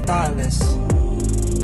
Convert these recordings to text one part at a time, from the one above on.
thoughtless.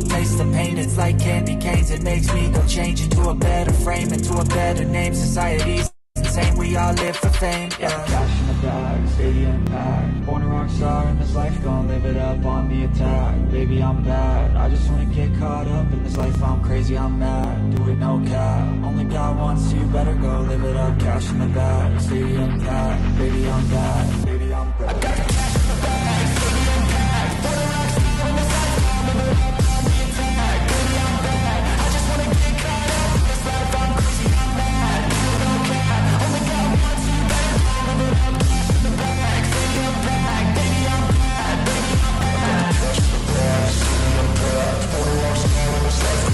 Taste the pain, it's like candy canes. It makes me go change into a better frame, into a better name. Society's insane, we all live for fame, yeah. Cash in the bag, stadium packed. Born a rock star in this life, gon' live it up on the attack. Baby, I'm bad, I just wanna get caught up in this life. I'm crazy, I'm mad, do it no cap. Only God wants you, better go live it up. Cash in the bag, stadium packed. Baby, I'm bad, baby, I'm bad. I got the cash in the bag, stadium packed. Born a rock star in this life, gon' live it up on the attack. Baby, I'm bad, I just wanna get caught up in this life. I'm crazy, I'm mad, do it no cap. Only God wants you, better go live it up. Cash in the bag, stadium packed. Baby, I'm bad, baby, I'm bad.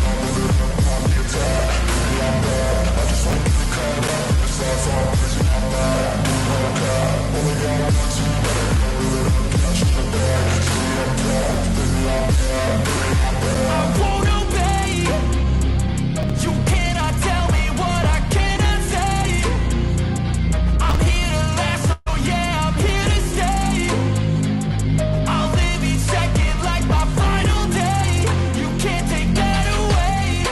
Cash in the bag, stadium packed. Born a rock star in this life, gon' live it up on the attack. Baby, I'm bad, I just wanna get caught up in this life. I'm crazy, I'm mad, do it no cap. Only God wants you, better go live it up. Cash in the bag, stadium packed. Baby, I'm bad, baby, I'm bad. I won't obey. You cannot tell me what I cannot say. I'm here to last, so yeah, I'm here to stay. I'll live each second like my final day. You can't take that away.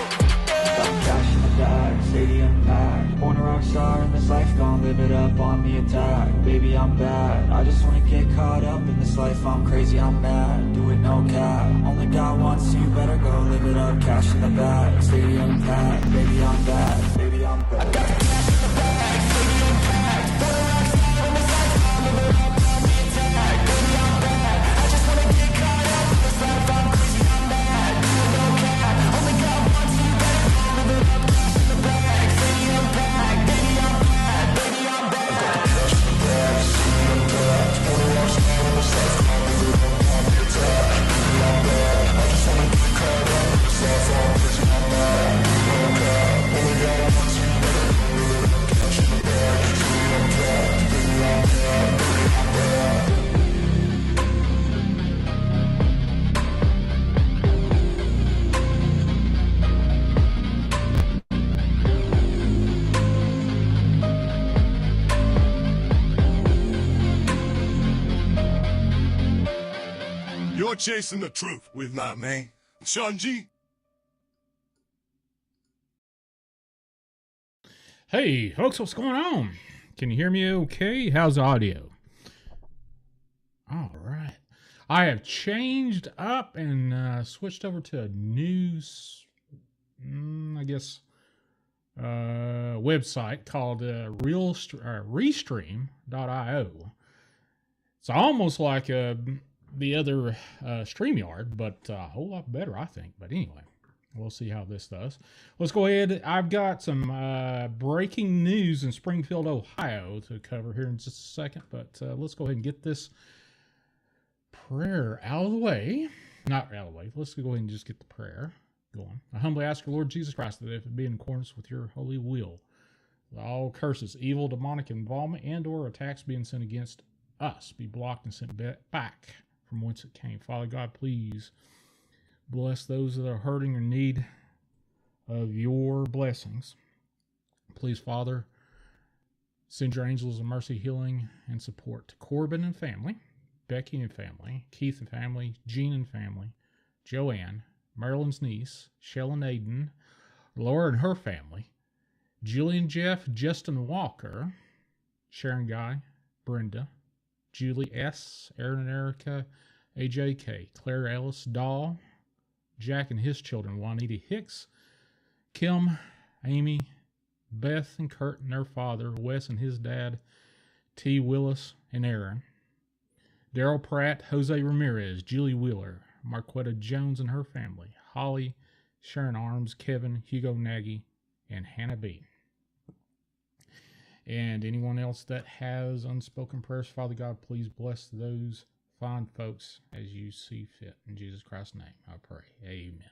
Got cash in the bag, stadium packed. Born a rock star in this life, gon' live it up on the attack. Baby, I'm bad, I just wanna get caught up in this life. I'm crazy, I'm mad, do it no cap. Only God wants you, better go live it up. Cash in the bag, stadium packed. Baby, I'm bad, baby, I'm bad. I got the cash in the bag, stadium packed. Born a rock star in this life, gon' live it up on the attack. Baby, I'm bad, I just wanna get caught up in this life. I'm crazy, I'm mad, do it no cap. Only God wants you, better go live it up. Cash in the bag, stadium packed. Baby, I'm bad, baby, I'm bad. I got the cash in the bag, stadium packed. Born a rock star in this life, gon' live it up on the attack. Baby, I'm bad, I just wanna get caught up in this life. I'm crazy, I'm mad, do it no cap. Only God wants you, better go live it up. Cash in the bag, stadium packed. Baby, I'm bad, baby, I'm bad. You're chasing the truth with my man, Shawn G. Hey, folks, what's going on? Can you hear me okay? How's the audio? All right. I have changed up and switched over to a new, website called Restream.io. It's almost like the other StreamYard, but a whole lot better, I think. But anyway, we'll see how this does. Let's go ahead. I've got some breaking news in Springfield, Ohio to cover here in just a second. But let's go ahead and get this prayer out of the way. Not out of the way. Let's go ahead and just get the prayer going. I humbly ask your Lord Jesus Christ that if it be in accordance with your holy will, all curses, evil, demonic involvement, and or attacks being sent against us be blocked and sent back from whence it came. Father God, please bless those that are hurting or need of your blessings. Please, Father, send your angels of mercy, healing, and support to Corbin and family, Becky and family, Keith and family, Jean and family, Joanne, Marilyn's niece, Shell and Aiden, Laura and her family, Julian, Jeff, Justin Walker, Sharon Guy, Brenda, Julie S., Aaron and Erica, AJK, Claire Ellis, Dahl, Jack and his children, Juanita Hicks, Kim, Amy, Beth and Kurt and their father, Wes and his dad, T. Willis and Aaron, Daryl Pratt, Jose Ramirez, Julie Wheeler, Marquetta Jones and her family, Holly, Sharon Arms, Kevin, Hugo Nagy, and Hannah B. And anyone else that has unspoken prayers, Father God, please bless those fine folks as you see fit. In Jesus Christ's name, I pray. Amen.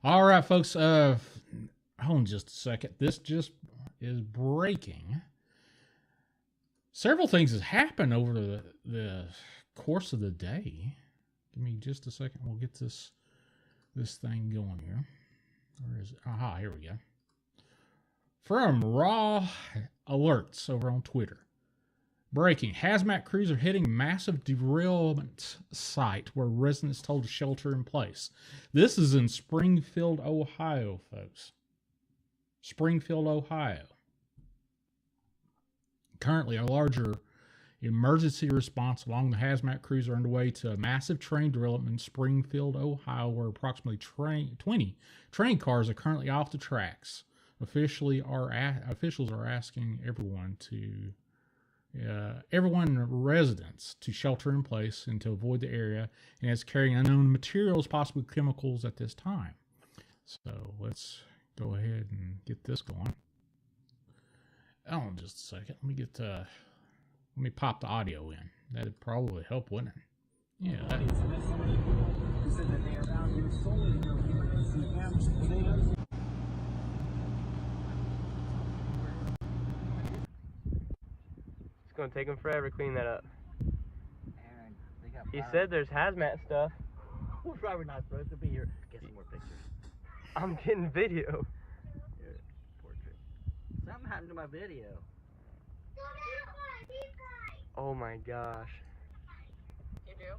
All right, folks. Hold on just a second. This just is breaking. Several things has happened over the course of the day. Give me just a second. We'll get this thing going here. Where is it? Aha, here we go. From Raw Alerts over on Twitter. Breaking. Hazmat crews are hitting massive derailment site where residents told to shelter in place. This is in Springfield, Ohio, folks. Springfield, Ohio. Currently, a larger emergency response along the hazmat crews are underway to a massive train derailment in Springfield, Ohio, where approximately 20 train cars are currently off the tracks. Officials are asking residents to shelter in place and to avoid the area, and it's carrying unknown materials, possibly chemicals, at this time. So let's go ahead and get this going. Oh, just a second. Let me pop the audio in. That'd probably help, wouldn't it? Yeah. It's gonna take them forever to clean that up. He said there's hazmat stuff. We're probably not supposed to be here. Get some more pictures. I'm getting video. Here, portrait. Something happened to my video. Oh my gosh. You do?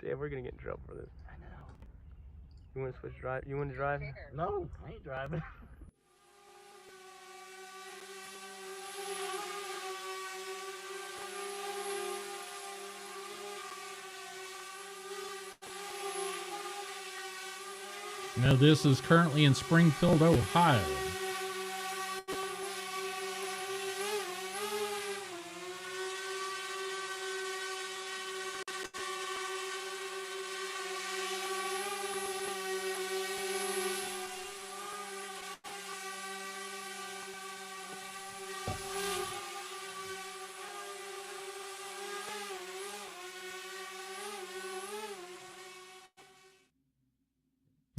Damn, we're gonna get in trouble for this. I know. You wanna switch drive? You wanna drive? No, I ain't driving. Now, this is currently in Springfield, Ohio.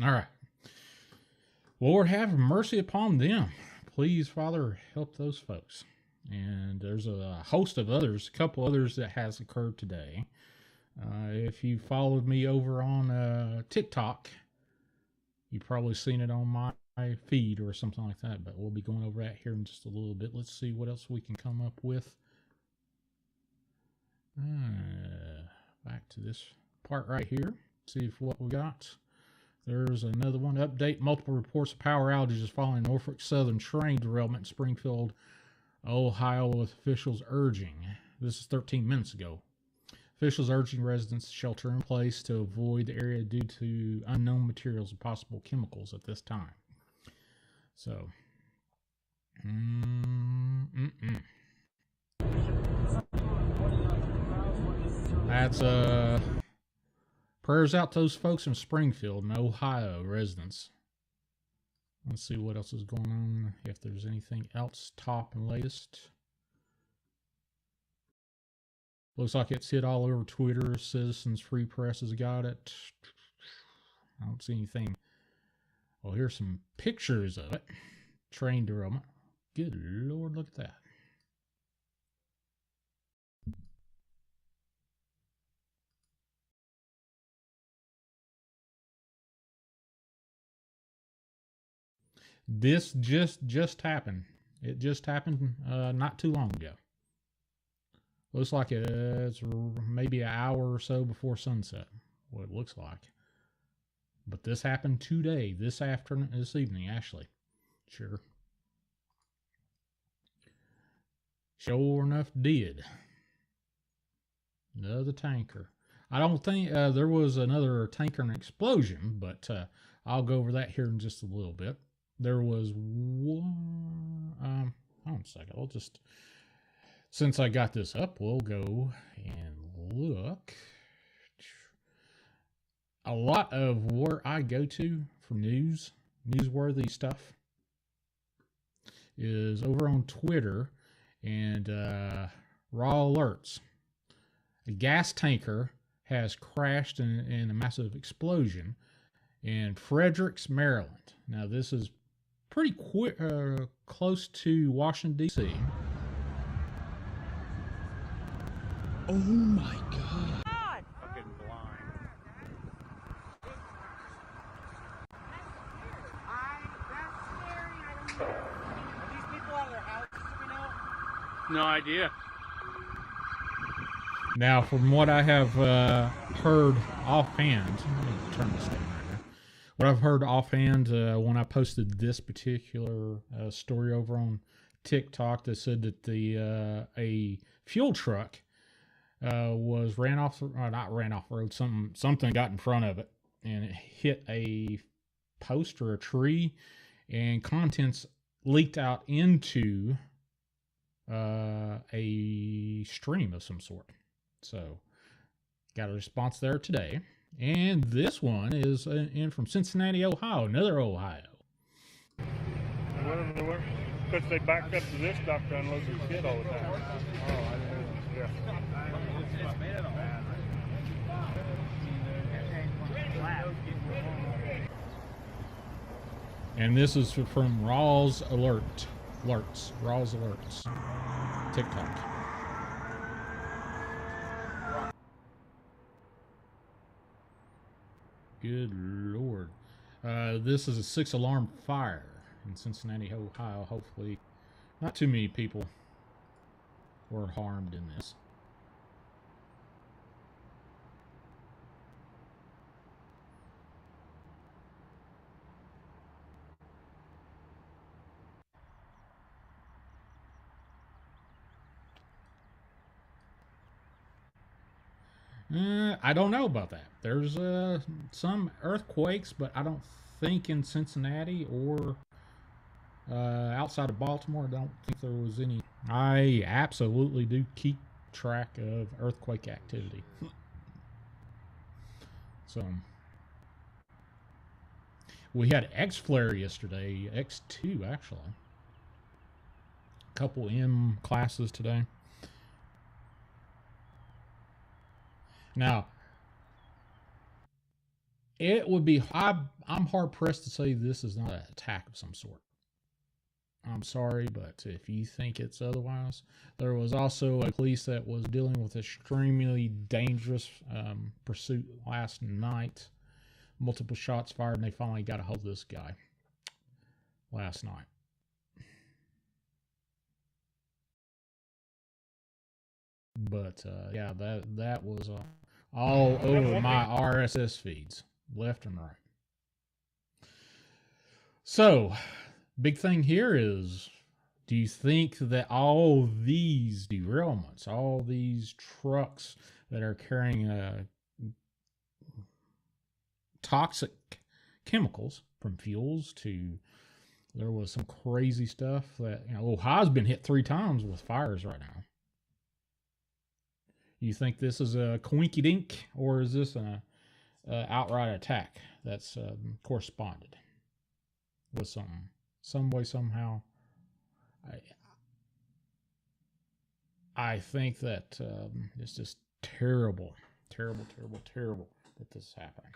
All right. Lord, have mercy upon them. Please, Father, help those folks. And there's a host of others, a couple others that has occurred today. If you followed me over on TikTok, you've probably seen it on my feed or something like that. But we'll be going over that here in just a little bit. Let's see what else we can come up with. Back to this part right here. See what we got. There's another one. Update. Multiple reports of power outages following Norfolk Southern train derailment in Springfield, Ohio, with officials urging. This is 13 minutes ago. Officials urging residents to shelter in place to avoid the area due to unknown materials and possible chemicals at this time. So, that's prayers out to those folks in Springfield and Ohio residents. Let's see what else is going on. If there's anything else top and latest. Looks like it's hit all over Twitter. Citizens Free Press has got it. I don't see anything. Well, here's some pictures of it. Train derailment. Good Lord, look at that. This just happened. It just happened not too long ago. Looks like it's maybe an hour or so before sunset. What it looks like. But this happened today, this evening, actually. Sure. Sure enough, did. Another tanker. I don't think there was another tanker and explosion, but I'll go over that here in just a little bit. There was one. Hold on a second. I'll just. Since I got this up, we'll go and look. A lot of where I go to for newsworthy stuff, is over on Twitter and Raw Alerts. A gas tanker has crashed in a massive explosion in Fredericks, Maryland. Now, this is pretty close to Washington, D.C. Oh my God. Fucking blind. That's scary. I don't know. Are these people out of their houses, do we know? No idea. Now, from what I have heard offhand, let me turn this down right now. What I've heard offhand when I posted this particular story over on TikTok, that said that the a fuel truck was not ran off the road. Something got in front of it, and it hit a post or a tree, and contents leaked out into a stream of some sort. So, got a response there today. And this one is in from Cincinnati, Ohio, another Ohio. Because they backed up to this dock to unload their shit all the time. Oh, I didn't know. And this is from Raw's Alerts, TikTok. Good Lord. This is a 6-alarm fire in Cincinnati, Ohio. Hopefully not too many people were harmed in this. I don't know about that. There's some earthquakes, but I don't think in Cincinnati or outside of Baltimore. I don't think there was any. I absolutely do keep track of earthquake activity. So we had X flare yesterday, X2 actually. A couple M classes today. Now, it would be, I'm hard pressed to say this is not an attack of some sort. I'm sorry, but if you think it's otherwise, there was also a police that was dealing with extremely dangerous pursuit last night. Multiple shots fired, and they finally got a hold of this guy last night. But yeah, that was all over my RSS feeds, left and right. So, big thing here is, do you think that all these derailments, all these trucks that are carrying toxic chemicals from fuels to, there was some crazy stuff that, Ohio's been hit 3 times with fires right now. You think this is a coinky-dink, or is this an outright attack that's corresponded with something? Some way, somehow. I think that it's just terrible that this is happening.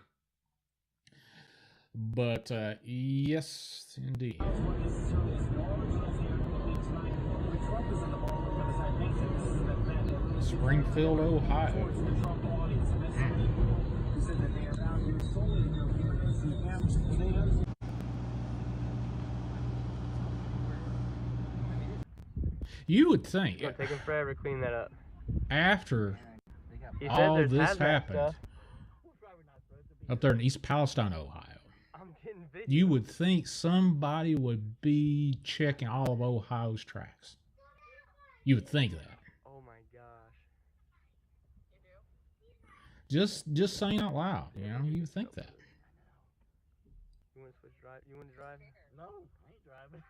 But yes, indeed. Springfield, Ohio. You would think, It's taking forever to clean that up. After He all said this hazmat happened stuff. up there in East Palestine, Ohio, I'm getting video. you would think somebody would be checking all of Ohio's tracks. You would think that. Oh my gosh. Just saying out loud, you would think that. You want to switch drive? You want to drive? No, I ain't driving.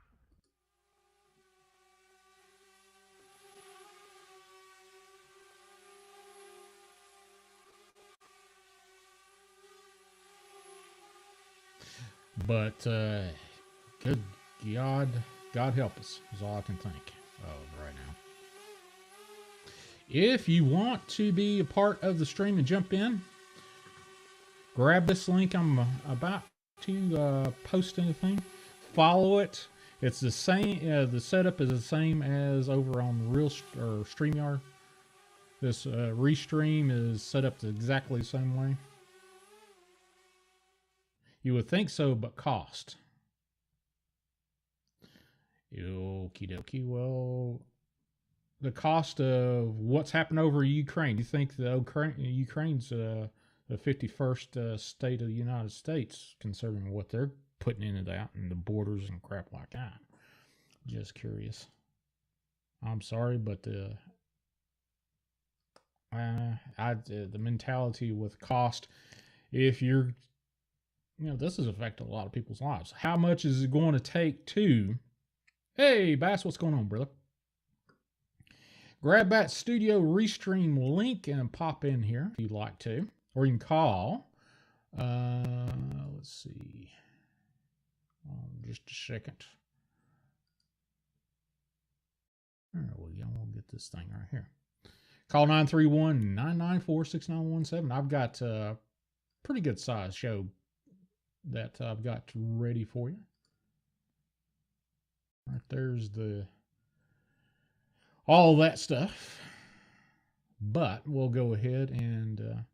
But good God help us is all I can think of right now. If you want to be a part of the stream and jump in, grab this link I'm about to post anything. Follow it. It's the same. The setup is the same as over on StreamYard. This restream is set up exactly the same way. You would think so, but cost. Okie dokie. Well, the cost of what's happened over Ukraine. You think the Ukraine's the 51st state of the United States, considering what they're putting into that and the borders and crap like that. Just curious. I'm sorry, but the mentality with cost, if you're, this has affected a lot of people's lives. How much is it going to take to, hey, Bass, what's going on, brother? Grab that studio restream link and pop in here if you'd like to, or you can call. Let's see. Just a second. There we go. We'll get this thing right here. Call 931-994-6917. I've got a pretty good size show that I've got ready for you. Right there's all that stuff. But we'll go ahead and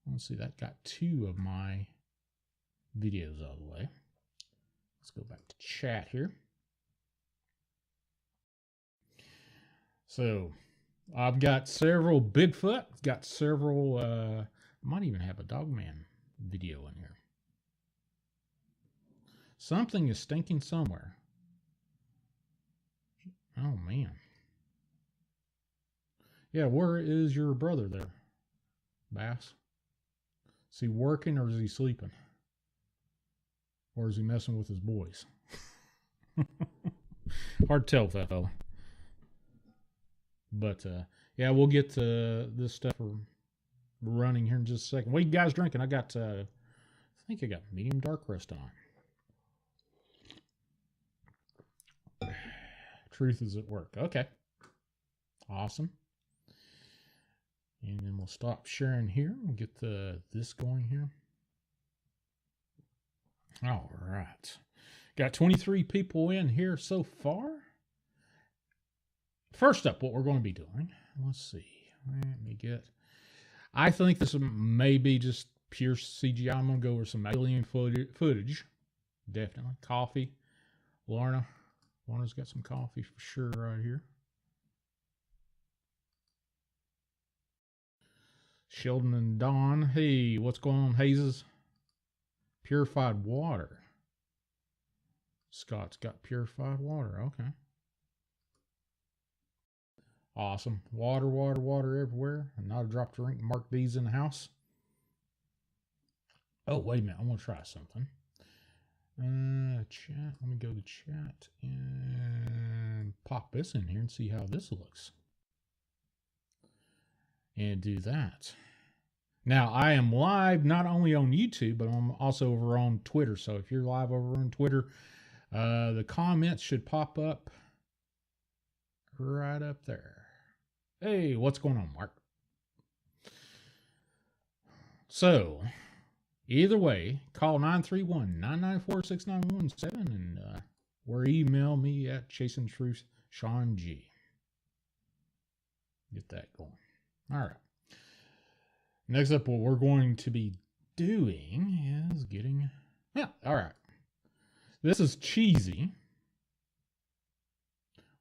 let's see, that got 2 of my videos out of the way. Let's go back to chat here. So I've got several Bigfoot, got several, might even have a Dogman video in here. Something is stinking somewhere. Oh, man. Yeah, where is your brother there, Bass? Is he working or is he sleeping? Or is he messing with his boys? Hard to tell with that fella. But, yeah, we'll get to this stuff running here in just a second. What are you guys drinking? I got, I think I got medium dark roast on. Truth is at work. Okay. Awesome. And then we'll stop sharing here. We'll get this going here. All right. Got 23 people in here so far. First up, what we're going to be doing. Let's see. Let me get... I think this may be just pure CGI. I'm going to go over some alien footage. Definitely. Coffee. Lorna's got some coffee for sure right here. Sheldon and Don. Hey, what's going on, Hazes? Purified water. Scott's got purified water. Okay. Awesome. Water, water, water everywhere. And not a drop to drink. Mark these in the house. Oh, wait a minute. I want to try something. Chat. Let me go to chat and pop this in here and see how this looks. And do that. Now, I am live not only on YouTube, but I'm also over on Twitter. So if you're live over on Twitter, the comments should pop up right up there. Hey, what's going on, Mark? So, either way, call 931-994-6917 and or email me at Chasing Truth, Shawn G. Get that going. All right. Next up, what we're going to be doing is getting... Yeah, all right. This is cheesy.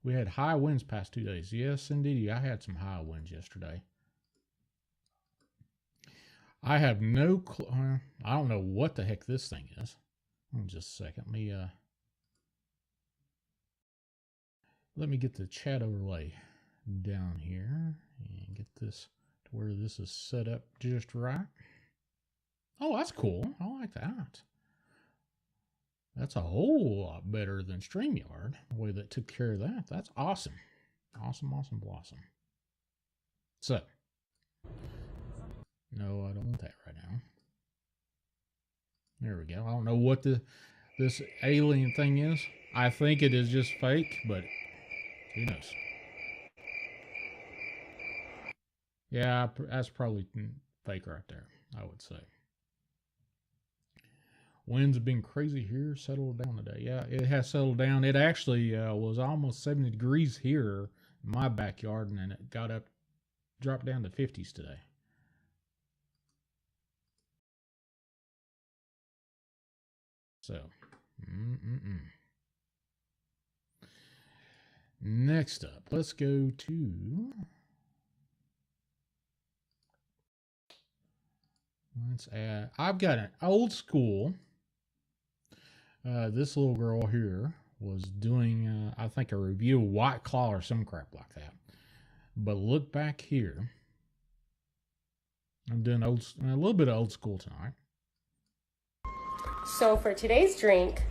We had high winds past 2 days. Yes, indeed. I had some high winds yesterday. I have no clue. I don't know what the heck this thing is. Hold on just a second. Let me get the chat overlay down here and get this to where this is set up just right. Oh, that's cool. I like that. That's a whole lot better than StreamYard, the way that took care of that. That's awesome. Awesome, awesome, blossom. So, no, I don't want that right now. There we go. I don't know what this alien thing is. I think it is just fake, but who knows? Yeah, that's probably fake right there, I would say. Winds have been crazy here, settled down today. Yeah, it has settled down. It actually was almost 70 degrees here in my backyard, and then it dropped down to 50s today. So, Next up, let's go to... Let's add... I've got an old school. This little girl here was doing, I think, a review of White Claw or some crap like that. But look back here. I'm doing a little bit of old school tonight. So for today's drink,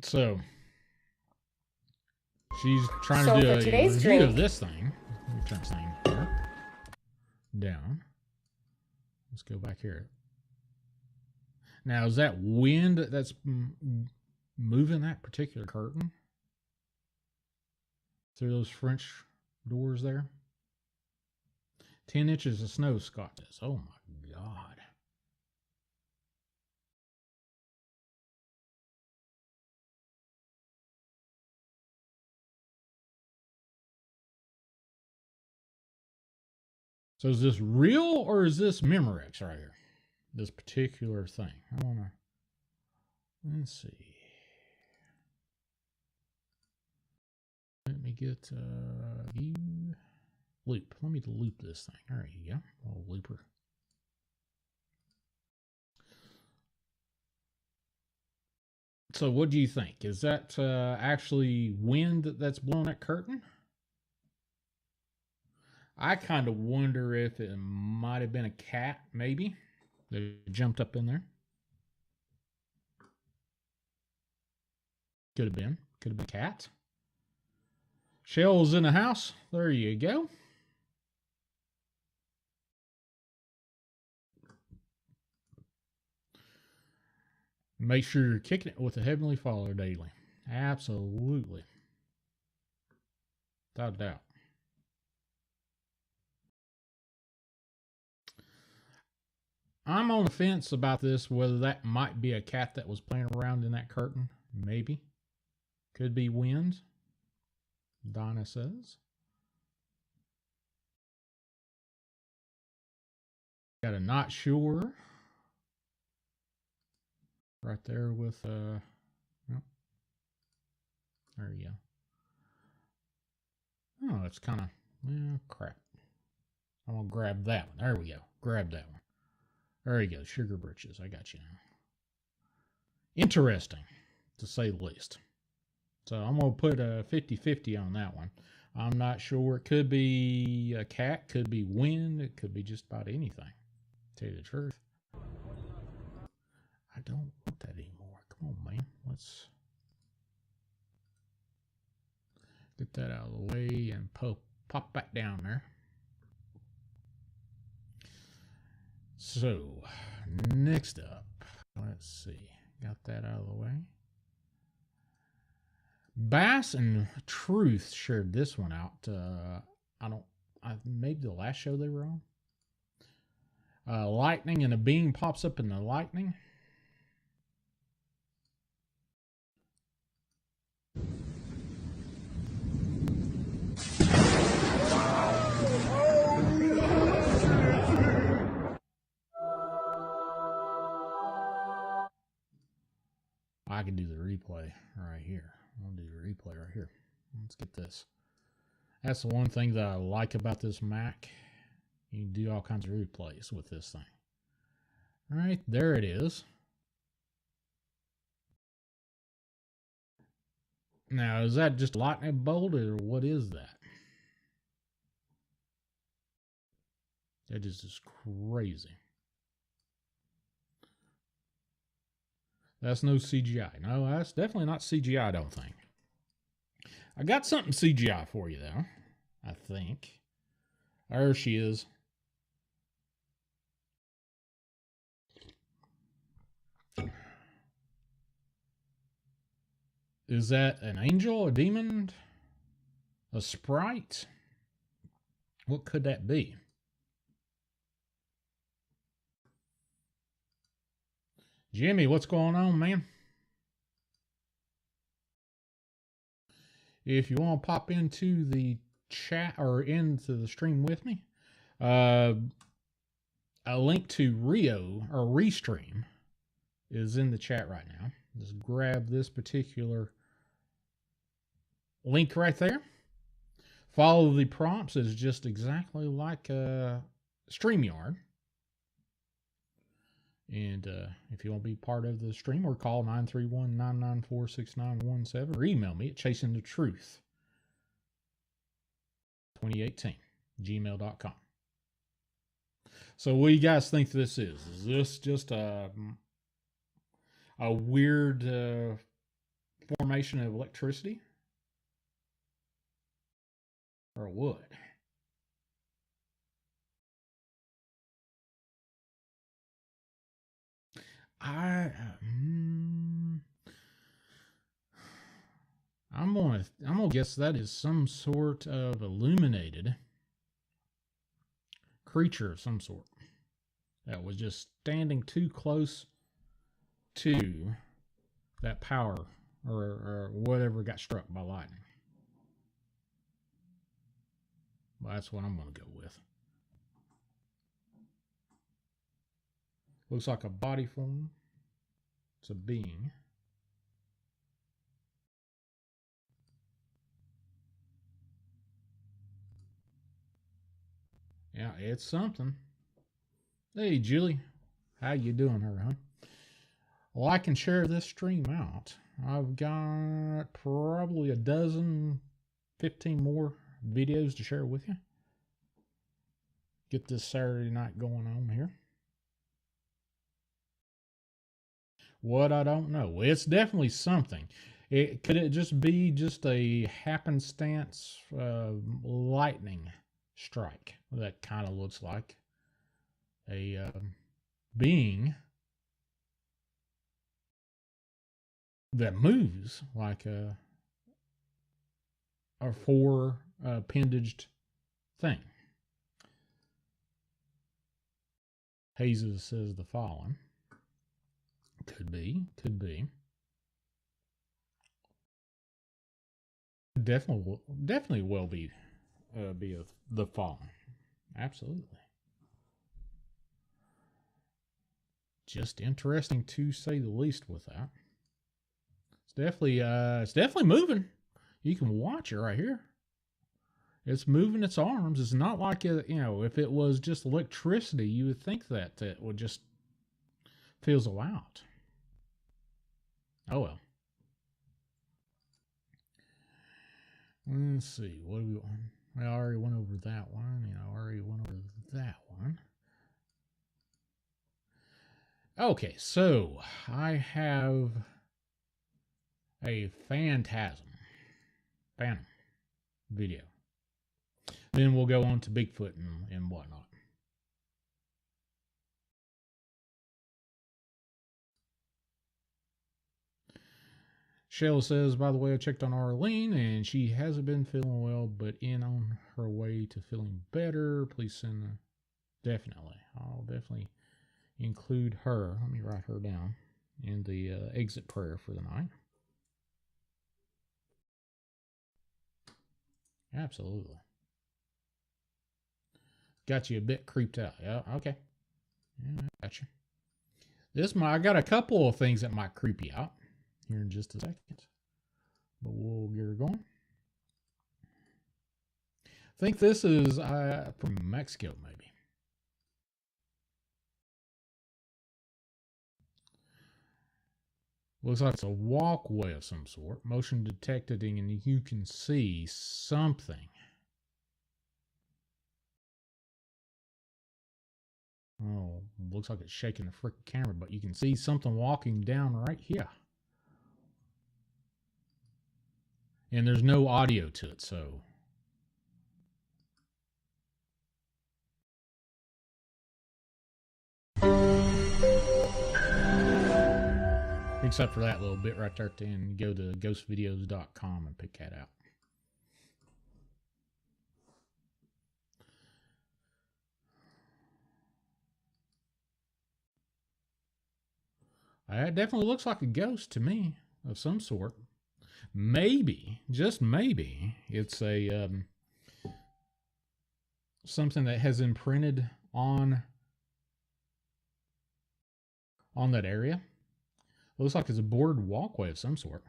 so she's trying to do a review of this thing. Let me turn this thing here down. Let's go back here. Now, is that wind that's moving that particular curtain through those French doors there? 10 inches of snow, Scott says. Oh my God. So is this real or is this Memorex right here? This particular thing. I want to, let's see. Let me get view loop. Let me loop this thing. There you go. Little looper. So what do you think? Is that actually wind that's blowing that curtain? I kind of wonder if it might have been a cat, maybe. They jumped up in there. Could have been. Could have been a cat. Shell's in the house. There you go. Make sure you're kicking it with the Heavenly Father daily. Absolutely. Without a doubt. I'm on the fence about this, whether that might be a cat that was playing around in that curtain. Maybe. Could be wind. Donna says. Got a not sure. Right there with, oh, there you go. Oh, it's kind of, well, crap. I'm going to grab that one. There we go. Grab that one. There you go. Sugar britches. I got you now. Interesting, to say the least. So I'm going to put a 50-50 on that one. I'm not sure. It could be a cat. Could be wind. It could be just about anything. To tell you the truth. I don't want that anymore. Come on, man. Let's get that out of the way and pop back down there. So, next up, let's see. Got that out of the way. Bass and Truth shared this one out. Maybe the last show they were on. Lightning, and a being pops up in the lightning. I can do the replay right here. I'll do the replay right here. Let's get this. That's the one thing that I like about this Mac. You can do all kinds of replays with this thing. All right, there it is. Now, is that just lightning bolt or what is that? That is just crazy. That's no CGI. No, that's definitely not CGI, I don't think. I got something CGI for you, though. I think. There she is. Is that an angel, a demon, a sprite? What could that be? Jimmy, what's going on, man? If you want to pop into the chat or into the stream with me, a link to Restream is in the chat right now. Just grab this particular link right there. Follow the prompts. It's just exactly like StreamYard. And if you want to be part of the stream, or call 931-994-6917 or email me at chasingthetruth2018 So what do you guys think this is? Is this just a weird formation of electricity? Or what? I'm gonna guess that is some sort of illuminated creature of some sort that was just standing too close to that power or whatever got struck by lightning. Well, that's what I'm gonna go with. Looks like a body form. It's a being. Yeah, it's something. Hey, Julie. How you doing, hon? Well, I can share this stream out. I've got probably 15 more videos to share with you. Get this Saturday night going on here. What I don't know. It's definitely something. Could it just be just a happenstance lightning strike that kind of looks like a being that moves like a four appendaged thing? Jesus says the fallen. Could be. Definitely will be the fallen. Absolutely. Just interesting to say the least with that. It's definitely moving. You can watch it right here. It's moving its arms. It's not like if it was just electricity, you would think that it would just fizzle out. Oh well. Let's see. What do we want? I already went over that one. I already went over that one. Okay, so I have a phantom video. Then we'll go on to Bigfoot and whatnot. Shell says, by the way, I checked on Arlene and she hasn't been feeling well, but on her way to feeling better. Please send definitely. I'll definitely include her. Let me write her down in the exit prayer for the night. Absolutely. Got you a bit creeped out. Yeah, okay. Yeah, I got you. I got a couple of things that might creep you out here in just a second, but we'll get her going. I think this is from Mexico, maybe. Looks like it's a walkway of some sort. Motion detected, and you can see something. Oh, looks like it's shaking the freaking camera, but you can see something walking down right here. And there's no audio to it, so. Except for that little bit right there, then go to ghostvideos.com and pick that out. It definitely looks like a ghost to me of some sort. maybe, just maybe, it's a something that has imprinted on that area. It looks like it's a boarded walkway of some sort.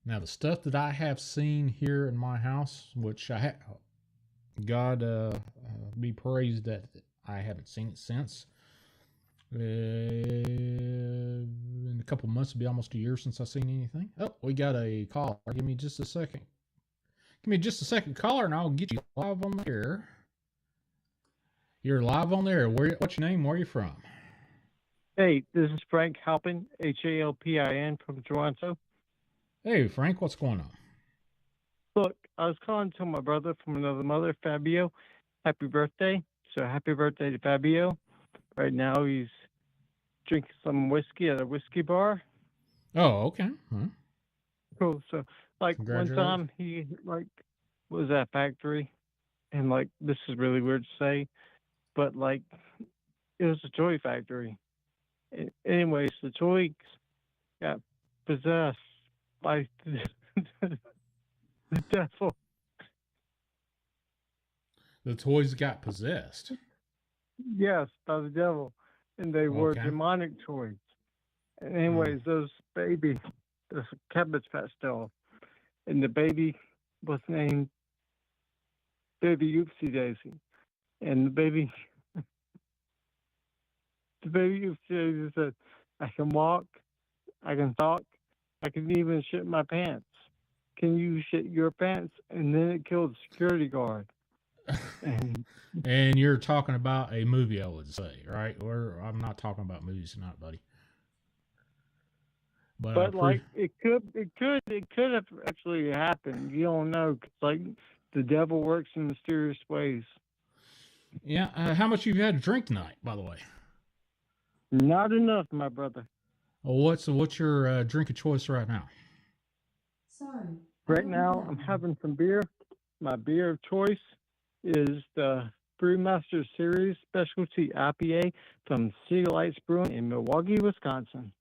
Now, the stuff that I have seen here in my house, which I God be praised that I haven't seen it since. In a couple months, it'll be almost a year since I've seen anything. Oh, we got a call. Give me just a second. Give me just a second, caller, and I'll get you live on the air. You're live on there. What's your name? Where are you from? Hey, this is Frank Halpin, Halpin from Toronto. Hey, Frank, what's going on? Look, I was calling to my brother from another mother, Fabio. Happy birthday. So happy birthday to Fabio. Right now he's drinking some whiskey at a whiskey bar. Oh, okay. Huh. Cool. So, like, one time he, like, was at a factory. And, like, this is really weird to say. But, like, it was a toy factory. Anyways, the toys got possessed by the devil. The toys got possessed. Yes, by the devil. And they were demonic toys. And anyways, those baby, this cabbage patch doll. And the baby was named Baby Oopsie Daisy. And the baby Oopsie Daisy said, I can walk, I can talk, I can even shit my pants. Can you shit your pants? And then it killed the security guard. And you're talking about a movie, I would say, right? Or I'm not talking about movies tonight, buddy. But like it could have actually happened. You don't know, 'cause like the devil works in mysterious ways. Yeah. How much you've had to drink tonight, by the way? Not enough, my brother. What's your drink of choice right now? Sorry. Right now, I'm having some beer. My beer of choice is the Brewmaster Series Specialty IPA from City Lights Brewing in Milwaukee, Wisconsin.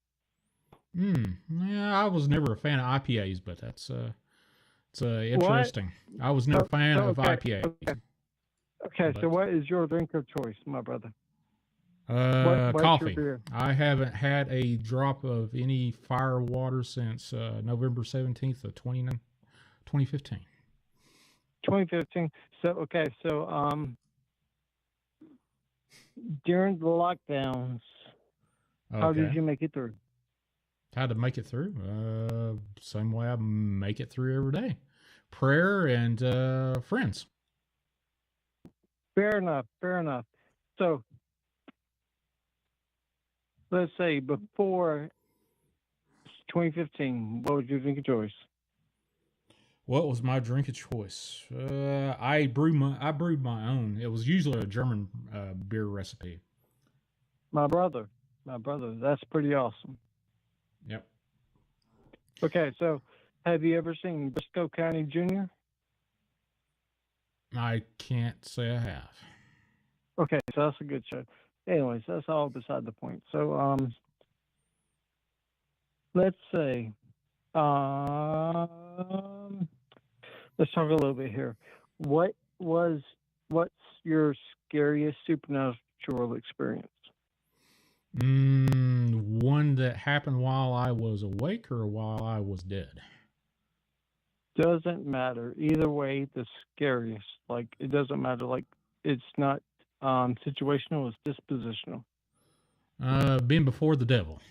Yeah, I was never a fan of IPAs, but that's it's interesting. What? I was never a fan of IPAs. Okay, so what is your drink of choice, my brother? Coffee. I haven't had a drop of any fire water since November 17th of 2015. 2015. So during the lockdowns, how did you make it through? How to make it through? Same way I make it through every day. Prayer and friends. Fair enough. So let's say before 2015, what was your drink of choice? What was my drink of choice? I brewed my own. It was usually a German beer recipe. My brother, that's pretty awesome. Yep. Okay, so have you ever seen Briscoe County Jr.? I can't say I have. Okay, so that's a good show. Anyways, that's all beside the point. So, let's say, let's talk a little bit here. What's your scariest supernatural experience? One that happened while I was awake or while I was dead? Doesn't matter. Either way, the scariest. Like, it doesn't matter. Like, it's not situational, it's dispositional. Being before the devil.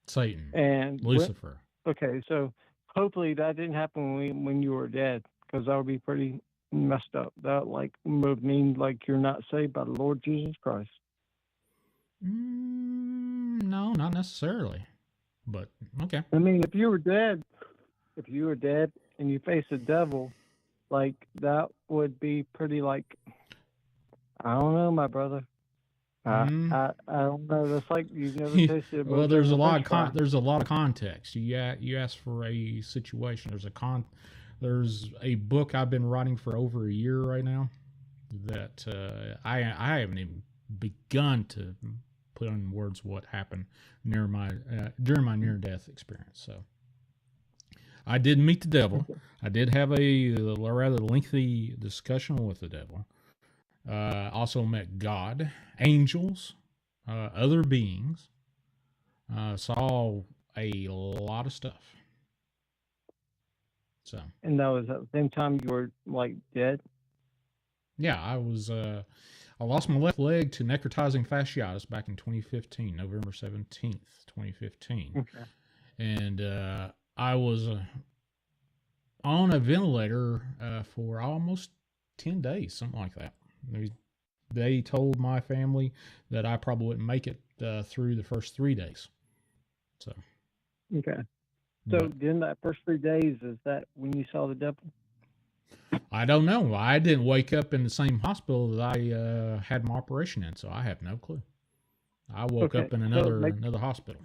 Satan. And Lucifer. Okay, so hopefully that didn't happen when you were dead, because that would be pretty messed up. That would mean like you're not saved by the Lord Jesus Christ. No, not necessarily. But okay. I mean, if you were dead and you face the devil, like that would be pretty like, I don't know, my brother. I don't know. That's like you've never tasted. Well, there's a lot of context. You ask for a situation. There's a book I've been writing for over a year right now that I haven't even begun to put in words what happened during my near-death experience. So I did meet the devil. I did have a rather lengthy discussion with the devil. Also met God, angels, other beings. Saw a lot of stuff. So. And that was at the same time you were like dead? Yeah, I lost my left leg to necrotizing fasciitis back in 2015, November 17th, 2015. Okay. And I was on a ventilator for almost 10 days, something like that. They told my family that I probably wouldn't make it through the first 3 days. So. Okay. So during that first 3 days, is that when you saw the devil? I don't know. I didn't wake up in the same hospital that I had my operation in, so I have no clue. I woke up in another hospital.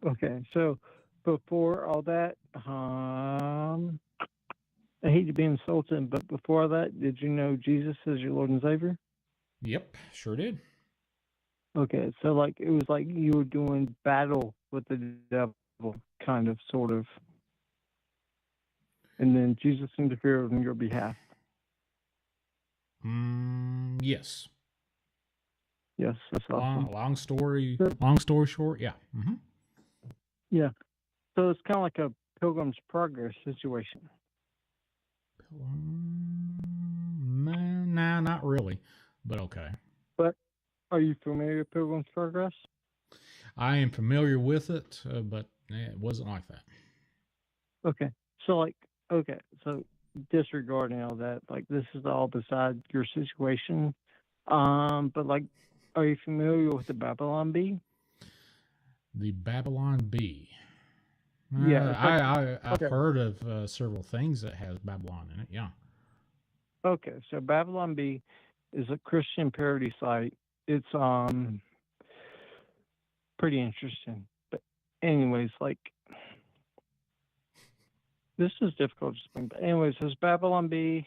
Okay, so before all that, I hate to be insulting, but before that, did you know Jesus as your Lord and Savior? Yep, sure did. Okay, so like it was like you were doing battle with the devil, kind of, sort of. And then Jesus interfered on your behalf. Yes. Yes, that's awesome. Long story short, yeah. Mm-hmm. Yeah. So it's kind of like a Pilgrim's Progress situation. Nah, not really, but okay. But are you familiar with Pilgrim's Progress? I am familiar with it, but it wasn't like that. Okay. So disregarding all that, like this is all beside your situation. But like, are you familiar with the Babylon Bee? The Babylon Bee. Yeah. I've heard of several things that has Babylon in it. Yeah. Okay. So Babylon Bee is a Christian parody site. It's pretty interesting. But anyways, like this is difficult to explain. But anyways, there's Babylon Bee,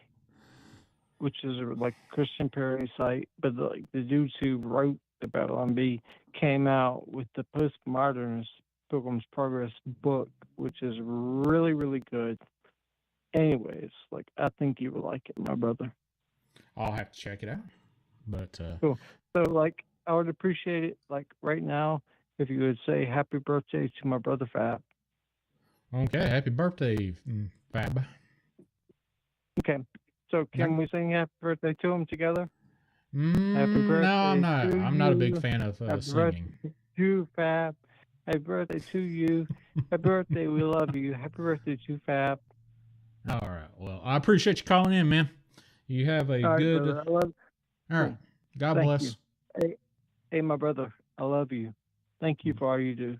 which is like a Christian parody site, but the dudes who wrote the Babylon Bee came out with the postmodernist Pilgrim's Progress book, which is really, really good. Anyways, like I think you would like it, my brother. I'll have to check it out. But cool. So like I would appreciate it like right now if you would say happy birthday to my brother Fab. Okay, happy birthday, Fab. Okay. So can we sing happy birthday to him together? Happy birthday. No, I'm not. I'm not a big fan of singing. To Fab. Happy birthday to you. Happy birthday. We love you. Happy birthday to Fab. All right. Well, I appreciate you calling in, man. You have a good. Brother, I love... All right. God bless. You. Hey, my brother. I love you. Thank you for all you do.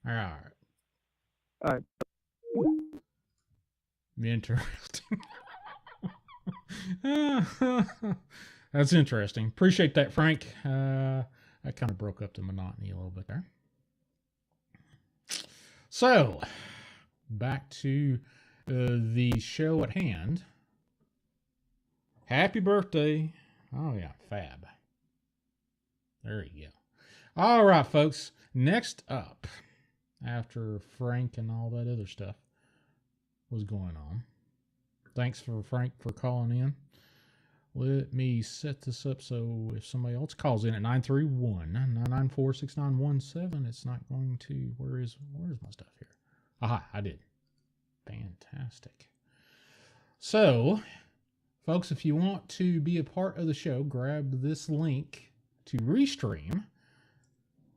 All right. All right. Interesting. That's interesting. Appreciate that, Frank. I kind of broke up the monotony a little bit there. So, back to the show at hand. Happy birthday. Oh, yeah, Fab. There you go. All right, folks. Next up, after Frank and all that other stuff was going on. Thanks for Frank for calling in. Let me set this up so if somebody else calls in at 931-994-6917, it's not going to... Where's my stuff here? Aha, I did. Fantastic. So, folks, if you want to be a part of the show, grab this link to Restream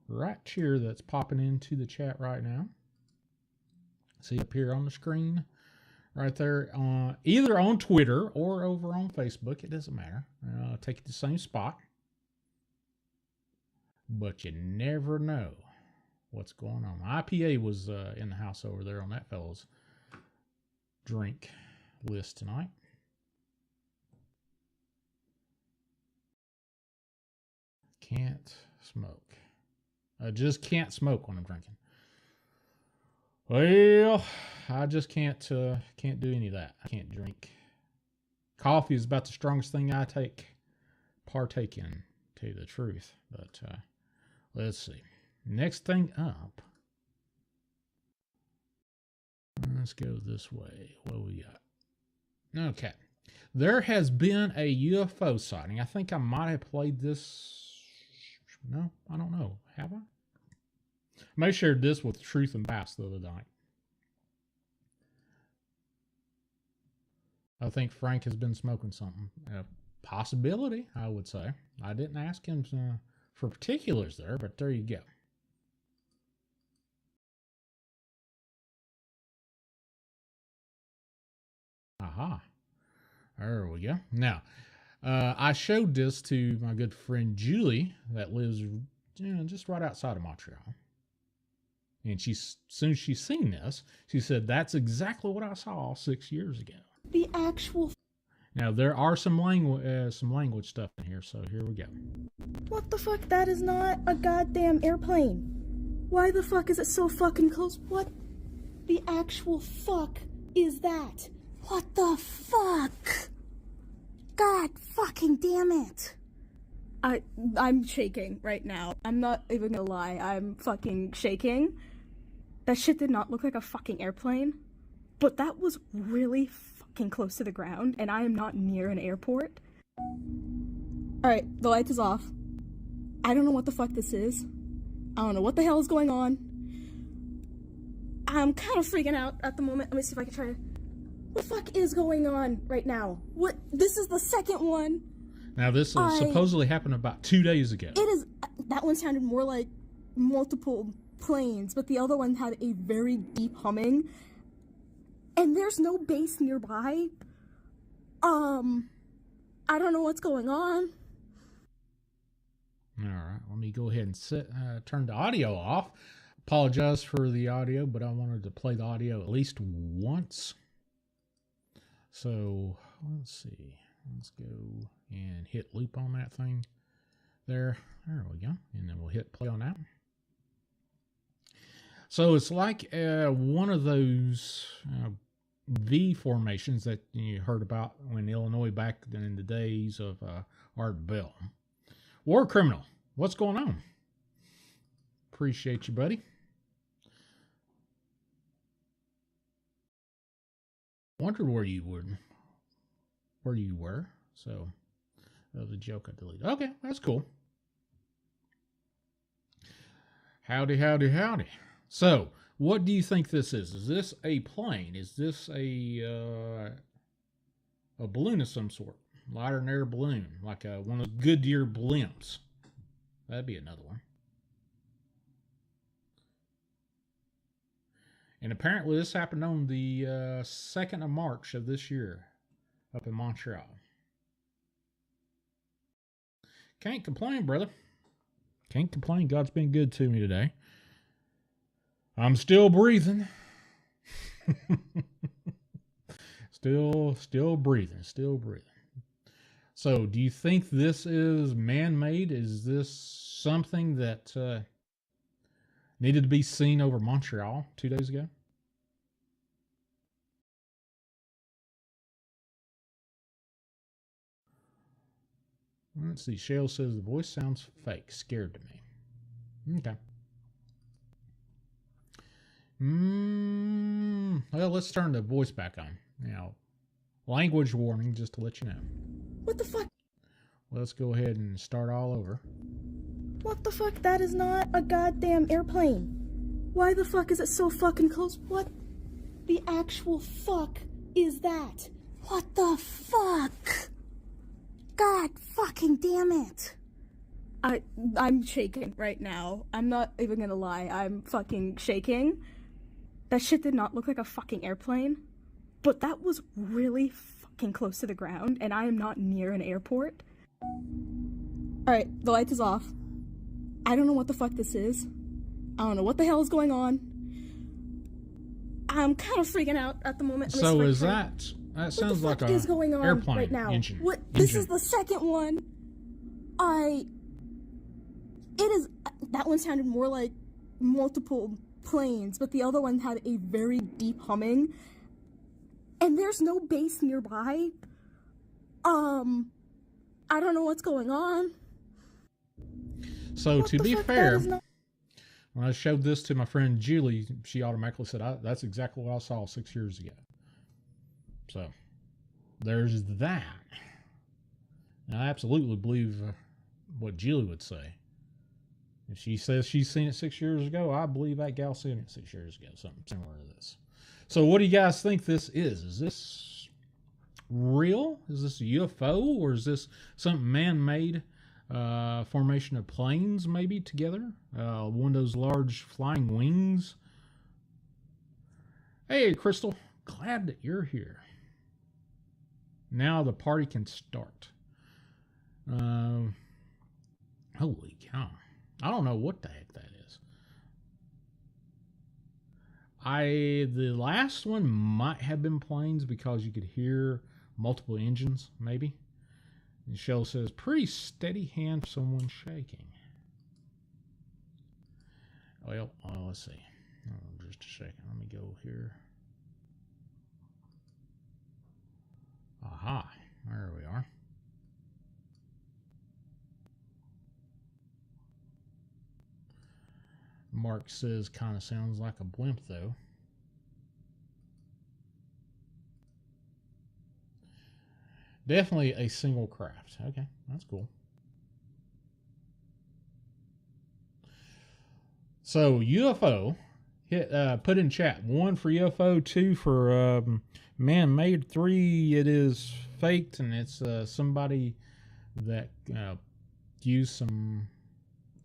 right here that's popping into the chat right now. See up here on the screen. Right there, either on Twitter or over on Facebook. It doesn't matter. Take it to the same spot. But you never know what's going on. IPA was in the house over there on that fellow's drink list tonight. Can't smoke. I just can't smoke when I'm drinking. Well, I just can't do any of that. I can't drink. Coffee is about the strongest thing I partake in tell you the truth. But let's see. Next thing up. Let's go this way. What do we got? Okay. There has been a UFO sighting. I think I might have played this. No, I don't know. Have I? I may have shared this with Truth and Bass the other night. I think Frank has been smoking something. A possibility, I would say. I didn't ask him for particulars there, but there you go. Aha. There we go. Now, I showed this to my good friend Julie that lives just right outside of Montreal. And as soon as she's seen this, she said, that's exactly what I saw 6 years ago. The actual... Now, there are some language stuff in here, so here we go. What the fuck? That is not a goddamn airplane. Why the fuck is it so fucking close? What the actual fuck is that? What the fuck? God fucking damn it. I'm shaking right now. I'm not even gonna lie. I'm fucking shaking. That shit did not look like a fucking airplane. But that was really fucking close to the ground, and I am not near an airport. Alright, the light is off. I don't know what the fuck this is. I don't know what the hell is going on. I'm kind of freaking out at the moment. Let me see if I can try to... What the fuck is going on right now? What? This is the second one. Now, this supposedly happened about 2 days ago. It is... That one sounded more like multiple planes, but the other one had a very deep humming. And there's no base nearby. I don't know what's going on. All right, let me go ahead and turn the audio off. Apologize for the audio, but I wanted to play the audio at least once. So, let's see. Let's go and hit loop on that thing. There we go. And then we'll hit play on that. So it's like one of those V formations that you heard about in Illinois back in the days of Art Bell. War Criminal, what's going on? Appreciate you, buddy. Wondered where you were. So that was a joke I deleted. Okay, that's cool. Howdy, howdy, howdy. So, what do you think this is? Is this a plane? Is this a balloon of some sort? Lighter than air balloon, like one of those Goodyear blimps. That'd be another one. And apparently this happened on the 2nd of March of this year up in Montreal. Can't complain, brother. Can't complain. God's been good to me today. I'm still breathing. Still breathing. So, do you think this is man-made? Is this something that needed to be seen over Montreal 2 days ago? Let's see. Shale says the voice sounds fake. Scared to me. Okay. Well, let's turn the voice back on. Now, language warning, just to let you know. What the fuck? Let's go ahead and start all over. What the fuck? That is not a goddamn airplane. Why the fuck is it so fucking close? What the actual fuck is that? What the fuck? God fucking damn it. I'm shaking right now. I'm not even gonna lie. I'm fucking shaking. That shit did not look like a fucking airplane. But that was really fucking close to the ground, and I am not near an airport. Alright, the light is off. I don't know what the fuck this is. I don't know what the hell is going on. I'm kind of freaking out at the moment. So is that sounds like a going on airplane right now? engine. What? This is the second one. That one sounded more like multiple planes, but the other one had a very deep humming. And there's no base nearby. I don't know what's going on. So to be fair, when I showed this to my friend Julie, she automatically said, that's exactly what I saw 6 years ago. So there's that. And I absolutely believe what Julie would say. If she says she's seen it 6 years ago, I believe that gal seen it 6 years ago. Something similar to this. So what do you guys think this is? Is this real? Is this a UFO? Or is this something man-made formation of planes maybe together? One of those large flying wings? Hey, Crystal. Glad that you're here. Now the party can start. Holy cow. I don't know what the heck that is. The last one might have been planes because you could hear multiple engines, maybe. And Shell says, pretty steady hand for someone shaking. Well, let's see. Just a second. Let me go here. Aha. There we are. Mark says, kind of sounds like a blimp, though. Definitely a single craft. Okay, that's cool. So, UFO, put in chat. 1 for UFO, 2 for man-made, 3 it is faked, and it's somebody that used some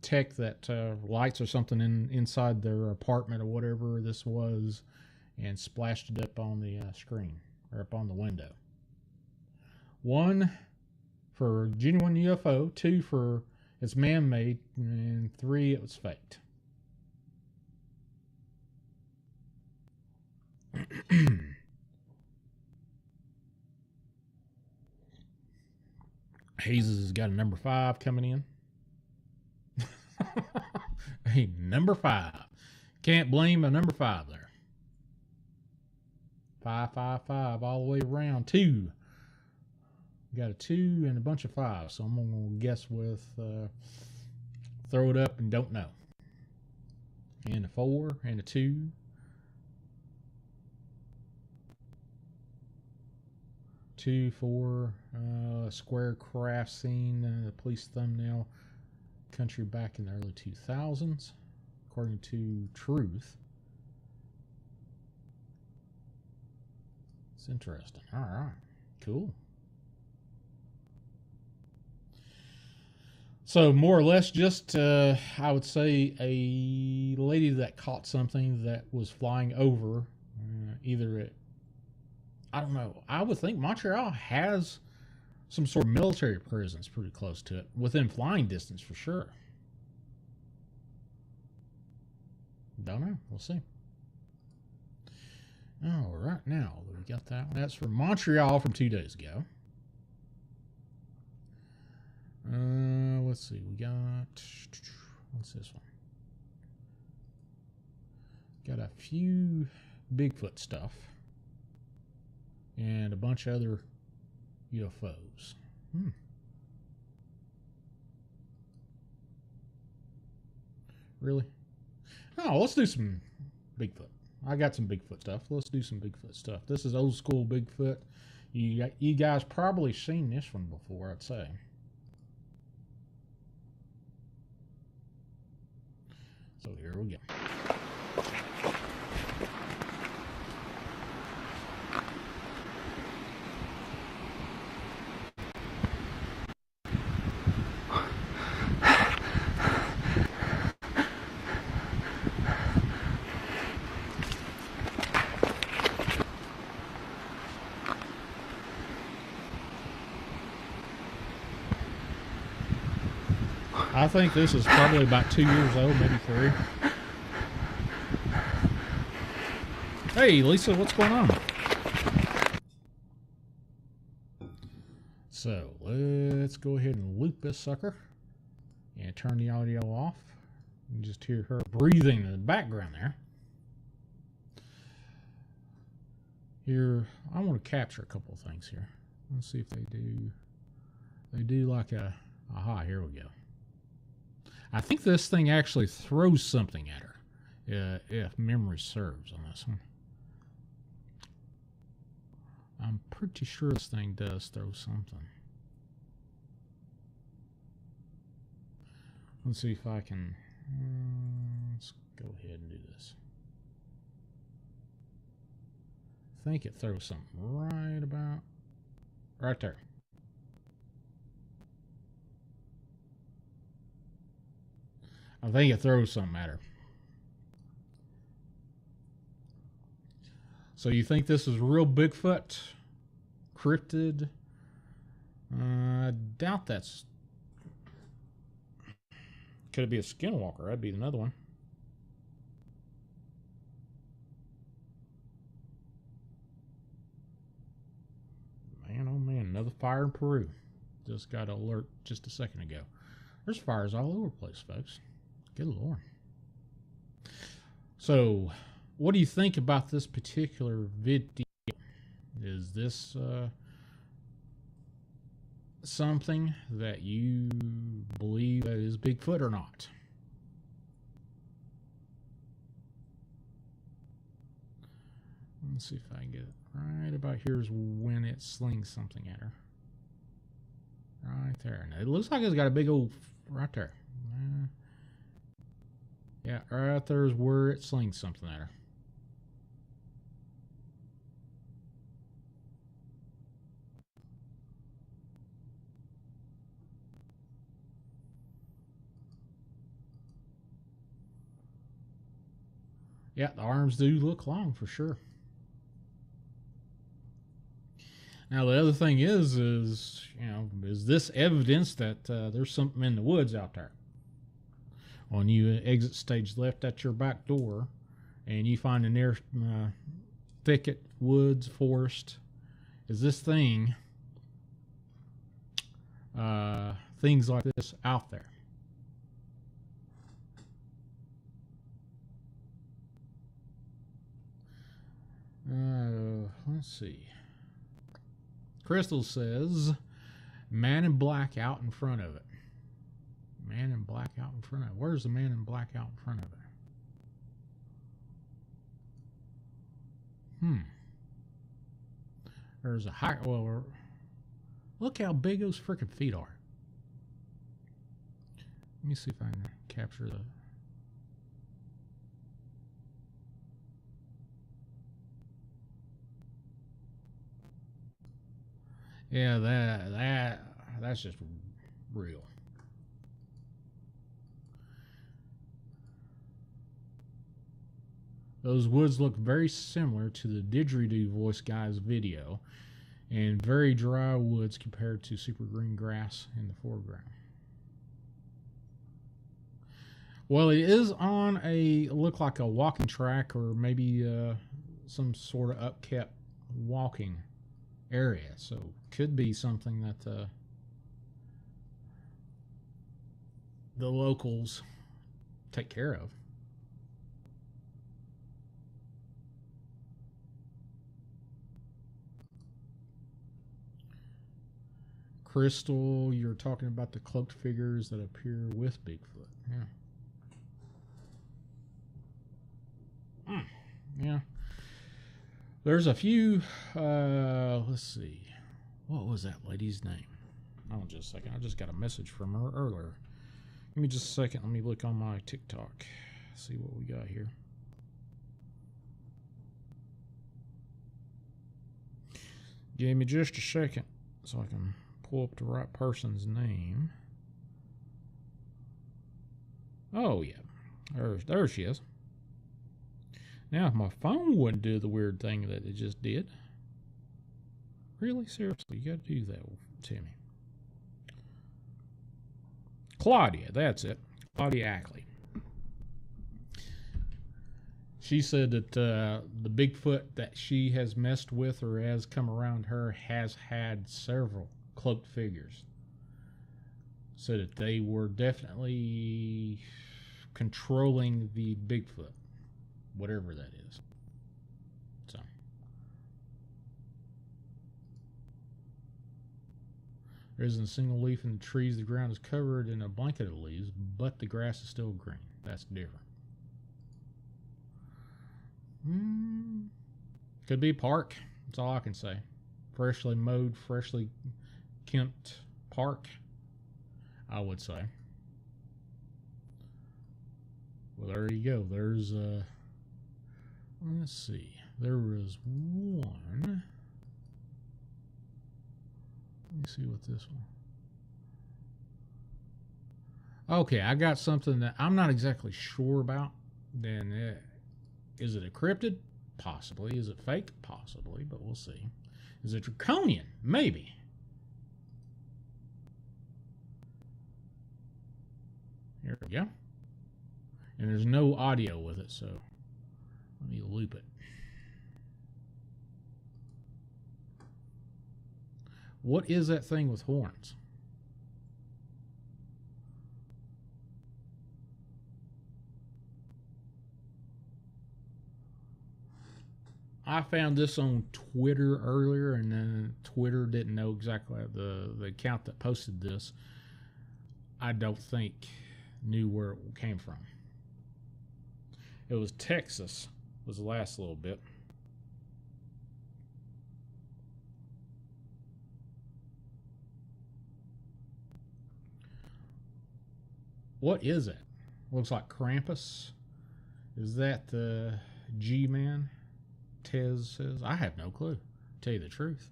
tech that lights or something inside their apartment or whatever this was and splashed it up on the screen or up on the window. 1 for genuine UFO, 2 for it's man-made, and 3 it was faked. Hayes has got a number 5 coming in. Hey, number 5. Can't blame a number 5 there. 5, 5, 5 all the way around. 2. Got a 2 and a bunch of 5. So I'm going to guess with throw it up and don't know. And a 4 and a 2. 2, 4. Square craft scene. The police thumbnail. Country back in the early 2000s, according to Truth. It's interesting. All right, cool. So more or less just, I would say, a lady that caught something that was flying over, either it, I don't know. I would think Montreal has some sort of military presence pretty close to it, within flying distance for sure. Don't know. We'll see. All right, now we got that one. That's from Montreal from 2 days ago. Let's see. We got, what's this one? Got a few Bigfoot stuff and a bunch of other UFOs. Really? Oh, let's do some Bigfoot. I got some Bigfoot stuff. Let's do some Bigfoot stuff. This is old school Bigfoot. You guys probably seen this one before, I'd say. So here we go. I think this is probably about 2 years old, maybe 3. Hey, Lisa, what's going on? So, let's go ahead and loop this sucker and turn the audio off. You can just hear her breathing in the background there. Here, I want to capture a couple of things here. Let's see if they do. They do like a, aha, here we go. I think this thing actually throws something at her, if memory serves on this one. I'm pretty sure this thing does throw something. Let's see if I can... let's go ahead and do this. I think it throws something right there. I think it throws something at her. So you think this is real Bigfoot? Cryptid? I doubt that's... Could it be a skinwalker? That'd be another one. Man, oh man, another fire in Peru. Just got an alert just a second ago. There's fires all over the place, folks. Good Lord. So, what do you think about this particular video? Is this something that you believe that is Bigfoot or not? Let's see if I can get it. Right about here is when it slings something at her. Right there. And it looks like it's got a big old... Right there. Yeah, right there is where it slings something at her. Yeah, the arms do look long for sure. Now the other thing is you know, is this evidence that there's something in the woods out there? When you exit stage left at your back door, and you find a near thicket, woods, forest, is this thing, things like this out there? Let's see. Crystal says, man in black out in front of it. Man in black out in front of it. Where's the man in black out in front of it? There's a high... Well, look how big those freaking feet are. Let me see if I can capture the... Yeah, that's just real. Those woods look very similar to the didgeridoo voice guy's video, and very dry woods compared to super green grass in the foreground. Well, it is on a look like a walking track, or maybe some sort of upkept walking area, so could be something that the locals take care of. Crystal, you're talking about the cloaked figures that appear with Bigfoot. Yeah. Yeah. There's a few, let's see. What was that lady's name? Hold on just a second. I just got a message from her earlier. Give me just a second. Let me look on my TikTok. See what we got here. Give me just a second so I can pull up the right person's name. Oh, yeah. There she is. Now, if my phone wouldn't do the weird thing that it just did. Really? Seriously? You got to do that to me. Claudia, that's it. Claudia Ackley. She said that the Bigfoot that she has messed with or has come around her has had several cloaked figures. Said that they were definitely controlling the Bigfoot, whatever that is. So, There isn't a single leaf in the trees. The ground is covered in a blanket of leaves, but the grass is still green. That's different. Could be park. That's all I can say. Freshly mowed, freshly kempt park, I would say. Well, there you go. There's let's see. There was one. Let me see what this one. Okay, I got something that I'm not exactly sure about. Then, is it a cryptid? Possibly. Is it fake? Possibly, but we'll see. Is it draconian? Maybe. Here we go. And there's no audio with it, so let me loop it. What is that thing with horns? I found this on Twitter earlier, and then Twitter didn't know exactly the account that posted this. I don't think knew where it came from. It was Texas, was the last little bit. What is it? Looks like Krampus. Is that the G-Man? Tez says. I have no clue, to tell you the truth.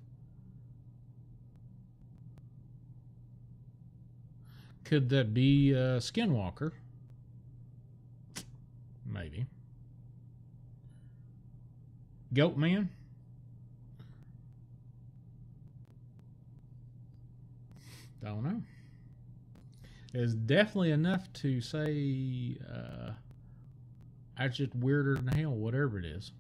Could that be Skinwalker? Maybe. Goat Man? Don't know. It's definitely enough to say that's just weirder than hell, whatever it is.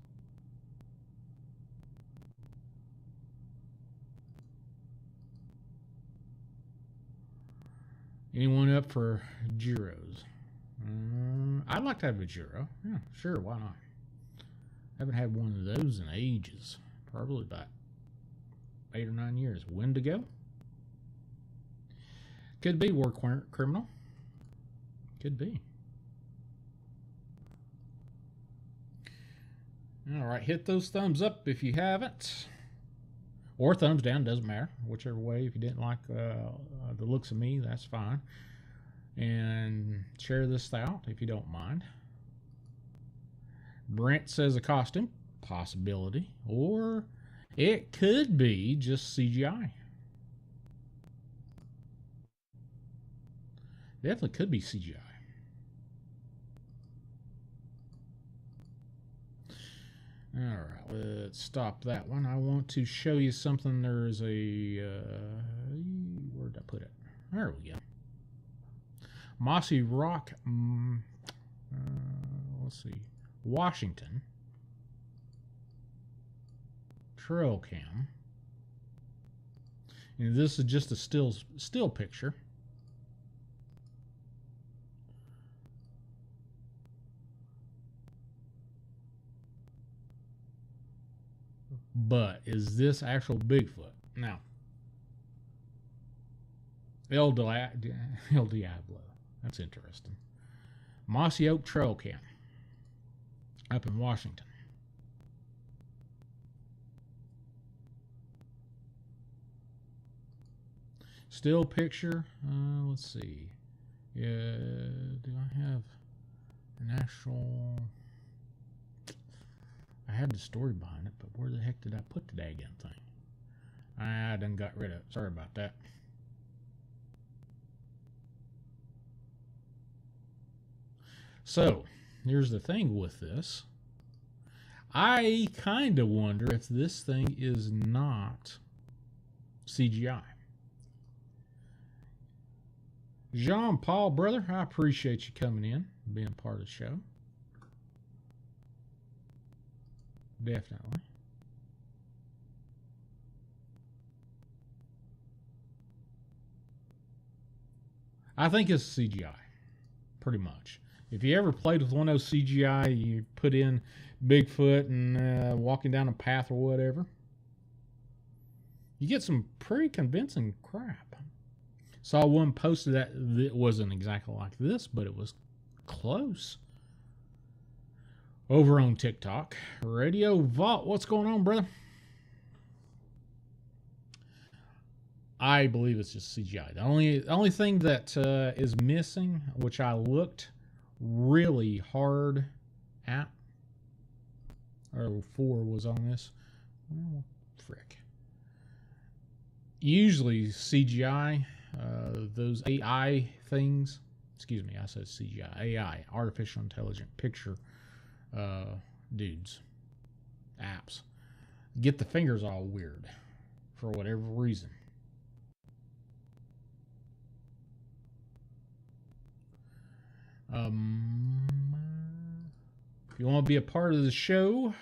Anyone up for gyros? I'd like to have a gyro. Yeah, sure, why not? Haven't had one of those in ages. Probably about 8 or 9 years. Wendigo? Could be war criminal. Could be. All right, hit those thumbs up if you haven't. Or thumbs down, doesn't matter. Whichever way. If you didn't like the looks of me, that's fine. And share this out if you don't mind. Brent says a costume. Possibility. Or it could be just CGI. Definitely could be CGI. Alright, let's stop that one. I want to show you something. There's a... where did I put it? There we go. Mossy Rock, let's see, Washington. Trail cam. And this is just a still picture. But is this actual Bigfoot? Now, El Diablo. That's interesting. Mossy Oak Trail Cam up in Washington. Still picture. Let's see. Do I have an actual... I had the story behind it, but where the heck did I put the daggone thing? I done got rid of it. Sorry about that. So, here's the thing with this. I kind of wonder if this thing is not CGI. Jean-Paul, brother, I appreciate you coming in, being part of the show. Definitely. I think it's CGI, pretty much. If you ever played with one of those CGI, you put in Bigfoot and walking down a path or whatever, you get some pretty convincing crap. Saw one posted that it wasn't exactly like this, but it was close. Over on TikTok, Radio Vault, what's going on, brother? I believe it's just CGI. The only thing that is missing, which I looked really hard at, or for, was on this. Oh, frick. Usually CGI, those AI things, excuse me, I said CGI, AI, artificial intelligent picture dudes, apps, get the fingers all weird for whatever reason. If you want to be a part of the show,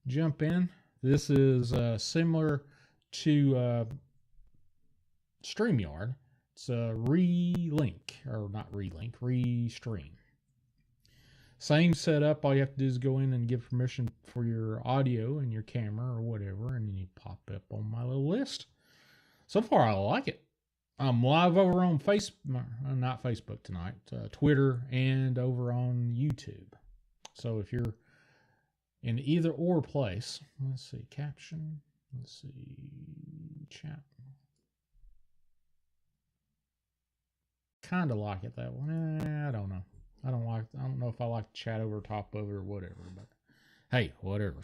jump in. This is similar to StreamYard. It's a restream. Same setup. All you have to do is go in and give permission for your audio and your camera or whatever, and then you pop up on my little list. So far, I like it. I'm live over on not Facebook tonight, Twitter, and over on YouTube. So if you're in either or place, let's see, caption, let's see, chat. Kind of like it that one. I don't know. I don't know if I like to chat over top of it or whatever, but hey, whatever.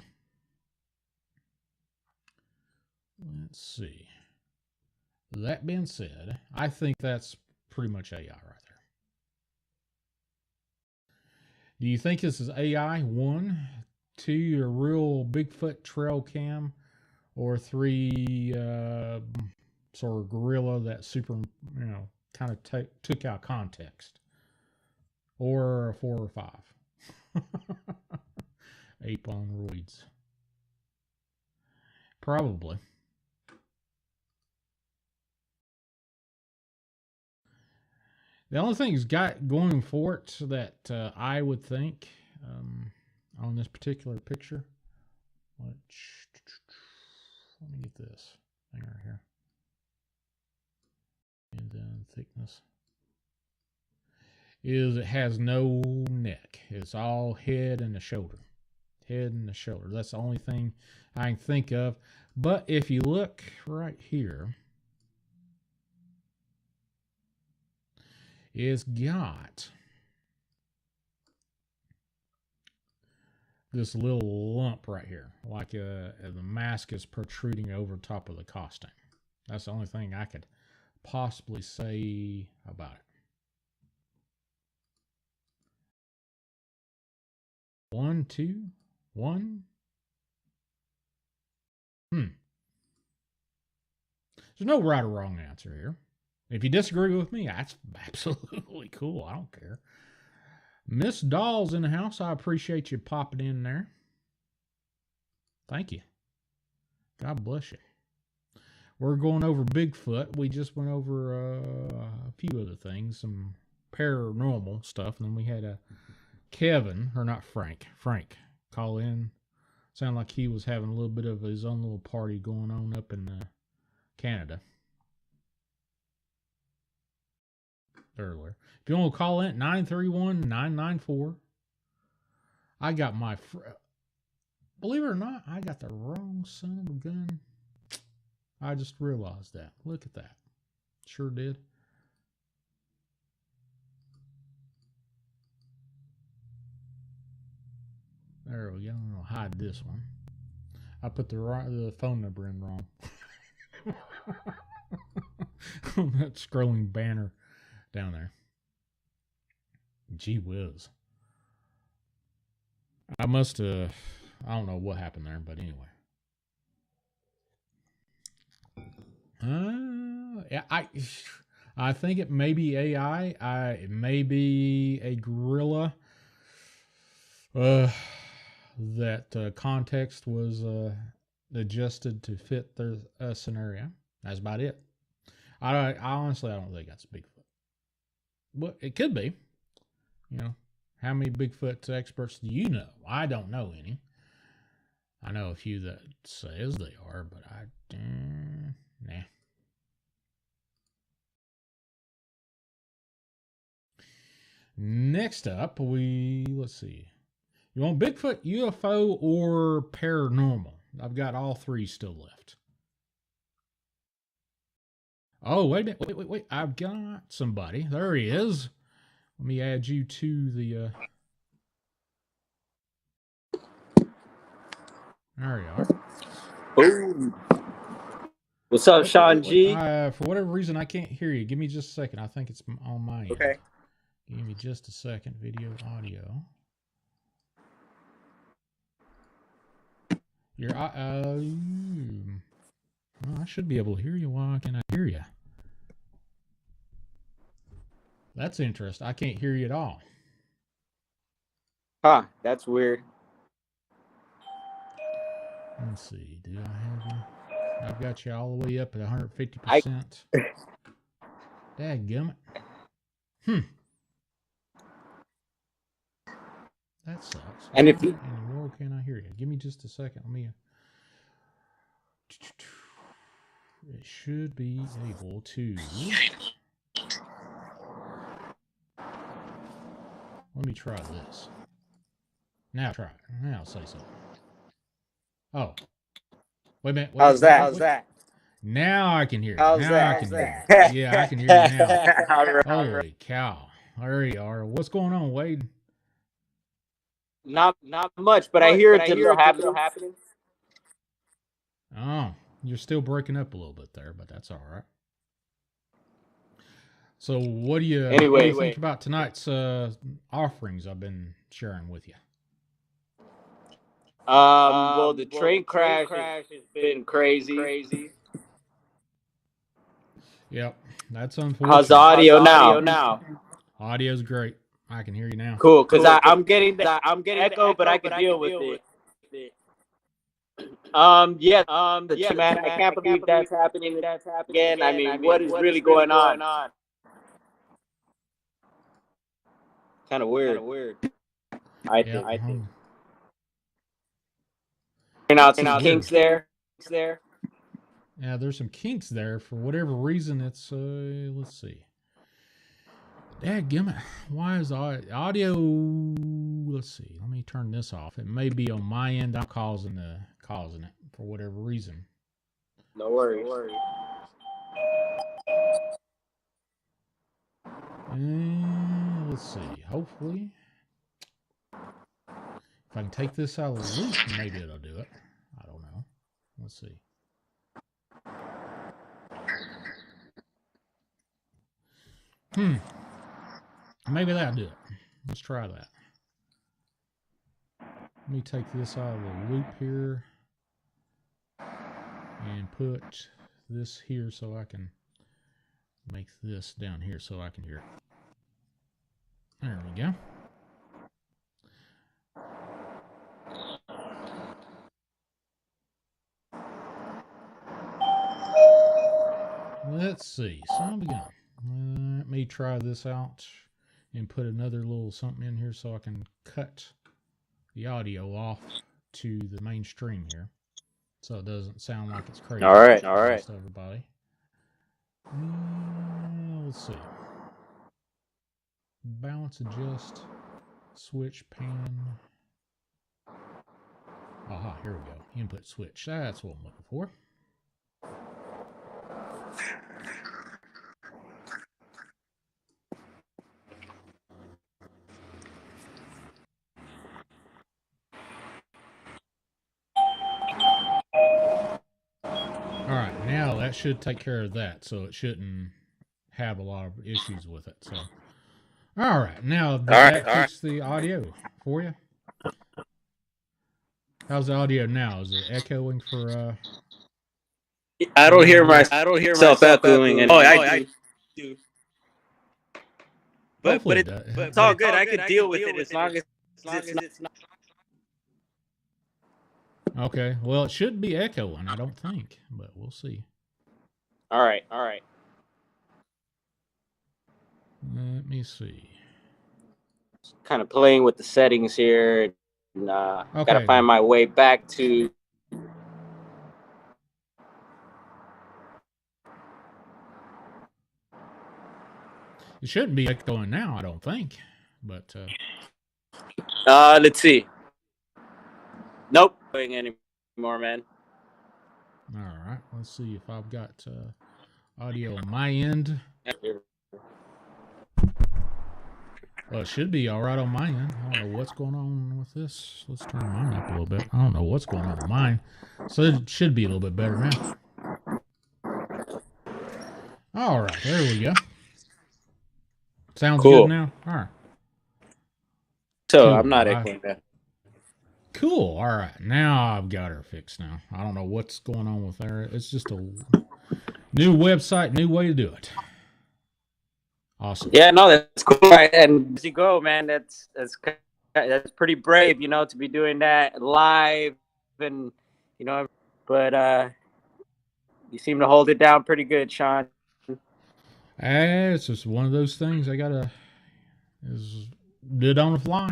Let's see. That being said, I think that's pretty much AI right there. Do you think this is AI? 1, 2, a real Bigfoot trail cam, or 3, sort of gorilla that super, kind of took out context, or a 4 or 5. Ape on roids. Probably. The only thing it's got going for it that I would think on this particular picture, let me get this thing right here, and then thickness, is it has no neck. It's all head and the shoulder. Head and the shoulder. That's the only thing I can think of. But if you look right here, it's got this little lump right here, like the mask is protruding over top of the costume. That's the only thing I could possibly say about it. 1, 2, 1. There's no right or wrong answer here. If you disagree with me, that's absolutely cool. I don't care. Miss Doll's in the house. I appreciate you popping in there. Thank you. God bless you. We're going over Bigfoot. We just went over a few other things, some paranormal stuff. And then we had Kevin, or not Frank, call in. Sounded like he was having a little bit of his own little party going on up in Canada earlier. If you want to call in, 931-994. I got my... Believe it or not, I got the wrong son of a gun. I just realized that. Look at that. Sure did. There we go. I'll hide this one. I put the phone number in wrong. That scrolling banner down there. Gee whiz. I must have... I don't know what happened there, but anyway. Yeah, I think it may be AI. It may be a gorilla. That context was adjusted to fit their scenario. That's about it. I honestly, I don't think that's Bigfoot. But it could be. You know, how many Bigfoot experts do you know? I don't know any. I know a few that says they are, but nah. Next up, let's see. You want Bigfoot, UFO, or paranormal? I've got all three still left. Oh, wait a minute. Wait. I've got somebody. There he is. Let me add you to the... There you are. Ooh. What's up, Shawn G? For whatever reason, I can't hear you. Give me just a second. I think it's on my end. Okay. Give me just a second. Video, audio. I should be able to hear you. Why can't I hear you? That's interesting. I can't hear you at all. Huh, that's weird. Let's see. Do I have you? I've got you all the way up at 150%. Dadgummit. That sucks. And if you... in the world can I hear you? Give me just a second. It should be able to... Let me try this. Now try it. Now say something. Oh. Wait a minute. How's that? Now I can hear you. How's that? Yeah, I can hear you now. Holy cow. There you are. What's going on, Wade? Not much, but I hear it's still happening. Oh, you're still breaking up a little bit there, but that's all right. So what do you think about tonight's offerings I've been sharing with you? Well, the train crash has been crazy. Yep, that's unfortunate. How's the audio now? Audio's great. I can hear you now. Cool, because I'm getting the echo, but I can deal with it. Yeah, man, I can't believe that's happening again. I mean, what is really going on? Kind of weird. I think. Out some kinks there. Yeah, there's some kinks there. For whatever reason, it's, let's see. Dadgummit. Why is the audio... Let's see. Let me turn this off. It may be on my end. I'm causing it for whatever reason. No worries. And let's see. Hopefully... If I can take this out of the loop, maybe it'll do it. I don't know. Let's see. Maybe that'll do it. Let's try that. Let me take this out of the loop here and put this here so I can make this down here so I can hear it. There we go. Let's see. So I'm going. Let me try this out and put another little something in here so I can cut the audio off to the mainstream here, so it doesn't sound like it's crazy. All right. Everybody. Let's see. Balance, adjust, switch, pan. Aha, here we go. Input switch. That's what I'm looking for. Alright, now that should take care of that, so it shouldn't have a lot of issues with it. So, alright, now that fix the audio for you. How's the audio now? Is it echoing for I don't hear myself echoing. I do. But it's all good. I can deal with it as long as it's not. Okay, well, it should be echoing, I don't think, but we'll see. All right. Let me see. Kind of playing with the settings here. And, gotta find my way back to. It shouldn't be echoing now, I don't think. but let's see. Nope, doing anymore, man. All right, let's see if I've got audio on my end. Well, it should be all right on my end. I don't know what's going on with this. Let's turn mine up a little bit. I don't know what's going on with mine. So it should be a little bit better now. All right, there we go. Sounds cool. good now? All right. So cool. I'm not echoing that. Cool. All right. Now I've got her fixed now. I don't know what's going on with her. It's just a new website, new way to do it. Awesome. Yeah, no, that's cool. Right. And as you go, man, that's pretty brave, you know, to be doing that live and, you know, but you seem to hold it down pretty good, Shawn. It's just one of those things I gotta do it on the fly.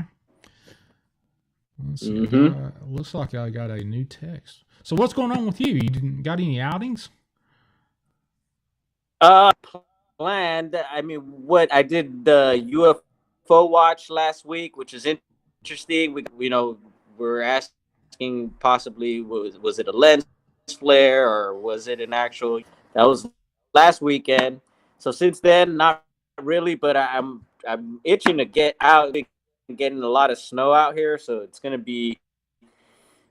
Let's see. Looks like I got a new text. So what's going on with you? You got any outings? Planned. I mean, what I did the UFO watch last week, which is interesting. We're asking possibly was it a lens flare or was it an actual? That was last weekend. So since then, not really, but I'm itching to get out. Getting a lot of snow out here, so it's gonna be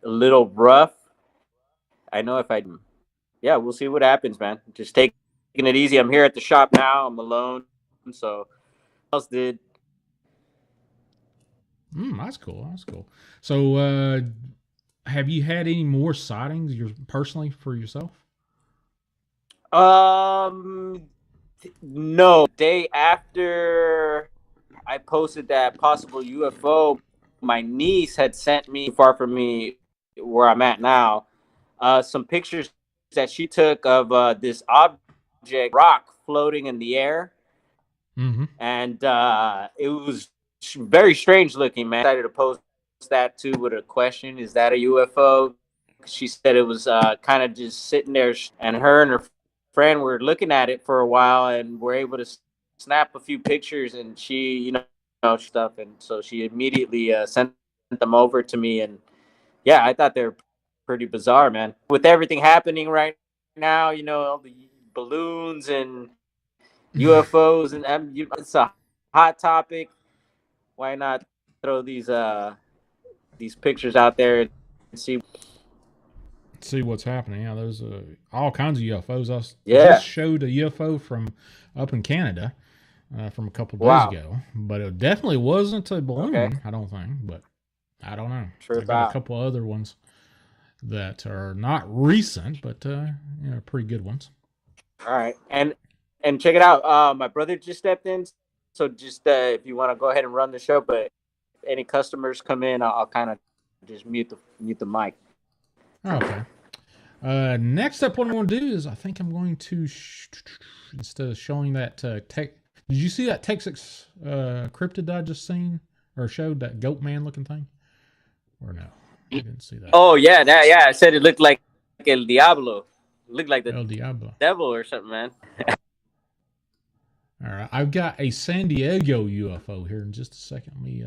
a little rough. I know we'll see what happens, man. Just taking it easy. I'm here at the shop now. I'm alone, so else did. That's cool. That's cool. So, have you had any more sightings personally for yourself? No. Day after I posted that possible UFO, my niece had sent me far from me where I'm at now, some pictures that she took of this object rock floating in the air. And it was very strange looking, man. I decided to post that too with a question: is that a UFO? She said it was kind of just sitting there, and her and her friend were looking at it for a while, and were able to snap a few pictures. And she, stuff, and so she immediately sent them over to me. And yeah, I thought they were pretty bizarre, man. With everything happening right now, all the balloons and UFOs, and it's a hot topic. Why not throw these pictures out there and see what's happening? Yeah, there's all kinds of UFOs. I just showed a UFO from up in Canada from a couple days ago, but it definitely wasn't a balloon. I don't think, but I don't know. I got a couple other ones that are not recent, but pretty good ones. All right, and check it out. My brother just stepped in, so just if you want to go ahead and run the show, but any customers come in, I'll kind of just mute the mic. Okay. Next up, what I'm going to do is I think I'm going to instead of showing that tech. Did you see that Texas cryptid I just seen or showed, that goat man looking thing? Or no? I didn't see that. Oh yeah, I said it looked like El Diablo. It looked like the El Diablo devil or something, man. All right, I've got a San Diego UFO here in just a second. Let me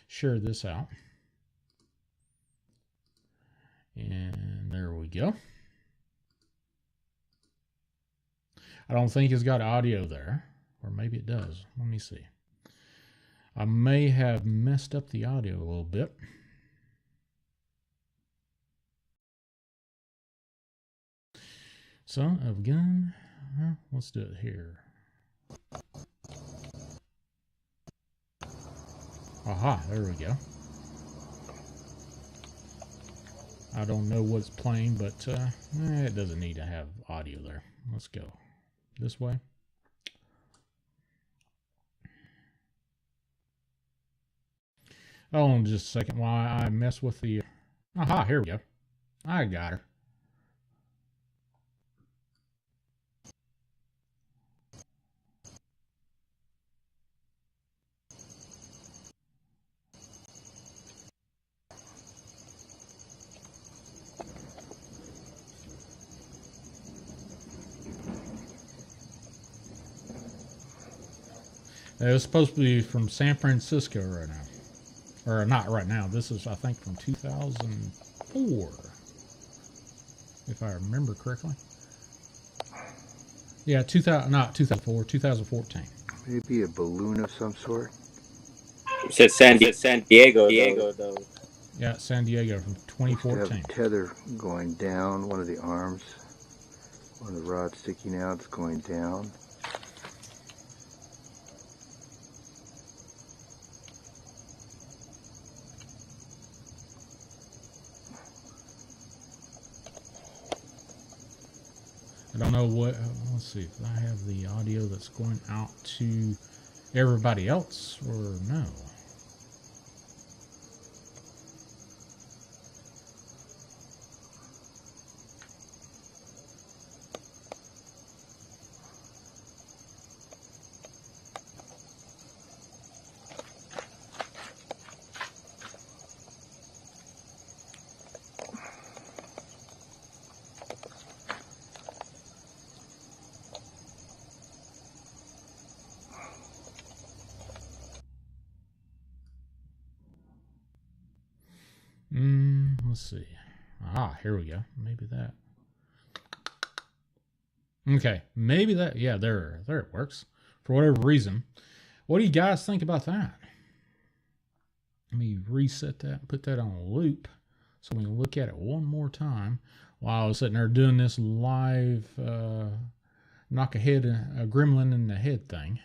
share this out. And there we go. I don't think it's got audio there, or maybe it does. Let me see. I may have messed up the audio a little bit. So I've gone. Let's do it here. Aha, there we go. I don't know what's playing, but it doesn't need to have audio there. Let's go this way. Hold on just a second while I mess with the... Aha, here we go. I got her. It was supposed to be from San Francisco right now. Or not right now. This is, I think, from 2004. If I remember correctly. Yeah, not 2004, 2014. Maybe a balloon of some sort. It says San Diego, though. Yeah, San Diego from 2014. Have a tether going down, one of the arms, one of the rods sticking out is going down. I don't know what, let's see if I have the audio that's going out to everybody else or no. Let's see. Here we go. Maybe that. Okay, maybe that. Yeah, there it works. For whatever reason. What do you guys think about that? Let me reset that and put that on a loop so we can look at it one more time while I was sitting there doing this live knock a gremlin in the head thing.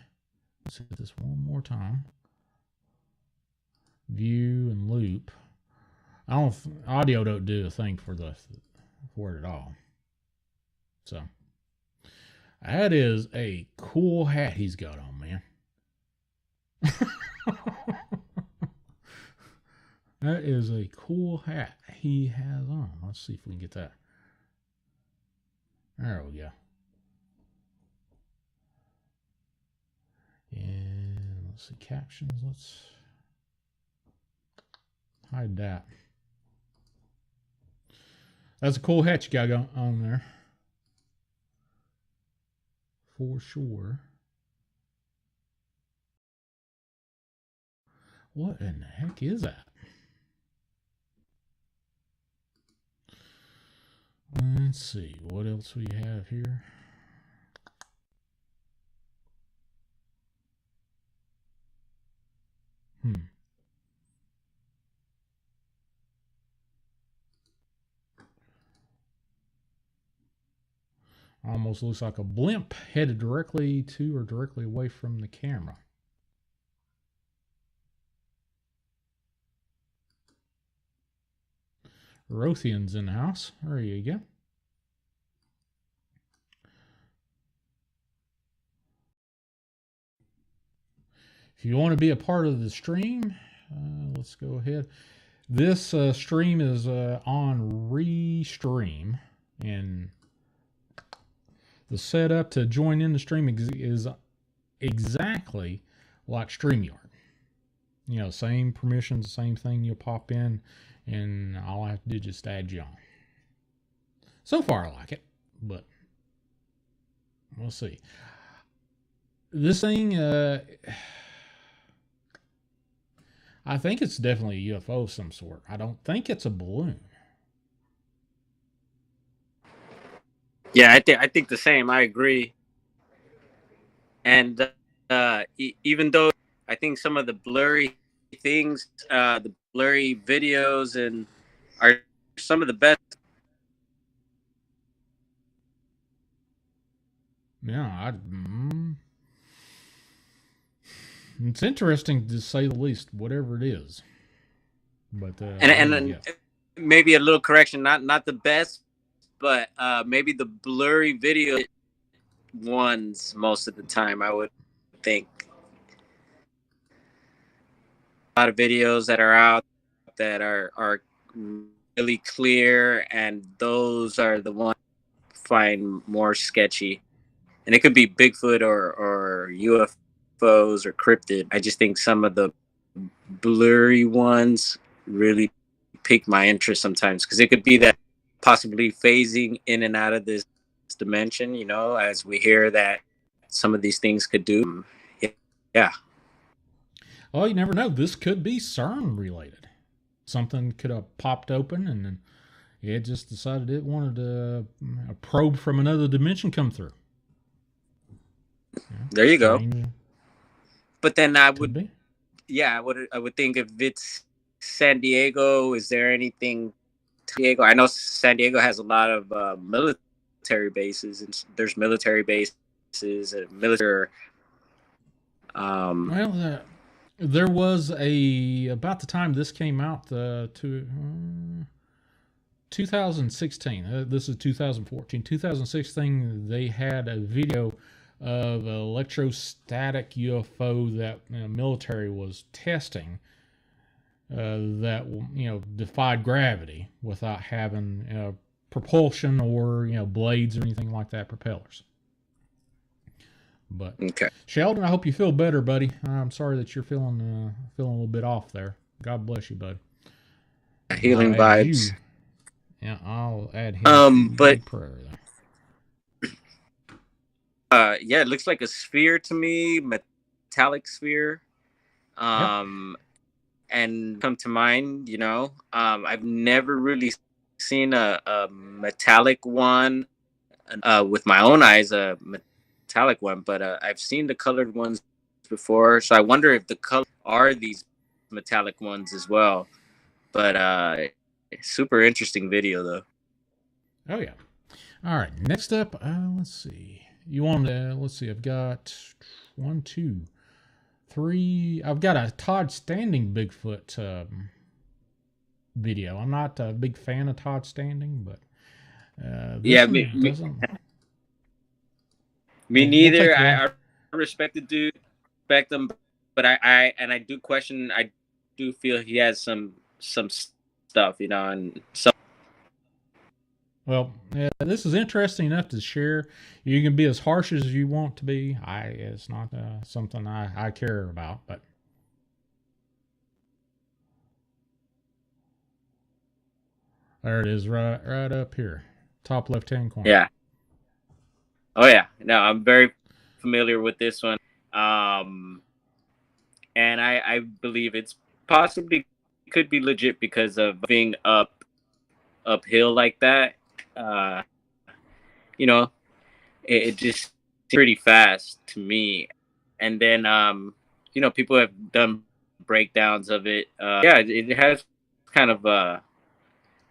Let's hit this one more time. View and loop. Audio don't do a thing for it at all. So that is a cool hat he's got on, man. That is a cool hat he has on. Let's see if we can get that. There we go. And let's see, captions. Let's hide that. That's a cool hat you got on there. For sure. What in the heck is that? Let's see. What else we have here? Almost looks like a blimp headed directly to or directly away from the camera. Rothian's in the house. There you go. If you want to be a part of the stream, let's go ahead. This stream is on Restream, and the setup to join in the stream is exactly like StreamYard. You know, same permissions, same thing. You'll pop in, and all I have to do is just add you on. So far, I like it, but we'll see. This thing, I think it's definitely a UFO of some sort. I don't think it's a balloon. Yeah, I think the same. I agree. And even though I think some of the blurry things, the blurry videos, and are some of the best. Yeah, it's interesting to say the least, whatever it is. But and maybe a little correction, not the best, but maybe the blurry video ones most of the time, I would think. A lot of videos that are out that are really clear, and those are the ones I find more sketchy. And it could be Bigfoot or UFOs or cryptid. I just think some of the blurry ones really pique my interest sometimes, because it could be that possibly phasing in and out of this dimension, you know, as we hear that some of these things could do. Yeah. Well, you never know. This could be CERN related. Something could have popped open and then it just decided it wanted a probe from another dimension come through. There you go. But then I Could be. Yeah, I would think if it's San Diego, is there anything San Diego? I know San Diego has a lot of military bases, and there's military bases and military. Well, there was about the time this came out, 2016. This is 2014. 2016, they had a video of an electrostatic UFO that military was testing that defied gravity without having propulsion or blades or anything like that, propellers. But okay, Sheldon, I hope you feel better, buddy. I'm sorry that you're feeling a little bit off there. God bless you, bud. Healing vibes. Yeah, I'll add him to the prayer there. Yeah, it looks like a sphere to me, metallic sphere. And come to mind, I've never really seen a metallic one with my own eyes, a metallic one, but I've seen the colored ones before. So I wonder if the color are these metallic ones as well. But super interesting video though. Oh yeah. All right. Next up, let's see. You want to? Let's see. I've got 1, 2, 3. I've got a Todd Standing Bigfoot video. I'm not a big fan of Todd Standing, but me neither. I respect the dude, respect him, but I do question. I do feel he has some stuff, and some. Well, this is interesting enough to share. You can be as harsh as you want to be. It's not something I care about, but there it is, right up here, top left-hand corner. Yeah. Oh yeah. No, I'm very familiar with this one, and I believe it's possibly could be legit because of being uphill like that. It just pretty fast to me. And then, people have done breakdowns of it. It has kind of a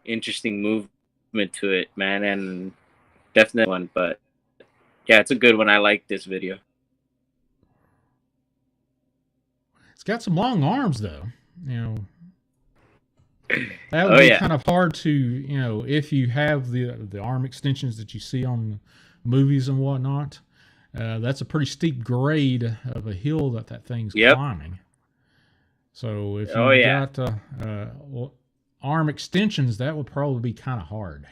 interesting movement to it, man, and definitely one. But yeah, it's a good one. I like this video. It's got some long arms, though. That would be kind of hard to, if you have the arm extensions that you see on movies and whatnot. That's a pretty steep grade of a hill that thing's climbing. So if you got arm extensions, that would probably be kind of hard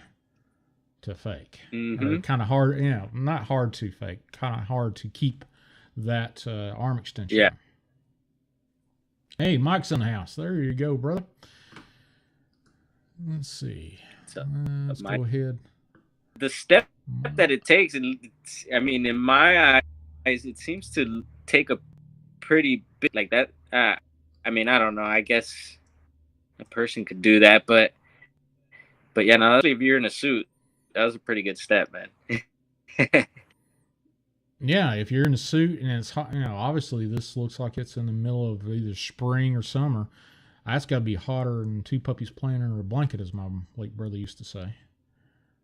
to fake. Kind of hard, not hard to fake, kind of hard to keep that arm extension. Yeah. Hey, Mike's in the house. There you go, brother. Let's see. Let's go ahead. The step that it takes, in my eyes, it seems to take a pretty bit like that. I don't know. I guess a person could do that, but yeah, no, if you're in a suit, that was a pretty good step, man. Yeah, if you're in a suit and it's hot, obviously this looks like it's in the middle of either spring or summer. That's got to be hotter than two puppies playing under a blanket, as my late brother used to say.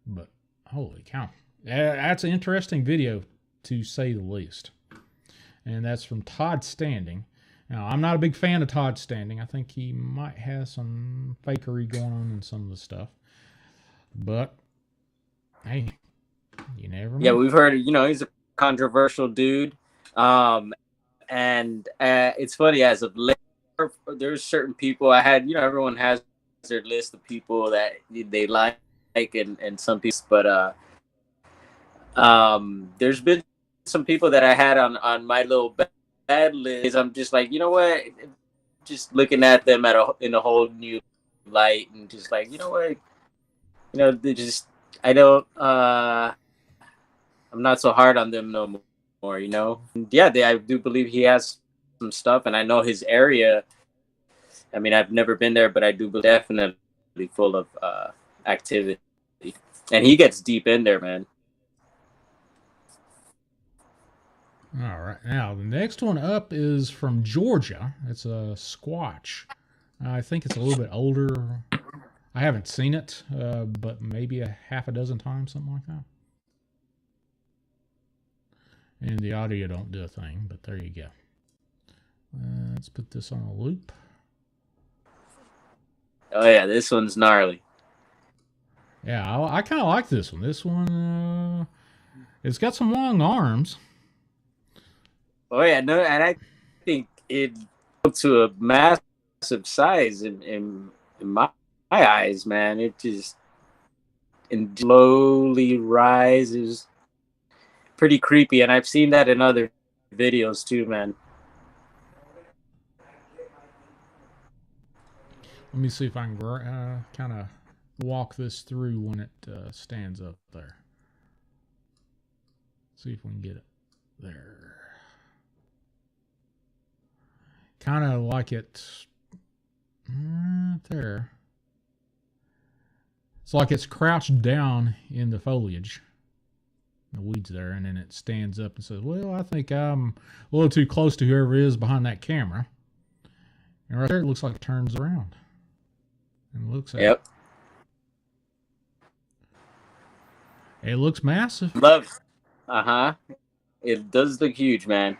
But holy cow. That's an interesting video, to say the least. And that's from Todd Standing. Now, I'm not a big fan of Todd Standing. I think he might have some fakery going on in some of the stuff. But, hey, you never know. Yeah, we've heard, he's a controversial dude. And it's funny, as of late, there's certain people I had, everyone has their list of people that they like and some people, but there's been some people that I had on my little bad list. I'm just like, you know what, just looking at them in a whole new light, and just like, you know what, they just, I don't I'm not so hard on them no more, and yeah, I do believe he has some stuff, and I know his area. I mean, I've never been there, but I do believe definitely full of activity, and he gets deep in there, man. All right, now the next one up is from Georgia. It's a Squatch. I think it's a little bit older. I haven't seen it, but maybe a half a dozen times, something like that. And the audio don't do a thing, but there you go. Let's put this on a loop. Oh yeah, this one's gnarly. Yeah, I kind of like this one. This one, it's got some long arms. Oh yeah, no, and I think it to a massive size in my eyes, man. It just slowly rises. Pretty creepy, and I've seen that in other videos too, man. Let me see if I can kind of walk this through when it stands up there. See if we can get it there. Kind of like it right there. It's like it's crouched down in the foliage, the weeds there, and then it stands up and says, well, I think I'm a little too close to whoever is behind that camera. And right there, it looks like it turns around and looks at it. It looks massive. Love. It does look huge, man.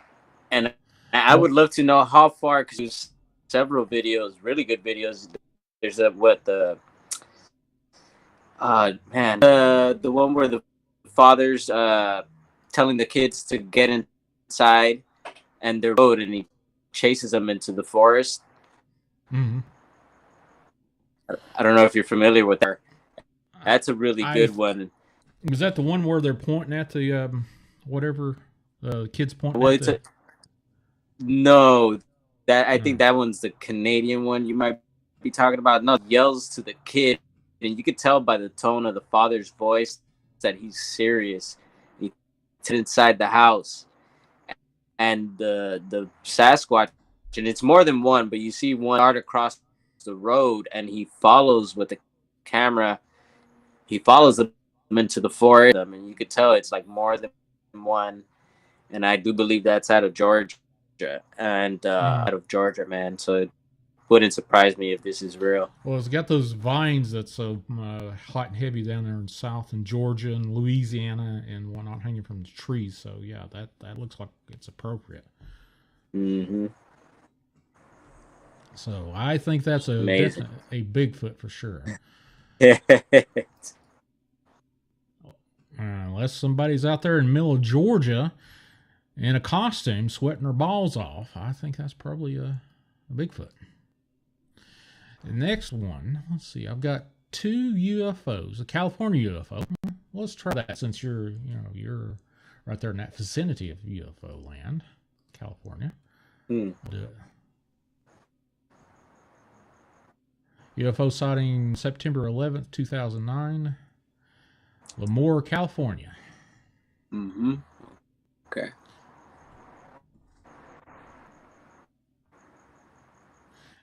And I would love to know how far, because there's several videos, really good videos. There's the one where the father's telling the kids to get inside, and they're road, and he chases them into the forest. Mm-hmm. I don't know if you're familiar with that. That's a really good one. Was that the one where they're pointing at the whatever the kids pointing at? No, that I think that one's the Canadian one you might be talking about. No, yells to the kid, and you could tell by the tone of the father's voice that he's serious. He's inside the house, and the Sasquatch, and it's more than one, but you see one start across the road, and he follows with the camera. He follows them into the forest, and you could tell it's like more than one. And I do believe that's out of Georgia, and out of Georgia, man. So it wouldn't surprise me if this is real. Well, it's got those vines that's so hot and heavy down there in South and Georgia and Louisiana and whatnot hanging from the trees. So yeah, that looks like it's appropriate. Mm-hmm. So I think that's a Bigfoot for sure. Unless somebody's out there in the middle of Georgia in a costume sweating their balls off, I think that's probably a Bigfoot. The next one, let's see, I've got 2 UFOs, a California UFO. Let's try that since you're right there in that vicinity of UFO land, California. I'll do it. UFO sighting September 11th, 2009. Lemoore, California. Mm-hmm. Okay.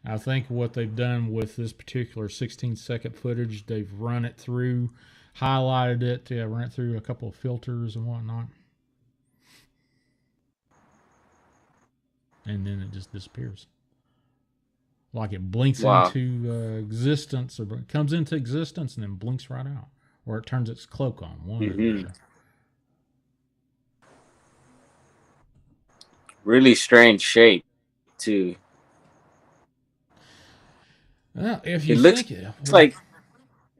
I think what they've done with this particular 16-second footage, they've run it through, highlighted it, run it through a couple of filters and whatnot. And then it just disappears. Like it blinks into existence, or comes into existence and then blinks right out. Or it turns its cloak on. One or the other. Really strange shape, too. Well, if you think it's like,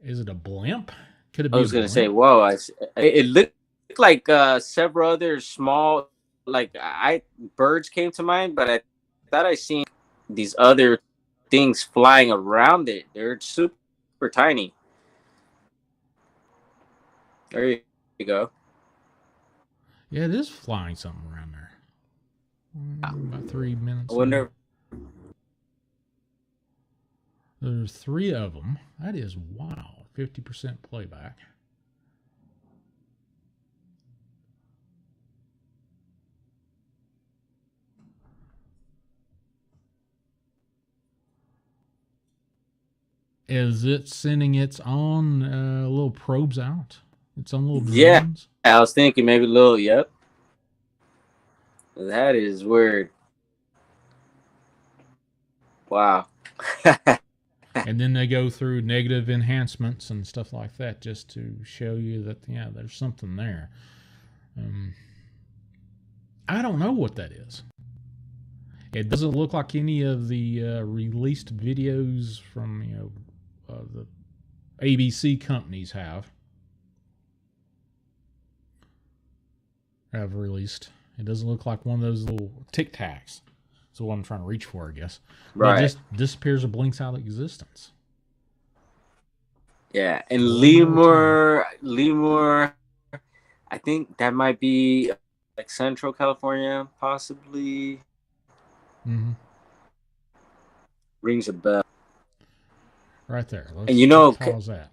is it a blimp? Could it be? I was gonna say, whoa! It looked like several other small, birds came to mind, but I thought I seen these other things flying around it. They're super tiny. There you go. Yeah, it is flying something around there. About 3 minutes. I wonder. There's 3 of them. That is wow. 50% playback. Is it sending its own little probes out? Its own little Yeah, drones? I was thinking maybe a little. Yep, that is weird. Wow. And then they go through negative enhancements and stuff like that just to show you that, yeah, there's something there. I don't know what that is. It doesn't look like any of the released videos from, the ABC companies have released. It doesn't look like one of those little Tic Tacs. That's what I'm trying to reach for, I guess. Right. But it just disappears and blinks out of existence. Yeah, and Lemur, I think that might be like Central California, possibly. Mm-hmm. Rings a bell. Right there. Let's And pause that.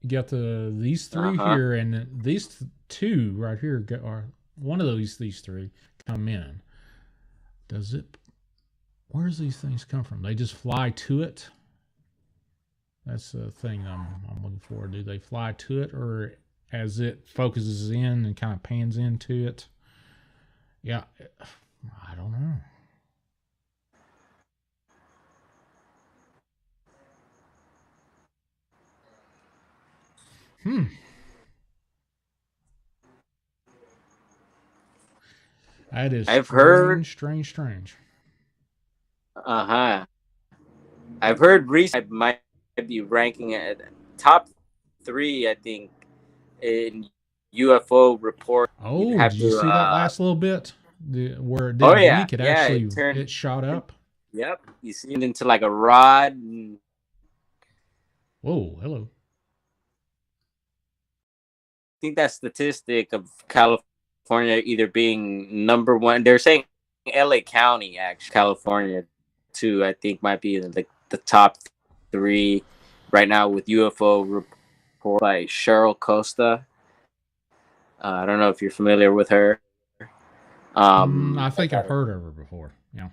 You got these three here, and these two right here are one of these three come in. Does it? Where's these things come from? They just fly to it. That's the thing I'm looking for. Do they fly to it, or as it focuses in and kind of pans into it? Yeah, I don't know. That is I've heard strange. I've heard recently I might be ranking at top 3, I think, in UFO report. Oh, did you see that last little bit? Where it didn't blink, it actually it shot up. Yep, you see it into like a rod. Whoa, hello. I think that statistic of California either being number 1. They're saying LA County, actually, California, too. I think might be in the top 3 right now with UFO report by Cheryl Costa. I don't know if you're familiar with her. I think I've heard of her before. Yeah.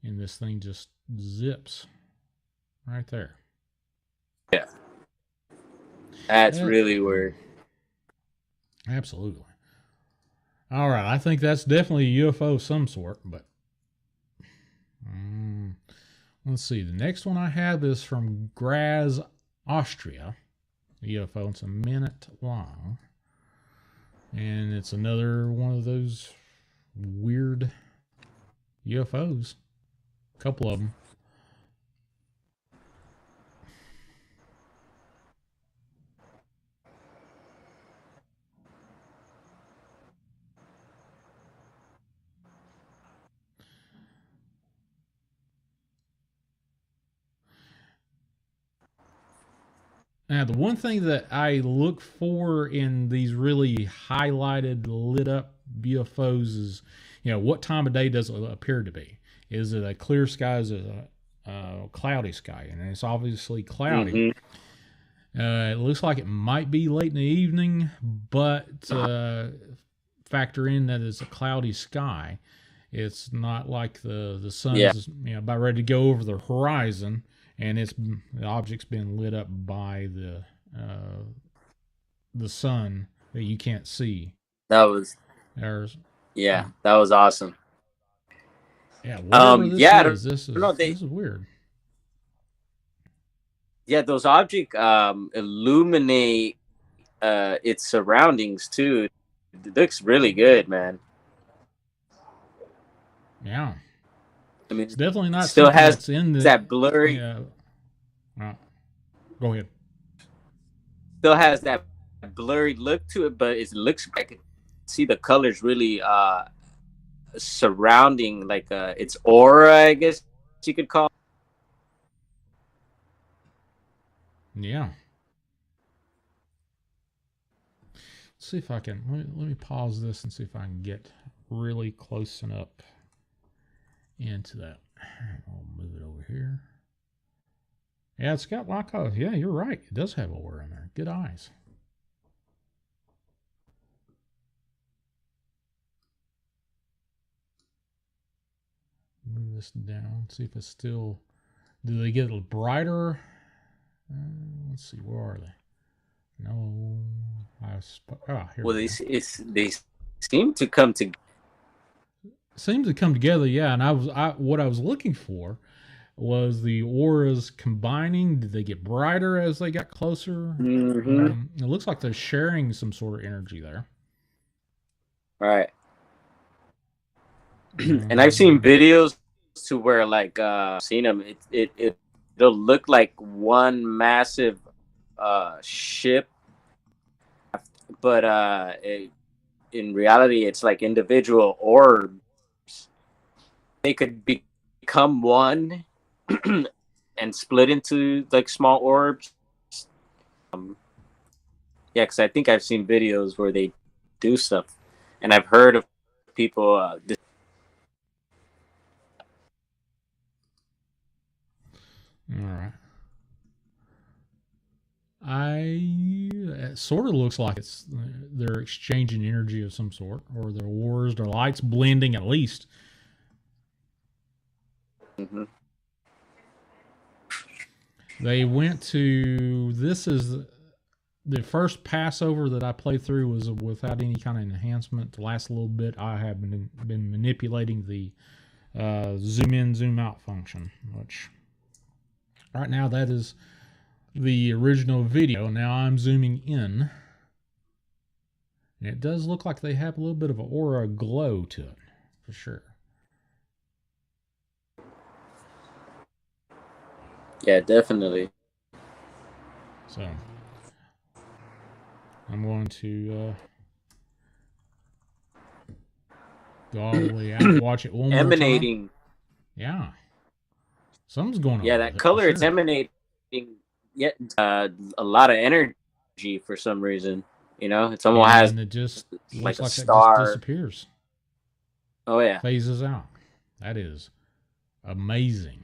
And this thing just zips right there. Yeah. That's really weird. Absolutely. All right. I think that's definitely a UFO of some sort, but let's see. The next one I have is from Graz, Austria. The UFO. It's a minute long. And it's another one of those weird UFOs. A couple of them. Now, the one thing that I look for in these really highlighted, lit up UFOs is, what time of day does it appear to be? Is it a clear sky? Is it a cloudy sky? And it's obviously cloudy. Mm-hmm. It looks like it might be late in the evening, but factor in that it's a cloudy sky. It's not like the sun is about ready to go over the horizon. And the object's been lit up by the sun that you can't see. That was that was awesome. Yeah, whatever this is, this is weird. Yeah, those objects illuminate its surroundings too. It looks really good, man. Yeah. I mean, it's definitely not still has that's in that blurry. Go ahead. Still has that blurry look to it, but it looks. I can see the colors really surrounding, like its aura, I guess you could call it. Yeah. Let's see if I can. Let me pause this and see if I can get really close and up into that. I'll move it over here. Yeah, it's got yeah, you're right. It does have aura in there. Good eyes. this down. See if it's still. Do they get brighter? Let's see. Where are they? No. Here well, they seem to come together. Seems to come together, yeah. And what I was looking for was the auras combining. Did they get brighter as they got closer? Mm-hmm. It looks like they're sharing some sort of energy there. Right. And I've seen videos to where, like, seen them. It'll look like one massive ship, but in reality, it's like individual orbs. They could become one and split into like small orbs. Yeah, because I think I've seen videos where they do stuff, and I've heard of people. All right. It sort of looks like they're exchanging energy of some sort, or their auras, their lights blending at least. Mm-hmm. They went to. This is the first Passover that I played through was without any kind of enhancement. To last a little bit, I have been manipulating the zoom in, zoom out function, which right now that is the original video. Now I'm zooming in, and it does look like they have a little bit of an aura glow to it, for sure. Yeah, definitely. So I'm going to go all the way out and watch it one more Emanating. time. Yeah. Something's going on. Yeah, that color, it's emanating a lot of energy for some reason. You know, it's almost has and it just like a it star. just disappears. Oh yeah. Phases out. That is amazing.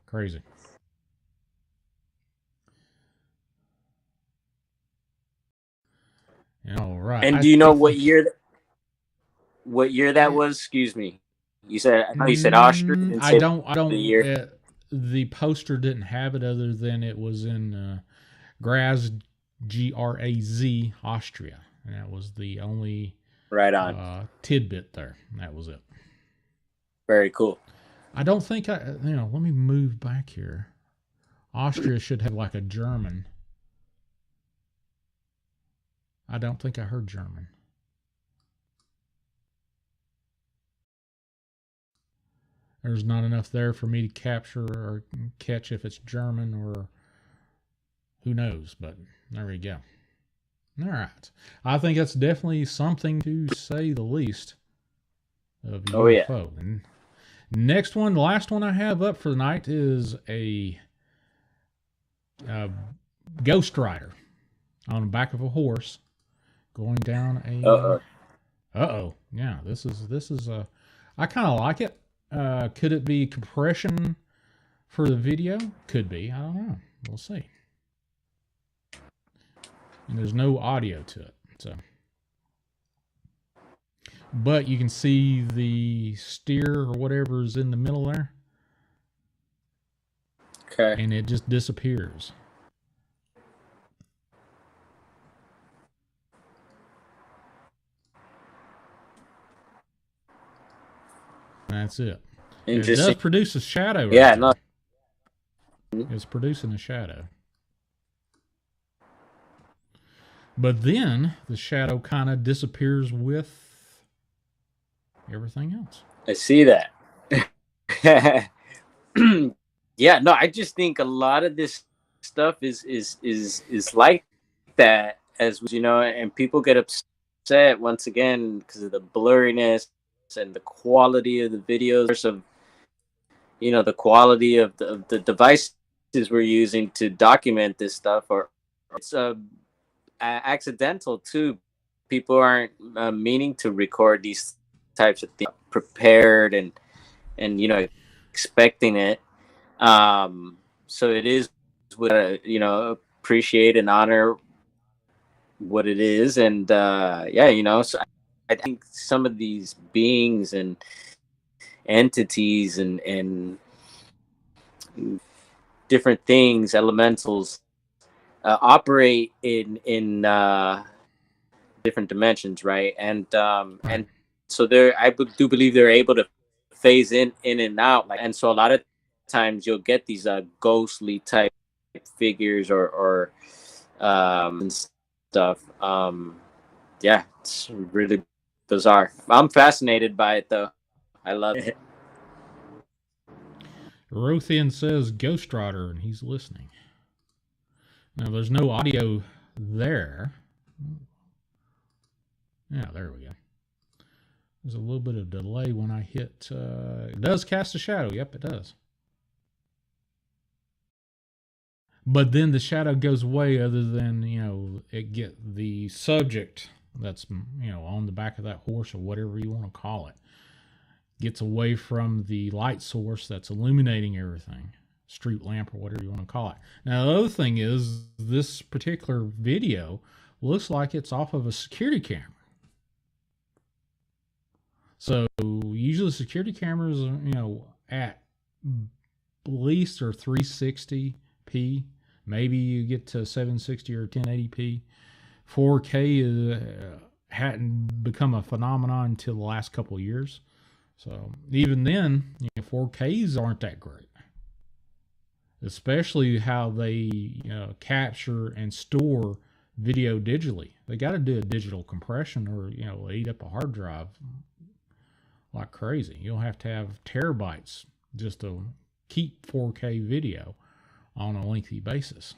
Crazy. All right. And do you know what year that was? Excuse me. You said Austria. I don't. The year. The poster didn't have it, other than it was in Graz, Graz, Austria, and that was the only right on tidbit there. That was it. Very cool. I don't think let me move back here. Austria should have like a German. I don't think I heard German. There's not enough there for me to capture or catch if it's German or who knows, but there we go. All right. I think that's definitely something to say the least of UFO. Oh, yeah. And next one, the last one I have up for the night is a Ghost Rider on the back of a horse going down a. Yeah, this is a. I kind of like it. Could it be compression for the video? Could be. I don't know. We'll see. And there's no audio to it, so. But you can see the steer or whatever is in the middle there. Okay. And it just disappears. That's it. It does produce a shadow. Right yeah, no. It's producing a shadow. But then the shadow kind of disappears with everything else. I see that. Yeah, no, I just think a lot of this stuff is like that, as you know, and people get upset once again because of the blurriness and the quality of the videos, of the quality of the devices we're using to document this stuff, or it's accidental too. People aren't meaning to record these types of things, prepared and expecting it. So it is, appreciate and honor what it is, and so I think some of these beings and entities and different things, elementals, operate in different dimensions, right? And so I do believe they're able to phase in and out, and so a lot of times you'll get these ghostly type figures or and stuff. Yeah, it's really bizarre. I'm fascinated by it though. I love it. Rothian says Ghost Rider, and he's listening. Now, there's no audio there. Yeah, there we go. There's a little bit of delay when I hit. It does cast a shadow. Yep, it does. But then the shadow goes away, other than, it get the subject that's, on the back of that horse or whatever you want to call it, gets away from the light source that's illuminating everything, street lamp or whatever you want to call it. Now, the other thing is, this particular video looks like it's off of a security camera. So usually security cameras, at least are 360p. Maybe you get to 760 or 1080p. 4K hadn't become a phenomenon until the last couple of years. So even then, 4Ks aren't that great. Especially how they capture and store video digitally. They got to do a digital compression, or eat up a hard drive like crazy. You'll have to have terabytes just to keep 4K video on a lengthy basis.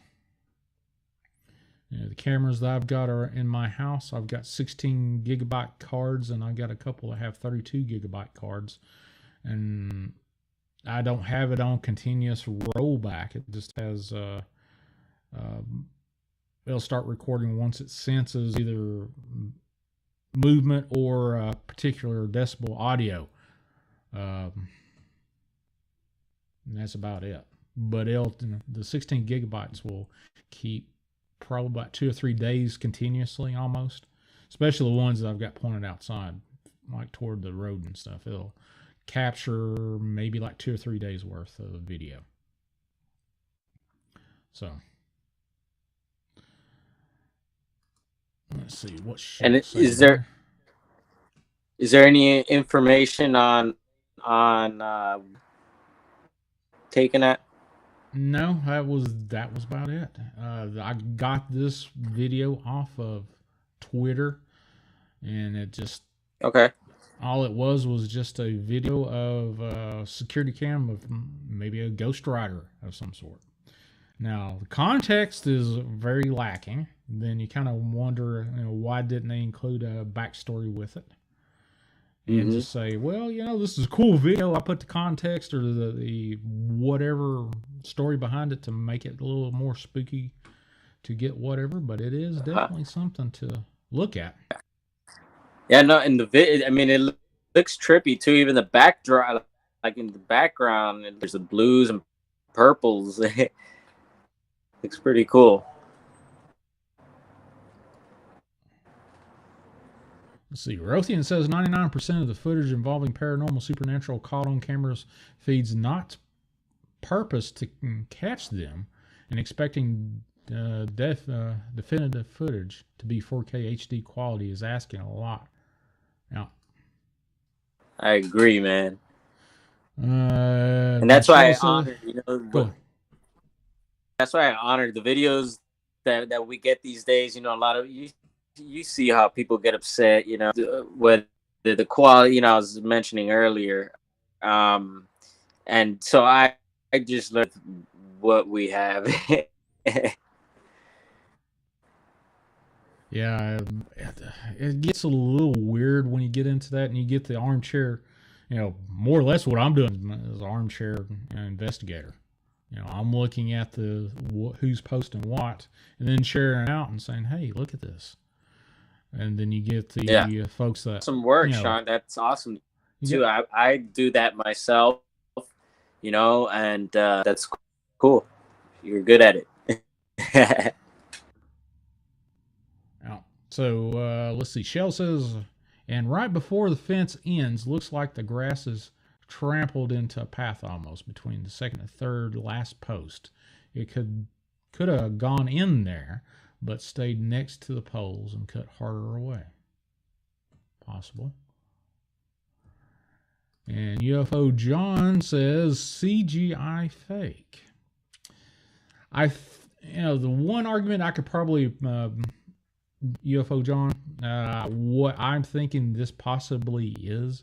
The cameras that I've got are in my house. I've got 16 gigabyte cards, and I've got a couple that have 32 gigabyte cards. And I don't have it on continuous rollback. It just has, it'll start recording once it senses either movement or a particular decibel audio. And that's about it. But the 16 gigabytes will keep probably about 2 or 3 days continuously, almost. Especially the ones that I've got pointed outside, like toward the road and stuff. It'll capture maybe like 2 or 3 days worth of video. So let's see what. And is there any information on taking that? No, that was about it. I got this video off of Twitter, and it just okay. All it was just a video of a security cam of maybe a Ghost Rider of some sort. Now, the context is very lacking. Then you kind of wonder, why didn't they include a backstory with it? And just say, well, this is a cool video. I put the context or the whatever story behind it to make it a little more spooky to get whatever. But it is definitely something to look at. Yeah, no, in the video, I mean, it looks trippy too. Even the backdrop, like in the background, there's the blues and purples. Looks pretty cool. Let's see. Rothian says 99% of the footage involving paranormal supernatural caught on cameras feeds not purpose to catch them, and expecting definitive footage to be 4K HD quality is asking a lot. Now, I agree, man. And that's why I honor, that's why I honor the videos that we get these days. A lot of you see how people get upset, with the quality, I was mentioning earlier. And so I just learned what we have. Yeah, it gets a little weird when you get into that and you get the armchair, more or less what I'm doing is armchair investigator. I'm looking at who's posting what and then sharing it out and saying, hey, look at this. And then you get the folks that... Some work, Shawn. That's awesome, too. I do that myself, and that's cool. You're good at it. So, let's see. Shell says, And right before the fence ends, looks like the grass is trampled into a path almost between the second and third last post. It could have gone in there, but stayed next to the poles and cut harder away. Possible. And UFO John says CGI fake. The one argument I could probably UFO John, what I'm thinking this possibly is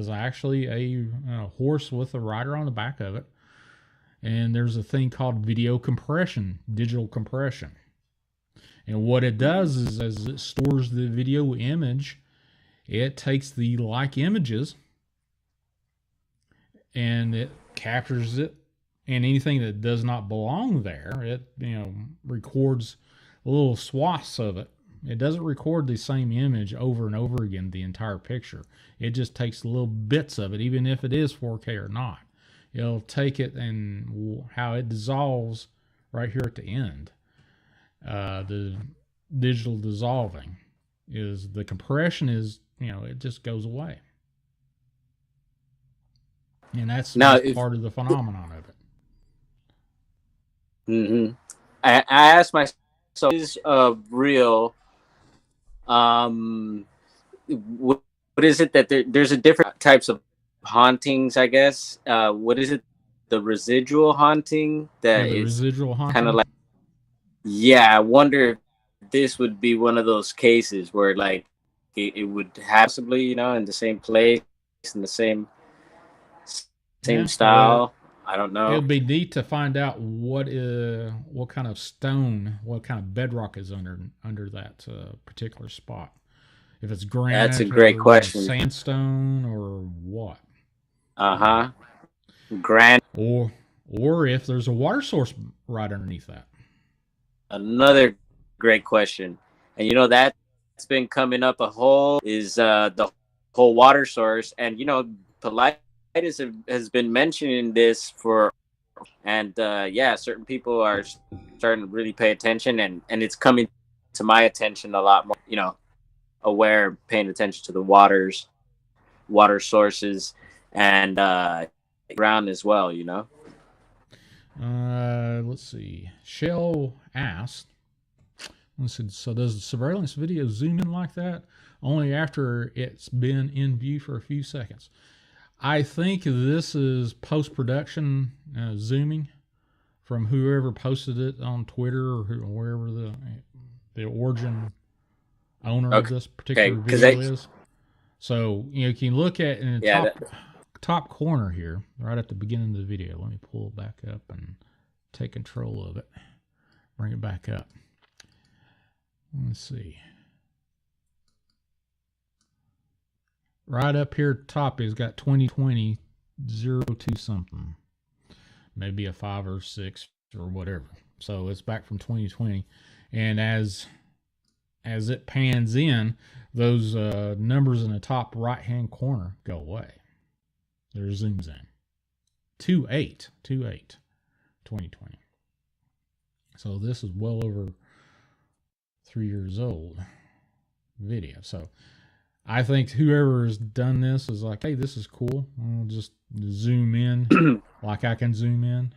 actually a horse with a rider on the back of it. And there's a thing called video compression, digital compression. And what it does is, as it stores the video image, it takes the like images and it captures it, and anything that does not belong there, it records little swaths of it. It doesn't record the same image over and over again, the entire picture. It just takes little bits of it, even if it is 4K or not. It'll take it, and how it dissolves right here at the end. The digital dissolving is the compression is, it just goes away. And that's part of the phenomenon of it. Mm-hmm. I asked myself, is real? What is it that there's a different types of hauntings, I guess? What is it? The residual haunting that is residual haunting, kind of like. Yeah, I wonder if this would be one of those cases where like it would possibly, in the same place, in the same style. I don't know. It would be neat to find out what kind of stone, what kind of bedrock is under that particular spot. If it's granite, that's a great question. Sandstone or what? Granite, or if there's a water source right underneath that. Another great question, and that's been coming up the whole water source, and Polite has been mentioning this for, and certain people are starting to really pay attention, and it's coming to my attention a lot more, aware, paying attention to the water sources, and ground as well, Let's see. Shell asked, so does the surveillance video zoom in like that only after it's been in view for a few seconds? I think this is post-production zooming from whoever posted it on Twitter or wherever the origin owner of this particular video is. So you can look at in the top corner here, right at the beginning of the video. Let me pull it back up and take control of it. Bring it back up. Let's see. Right up here at the top, it's got 2020 02 something. Maybe a 5 or 6 or whatever. So it's back from 2020. And as it pans in, those numbers in the top right-hand corner go away. There zooms in. 28, 2020. So this is well over 3 years old video. So I think whoever has done this is like, hey, this is cool. I'll just zoom in like I can zoom in.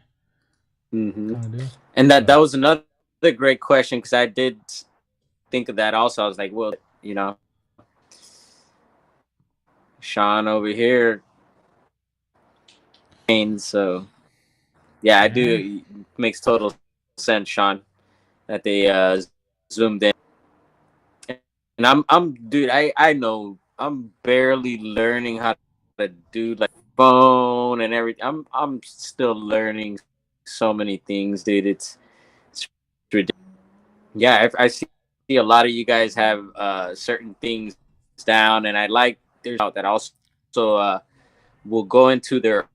Mm-hmm. Kind of deal. And that was another great question, because I did think of that also. I was like, well, Shawn over here. So yeah, I do. It makes total sense, Shawn, that they zoomed in. And I know I'm barely learning how to do like phone and everything. I'm still learning so many things, dude. It's ridiculous. Yeah, I see a lot of you guys have certain things down, and I like there's that also will go into their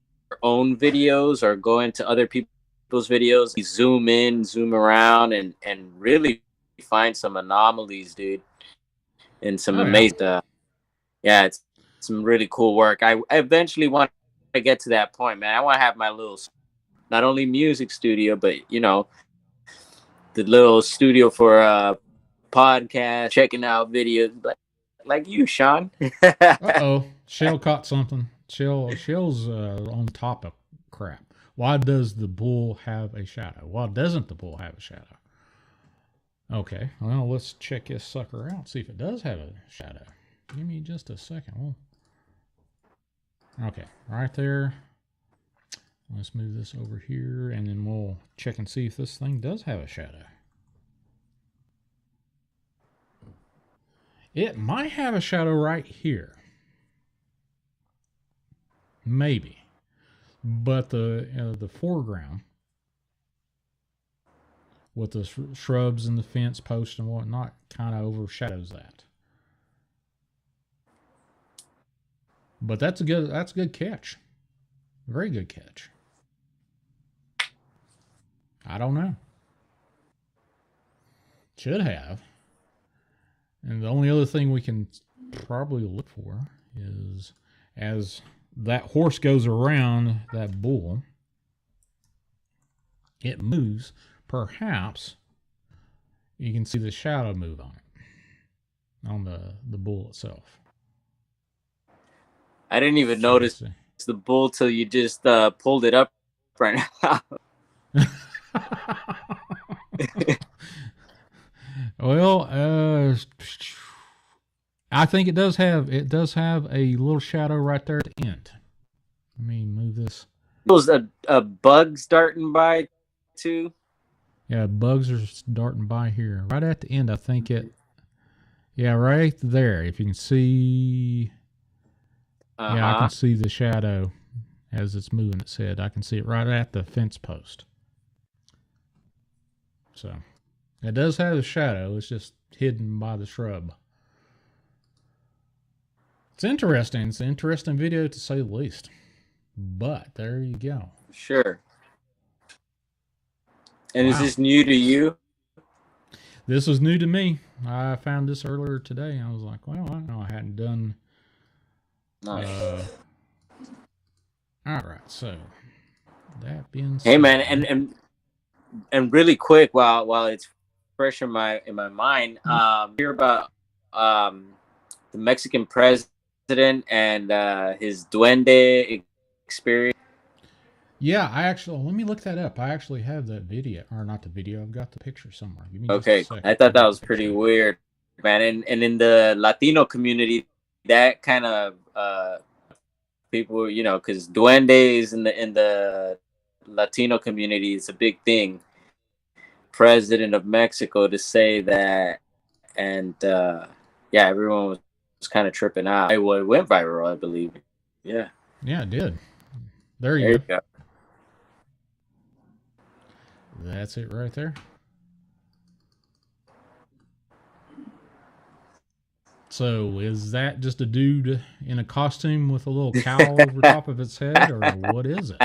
own videos or go into other people's videos. You zoom in, zoom around, and really find some anomalies, dude. And some amazing, it's some really cool work. I eventually want to get to that point, man. I want to have my little, not only music studio, but the little studio for podcast, checking out videos. But like you, Shawn. Uh-oh. Shell caught something. Shell's on top of crap. Why does the bull have a shadow? Why doesn't the bull have a shadow? Okay, well, let's check this sucker out, see if it does have a shadow. Give me just a second. Okay, right there. Let's move this over here, and then we'll check and see if this thing does have a shadow. It might have a shadow right here. Maybe. But the foreground, with the shrubs and the fence post and whatnot, kind of overshadows that. But that's a good catch. Very good catch. I don't know. Should have. And the only other thing we can probably look for is, as that horse goes around that bull, it moves. Perhaps you can see the shadow move on it, on the bull itself. I didn't even notice the bull till you just pulled it up right now. Well, I think it does have a little shadow right there at the end. Let me move this. Was a bug darting by too? Yeah, bugs are darting by here. Right at the end, I think it. Yeah, right there. If you can see. Yeah, I can see the shadow as it's moving its head. I can see it right at the fence post. So, it does have a shadow. It's just hidden by the shrub. It's interesting. It's an interesting video, to say the least. But there you go. Sure. And wow. Is this new to you? This was new to me. I found this earlier today. I was like, well, I know I hadn't done. Nice. All right. So that being said, hey man, and really quick, while it's fresh in my mind, hear about the Mexican president and his duende experience. Yeah, let me look that up. I actually have that video, or not the video. I've got the picture somewhere. Give me okay, just a second. I thought that was pretty weird, man. And in the Latino community, that kind of people, you know, because duendes in the Latino community is a big thing. President of Mexico to say that, and yeah, everyone was kind of tripping out. It went viral, I believe. Yeah. Yeah, it did. There you go. That's it right there. So is that just a dude in a costume with a little cowl over top of its head, or what is it?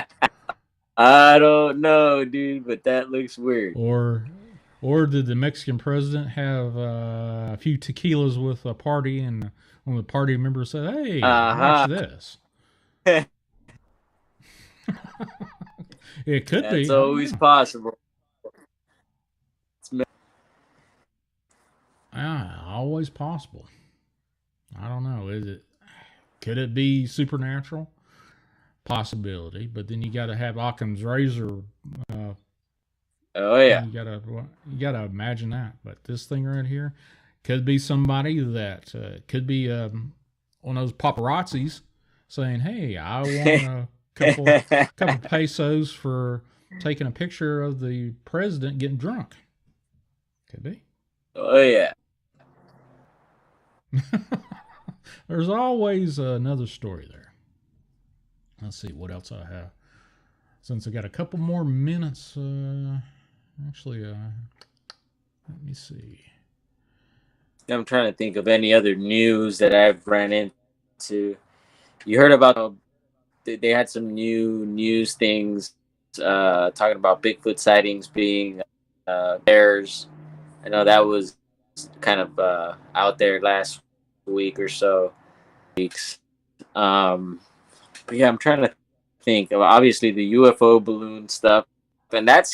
I don't know, dude, but that looks weird. Or did the Mexican president have a few tequilas with a party, and one of the party members said, "Hey, watch this." It could be. It's always possible. Always possible. I don't know. Could it be supernatural? Possibility, but then you got to have Occam's razor. Oh yeah. You gotta imagine that. But this thing right here could be somebody that could be one of those paparazzis saying, "Hey, I want a couple pesos for taking a picture of the president getting drunk." Could be. Oh yeah. There's always another story there. Let's see what else I have. Since I got a couple more minutes, actually, let me see. I'm trying to think of any other news that I've ran into. You heard about they had some new news things talking about Bigfoot sightings being bears. I know that was kind of out there last week or so. Weeks. But yeah, I'm trying to think. Obviously, the UFO balloon stuff, and that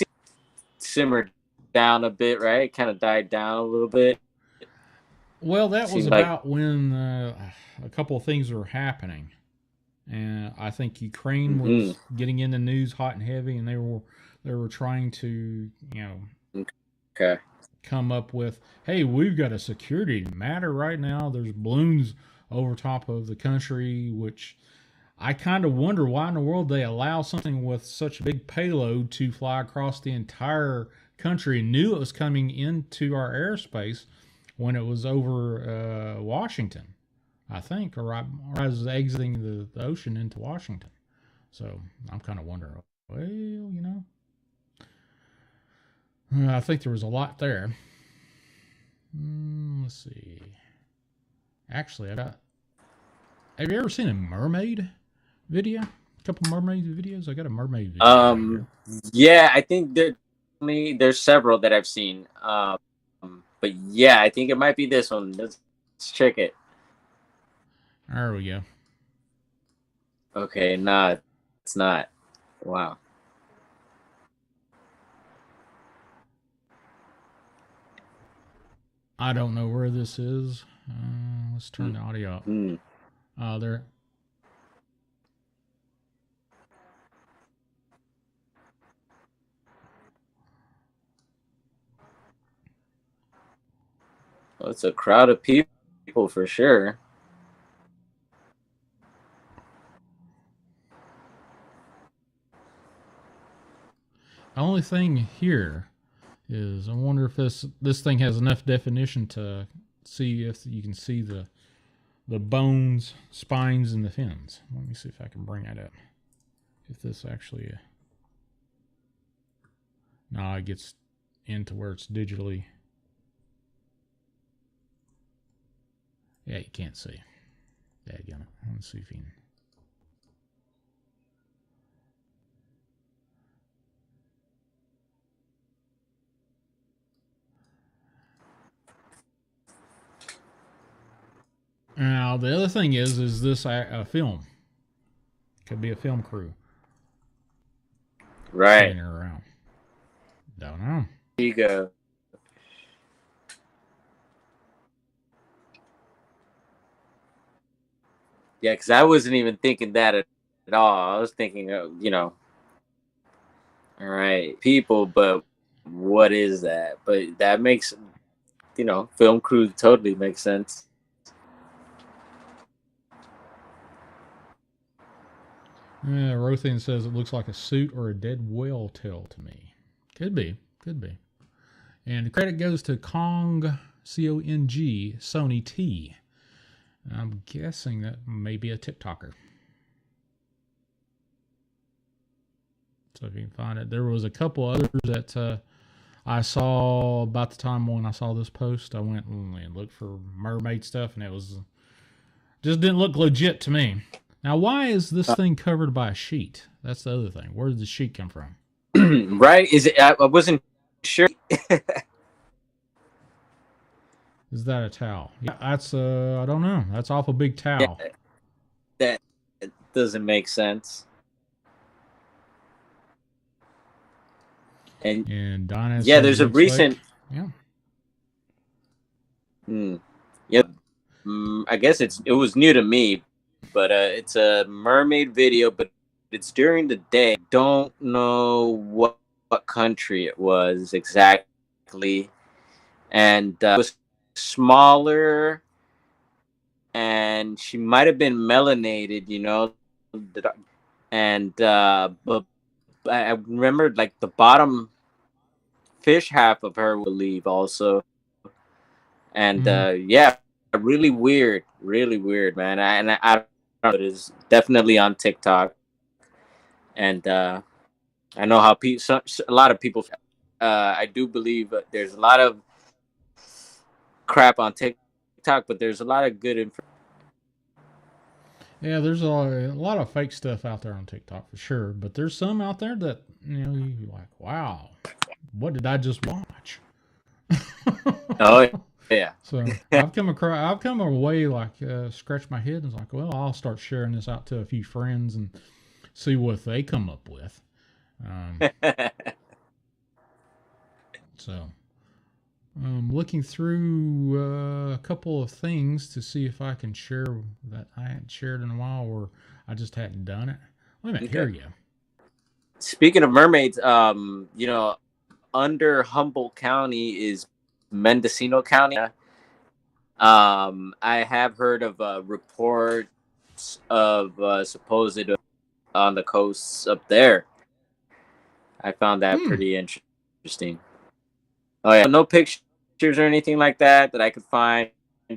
simmered down a bit, right? It kind of died down a little bit. Well, that was Seemed like about when a couple of things were happening. And I think Ukraine was getting in the news hot and heavy, and they were trying to, okay. come up with, hey, we've got a security matter right now. There's balloons over top of the country, which I kind of wonder why in the world they allow something with such a big payload to fly across the entire country and knew it was coming into our airspace when it was over Washington, I think, or I was exiting the ocean into Washington. So I'm kind of wondering, well, I think there was a lot there. Let's see. Actually, have you ever seen a mermaid video? A couple mermaid videos? I got a mermaid video. Yeah, I think there's several that I've seen. But yeah, I think it might be this one. Let's check it. There we go. Okay, nah, it's not. Wow. I don't know where this is. Let's turn the audio up. There. Well, it's a crowd of people for sure. The only thing here is I wonder if this thing has enough definition to see if you can see the bones, spines, and the fins. Let me see if I can bring that up. If this actually... no, it gets into where it's digitally... yeah, you can't see. Dadgummit. Let's see if you can... Now, the other thing is this a film? Could be a film crew. Right. Around. Don't know. Here you go. Yeah, because I wasn't even thinking that at all. I was thinking, all right, people, but what is that? But that makes, film crew totally makes sense. Yeah, Rothan says it looks like a suit or a dead whale tail to me. Could be. And the credit goes to Kong, C-O-N-G, Sony T. I'm guessing that may be a TikToker. So if you can find it. There was a couple others that I saw about the time when I saw this post. I went and looked for mermaid stuff, and it was just didn't look legit to me. Now, why is this thing covered by a sheet? That's the other thing. Where did the sheet come from? Right? Is it? I wasn't sure. Is that a towel? Yeah, that's I don't know. That's awful big towel. Yeah, that doesn't make sense. And Donna there's a recent. Like, yeah. I guess it was new to me, but it's a mermaid video, but it's during the day. Don't know what country it was exactly, and it was smaller, and she might have been melanated, and but I remember like the bottom fish half of her will leave also, and really weird, man. I don't know, it is definitely on TikTok, and I know how a lot of people. I do believe there's a lot of crap on TikTok, but there's a lot of good information. Yeah, there's a lot of fake stuff out there on TikTok for sure, but there's some out there that you're like, wow, what did I just watch? Oh yeah. So I've come away like scratch my head and was like, well, I'll start sharing this out to a few friends and see what they come up with. So I'm looking through a couple of things to see if I can share that I hadn't shared in a while, or I just hadn't done it. Wait a minute, here you go. Speaking of mermaids, you know, under Humboldt County is Mendocino County. I have heard of reports of supposed on the coasts up there. I found that pretty interesting. Oh yeah, no pictures or anything like that I could find,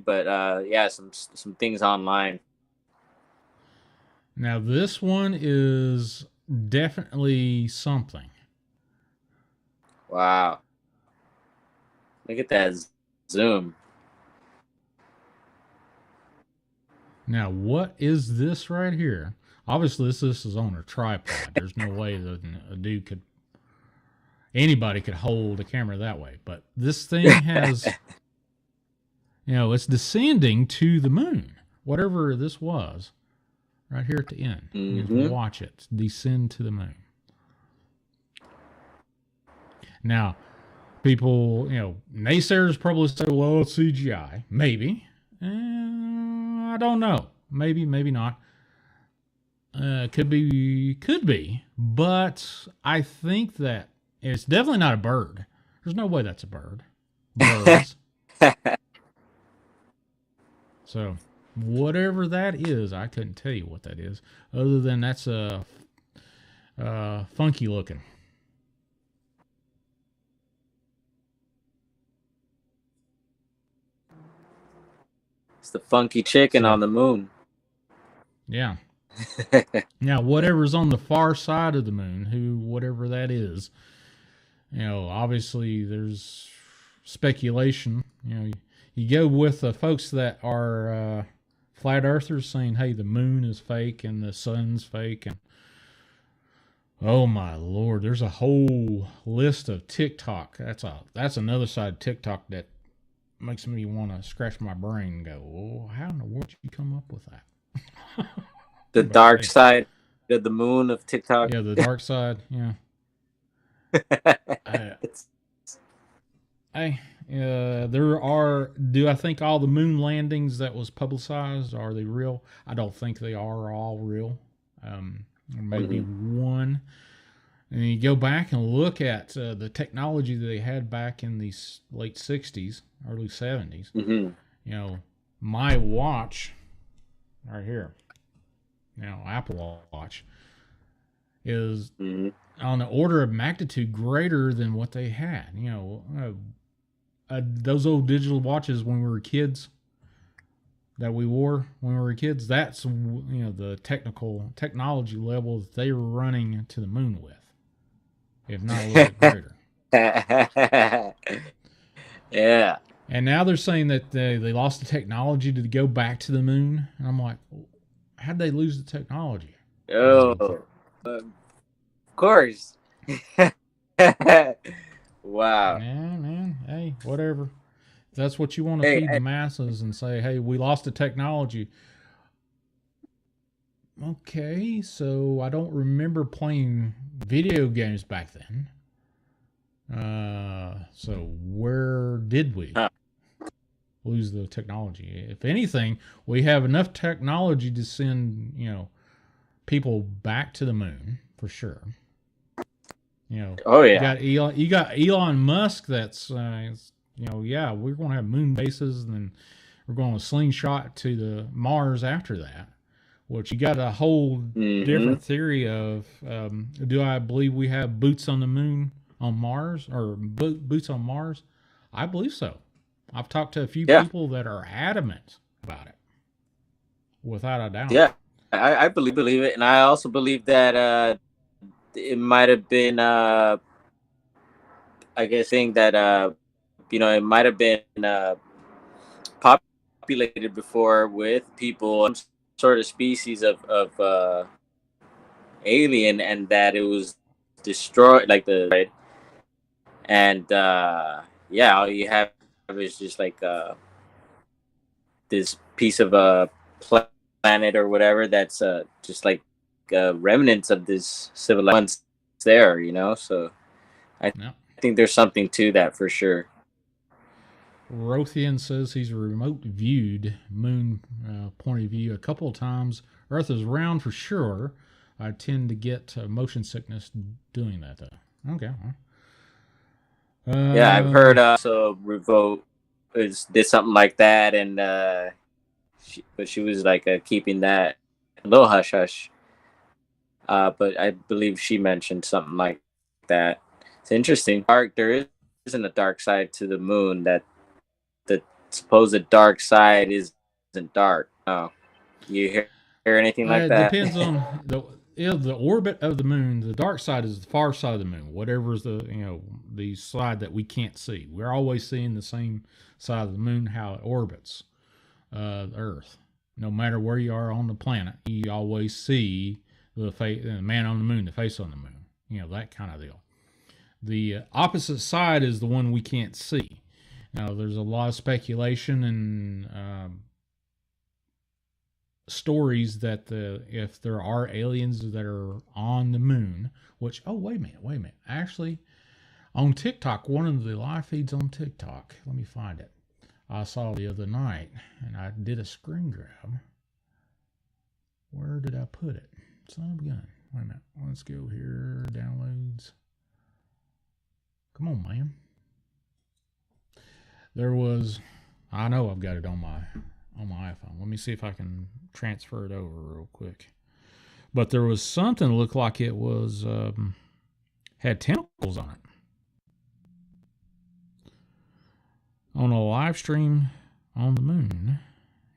but yeah, some things online. Now this one is definitely something. Wow. Look at that zoom. Now, what is this right here? Obviously, this is on a tripod. There's no way that a dude could, anybody could hold a camera that way. But this thing has, you know, it's descending to the moon. Whatever this was, right here at the end. You can watch it descend to the moon. Now, people, you know, naysayers probably say, well, it's CGI. Maybe. I don't know. Maybe, maybe not. Could be. But I think that it's definitely not a bird. There's no way that's a bird. Birds. So, whatever that is, I couldn't tell you what that is. Other than that's funky looking. It's the funky chicken on the moon. Yeah. Now, whatever's on the far side of the moon, whatever that is, you know, obviously there's speculation. You know, you go with the folks that are flat earthers saying, hey, the moon is fake and the sun's fake. And oh my Lord, there's a whole list of TikTok. That's another side of TikTok that makes me want to scratch my brain and go, oh, how in the world did you come up with that? The dark side of the moon of TikTok. Yeah, the dark side. Yeah. There are. Do I think all the moon landings that was publicized, are they real? I don't think they are all real. Maybe one. And you go back and look at the technology that they had back in the late 60s, early 70s. You know, my watch right here, you know, Apple Watch, is on the order of magnitude greater than what they had. You know, those old digital watches when we were kids that we wore when we were kids, that's, you know, the technology level that they were running to the moon with, if not a little bit greater. Yeah. And now they're saying that they lost the technology to go back to the moon. And I'm like, how'd they lose the technology? Oh, of course. Wow. Yeah, man. Hey, whatever. If that's what you want to feed the masses and say, hey, we lost the technology. Okay, so I don't remember playing video games back then. So where did we lose the technology? If anything, we have enough technology to send, you know, people back to the moon for sure. You know, oh yeah, you got Elon Musk. That's you know, yeah, we're going to have moon bases, and then we're going to slingshot to the Mars after that. Which you got a whole different theory of. Do I believe we have boots on the moon on Mars, or boots on Mars? I believe so. I've talked to a few people that are adamant about it, without a doubt. Yeah, I believe it, and I also believe that it might have been, I guess, saying that you know, it might have been populated before with people, some sort of species of alien, and that it was destroyed, like and yeah, all you have is just like this piece of a planet or whatever that's just like remnants of this civilization there, you know. So I think there's something to that for sure. Rothian says he's a remote viewed moon point of view a couple of times. Earth is round for sure. I tend to get motion sickness doing that though. Okay. Yeah, I've heard so Revolt did something like that, and she was like keeping that a little hush hush. But I believe she mentioned something like that. It's interesting. There isn't a dark side to the moon. That the supposed dark side isn't dark. Oh, you hear anything like It that? depends on the orbit of the moon. The dark side is the far side of the moon. Whatever is the side that we can't see. We're always seeing the same side of the moon, how it orbits the Earth. No matter where you are on the planet, you always see the man on the moon, the face on the moon. That kind of deal. The opposite side is the one we can't see. Now, there's a lot of speculation and stories that if there are aliens that are on the moon, which, wait a minute. Actually, on TikTok, one of the live feeds on TikTok, let me find it. I saw the other night, and I did a screen grab. Where did I put it? Son of a gun. Wait a minute. Let's go here. Downloads. Come on, man. There was, I know I've got it on my iPhone. Let me see if I can transfer it over real quick. But there was something that looked like it was had tentacles on it. On a live stream on the moon.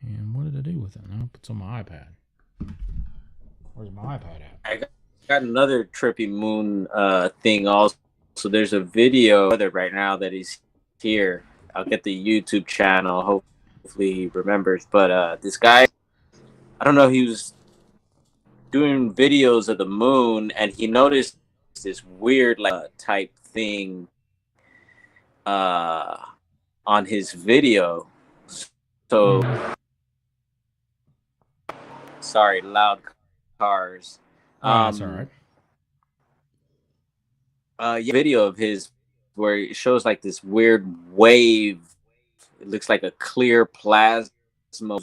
And what did I do with it? Nope, it's on my iPad. Where's my iPad at? I got another trippy moon thing also. So there's a video right now that he's here. I'll get the YouTube channel. Hopefully he remembers. But this guy, I don't know, he was doing videos of the moon, and he noticed this weird type thing on his video. So sorry, loud cars. That's all right. Video of his where it shows like this weird wave. It looks like a clear plasma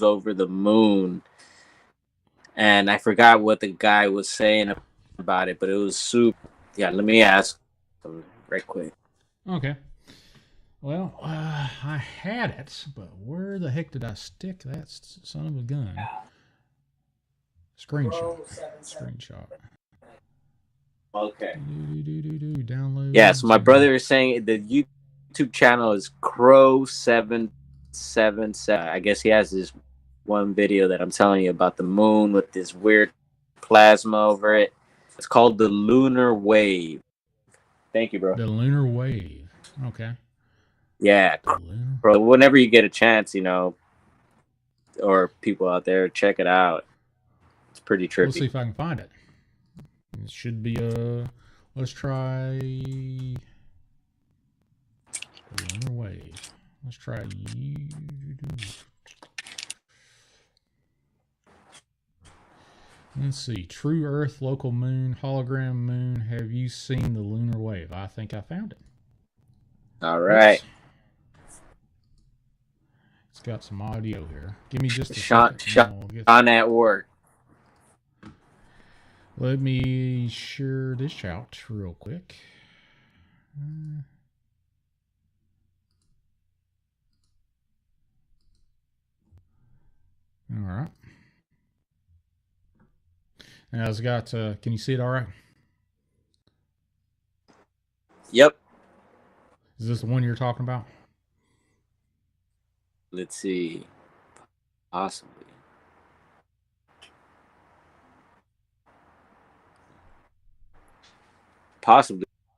over the moon. And I forgot what the guy was saying about it, but it was super. Yeah, let me ask him right quick. Okay. Well, I had it, but where the heck did I stick that son of a gun? Screenshot. Okay. Download. Yeah, so my brother is saying the YouTube channel is Crow777. I guess he has this one video that I'm telling you about the moon with this weird plasma over it. It's called the lunar wave. Thank you, bro. The lunar wave. Okay. Yeah, bro. Whenever you get a chance, or people out there, check it out. It's pretty trippy. We'll see if I can find it. It should be let's try lunar wave. Let's try Let's see. True Earth, local moon, hologram moon. Have you seen the lunar wave? I think I found it. All right. Oops. It's got some audio here. Give me just a Shawn at work. Let me share this out real quick. All right. Now it's got, can you see it all right? Yep. Is this the one you're talking about? Let's see. Possibly.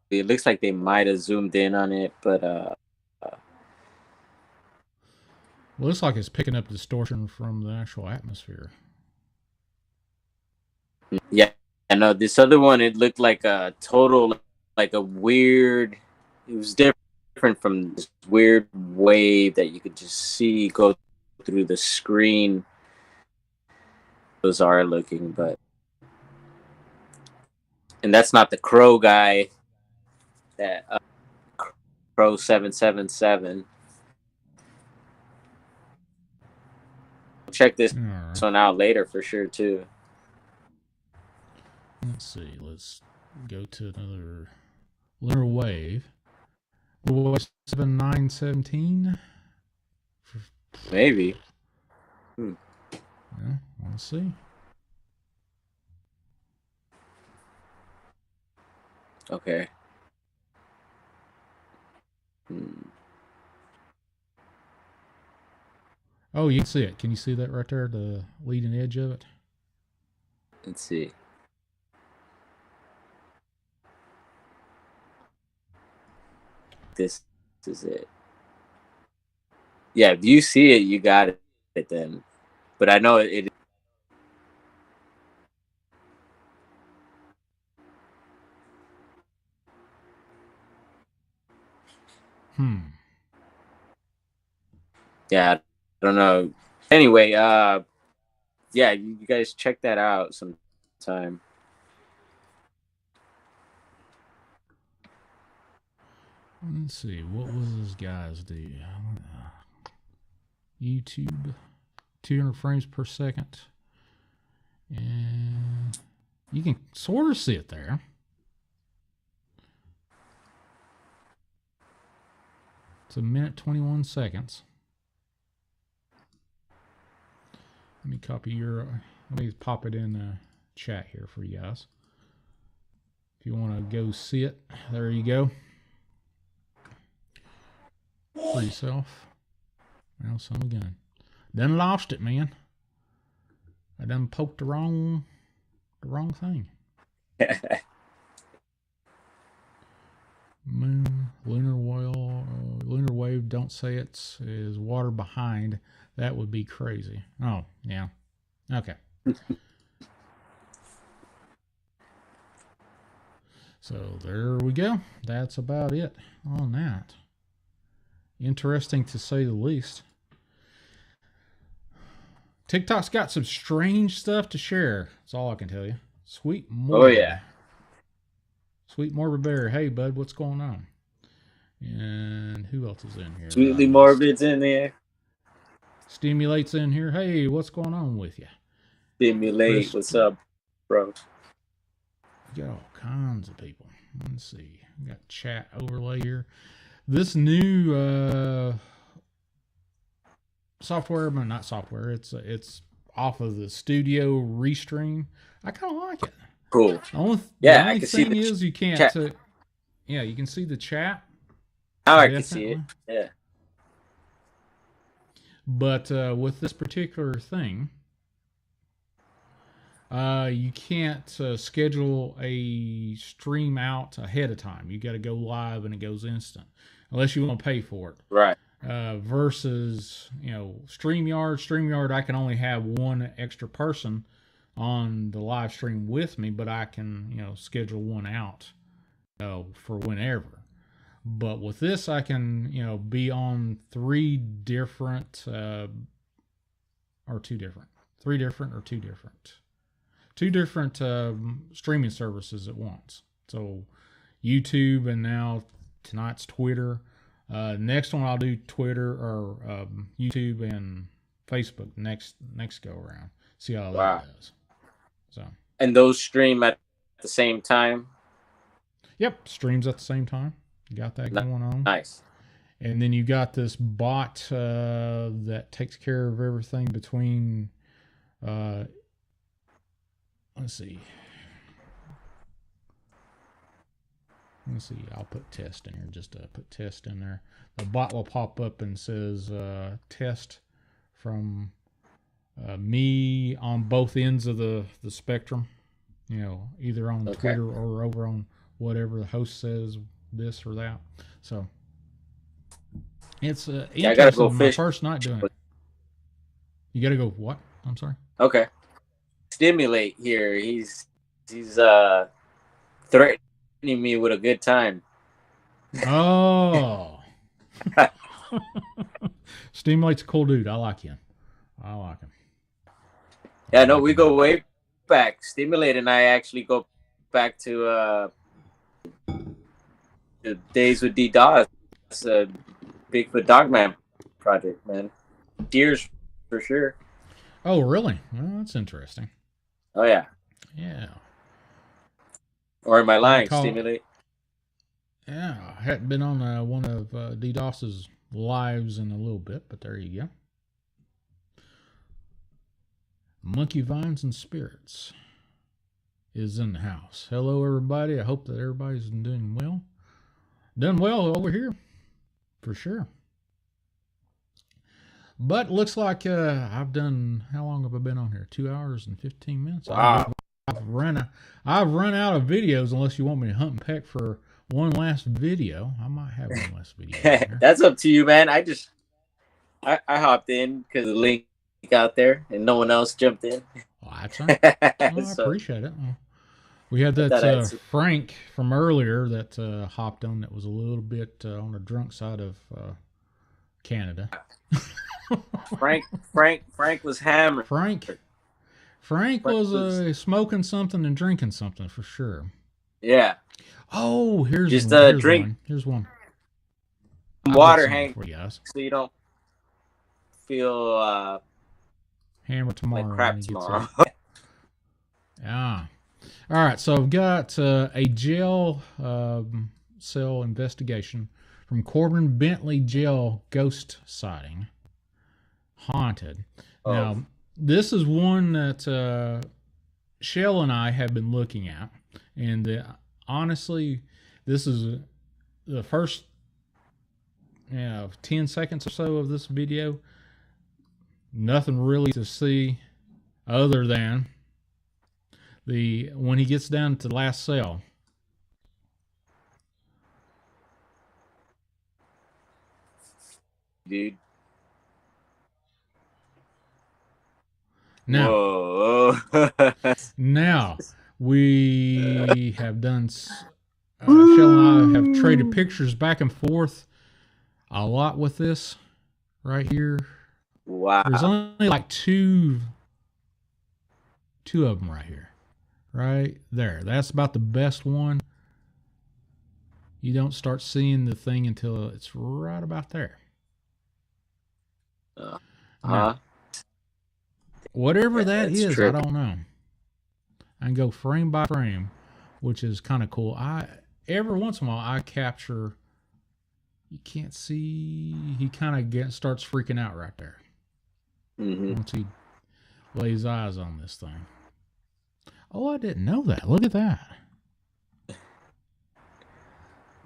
It looks like they might have zoomed in on it, but well, it looks like it's picking up distortion from the actual atmosphere. Yeah, I know this other one. It looked like a total, like a weird. It was different from this weird wave that you could just see go through the screen. Bizarre looking, but and that's not the Crow guy. That Crow777. check this right. one out later for sure too. Let's see. Let's go to another lunar wave. 7917. Maybe. Yeah, let's see. Okay. Oh, you can see it. Can you see that right there? The leading edge of it? Let's see. This is it. Yeah, if you see it, you got it then. But I know it. Yeah, I don't know. Anyway, yeah, you guys check that out sometime. Let's see. What was this guy's do? YouTube, 200 frames per second. And you can sort of see it there. It's 1 minute 21 seconds. Let me copy your. Let me pop it in the chat here for you guys. If you want to go see it, there you go. For yourself. Well, some again. Done lost it, man. I done poked the wrong thing. Moon, lunar wave. Don't say is water behind. That would be crazy. Oh, yeah. Okay. So there we go. That's about it on that. Interesting to say the least. TikTok's got some strange stuff to share. That's all I can tell you. Sweet Morbid. Oh, yeah. Sweet Morbid Bear. Hey, bud, what's going on? And who else is in here? Sweetly Morbid's in there. Stimulate's in here. Hey, what's going on with you? Stimulate. What's up, bro? We got all kinds of people. Let's see. We got chat overlay here. This new software, but not software. It's off of the Studio Restream. I kind of like it. Cool. The only I can thing see is you can't. Yeah, you can see the chat. Now I can see it. Yeah. But with this particular thing, you can't schedule a stream out ahead of time. You got to go live and it goes instant, unless you want to pay for it. Right. Versus, StreamYard, I can only have one extra person on the live stream with me, but I can, schedule one out for whenever. But with this, I can, be on three different streaming services at once. So YouTube, and now tonight's Twitter. Next one I'll do Twitter or YouTube and Facebook next go around. See how that does. So. And those stream at the same time? Yep, streams at the same time. You got that going on. Nice. And then you got this bot that takes care of everything between. Let's see. I'll put test in here. Just put test in there. The bot will pop up and says test from me on both ends of the spectrum. Either on Twitter or over on whatever the host says, this or that. So it's interesting. I gotta go my fish. First night doing it. You gotta go what? I'm sorry. Okay. Stimulate here. He's threatening me with a good time. Oh. Stimulate's a cool dude. I like him. Yeah, no, we go way back. Stimulate and I actually go back to the days with D-Dawes, Bigfoot Dogman project, man. Years for sure. Oh, really? Well, that's interesting. Oh yeah. Yeah. Or am I lying? Stimulate. Yeah, I hadn't been on one of DDoS's lives in a little bit, but there you go. Monkey Vines and Spirits is in the house. Hello, everybody. I hope that everybody's doing well. Done well over here, for sure. But looks like I've done. How long have I been on here? 2 hours and 15 minutes. Wow. I've run out of videos. Unless you want me to hunt and peck for one last video, I might have one last video. That's up to you, man. I hopped in because the link out there and no one else jumped in. Well, that's right. Well, I appreciate it. We had that Frank from earlier that hopped on that was a little bit on the drunk side of Canada. Frank was hammered. Frank was smoking something and drinking something for sure. Yeah. Oh, here's just one. Drink. Here's one. Water, Hank, for you guys. So you don't feel hammered tomorrow. Like crap tomorrow. Yeah. All right, so I've got a jail cell investigation from Corbin Bentley jail ghost sighting. Haunted. Oh. Now, this is one that Shell and I have been looking at, and honestly, this is the first 10 seconds or so of this video. Nothing really to see other than when he gets down to the last cell. Dude. Now, whoa. Now we have done. Shell and I have traded pictures back and forth a lot with this right here. Wow. There's only like two of them right here, right there. That's about the best one. You don't start seeing the thing until it's right about there. Now, whatever that is, I don't know. I can go frame by frame, which is kind of cool. Every once in a while I capture. You can't see. He kind of starts freaking out right there. Mm-hmm. Once he lays eyes on this thing. Oh, I didn't know that. Look at that.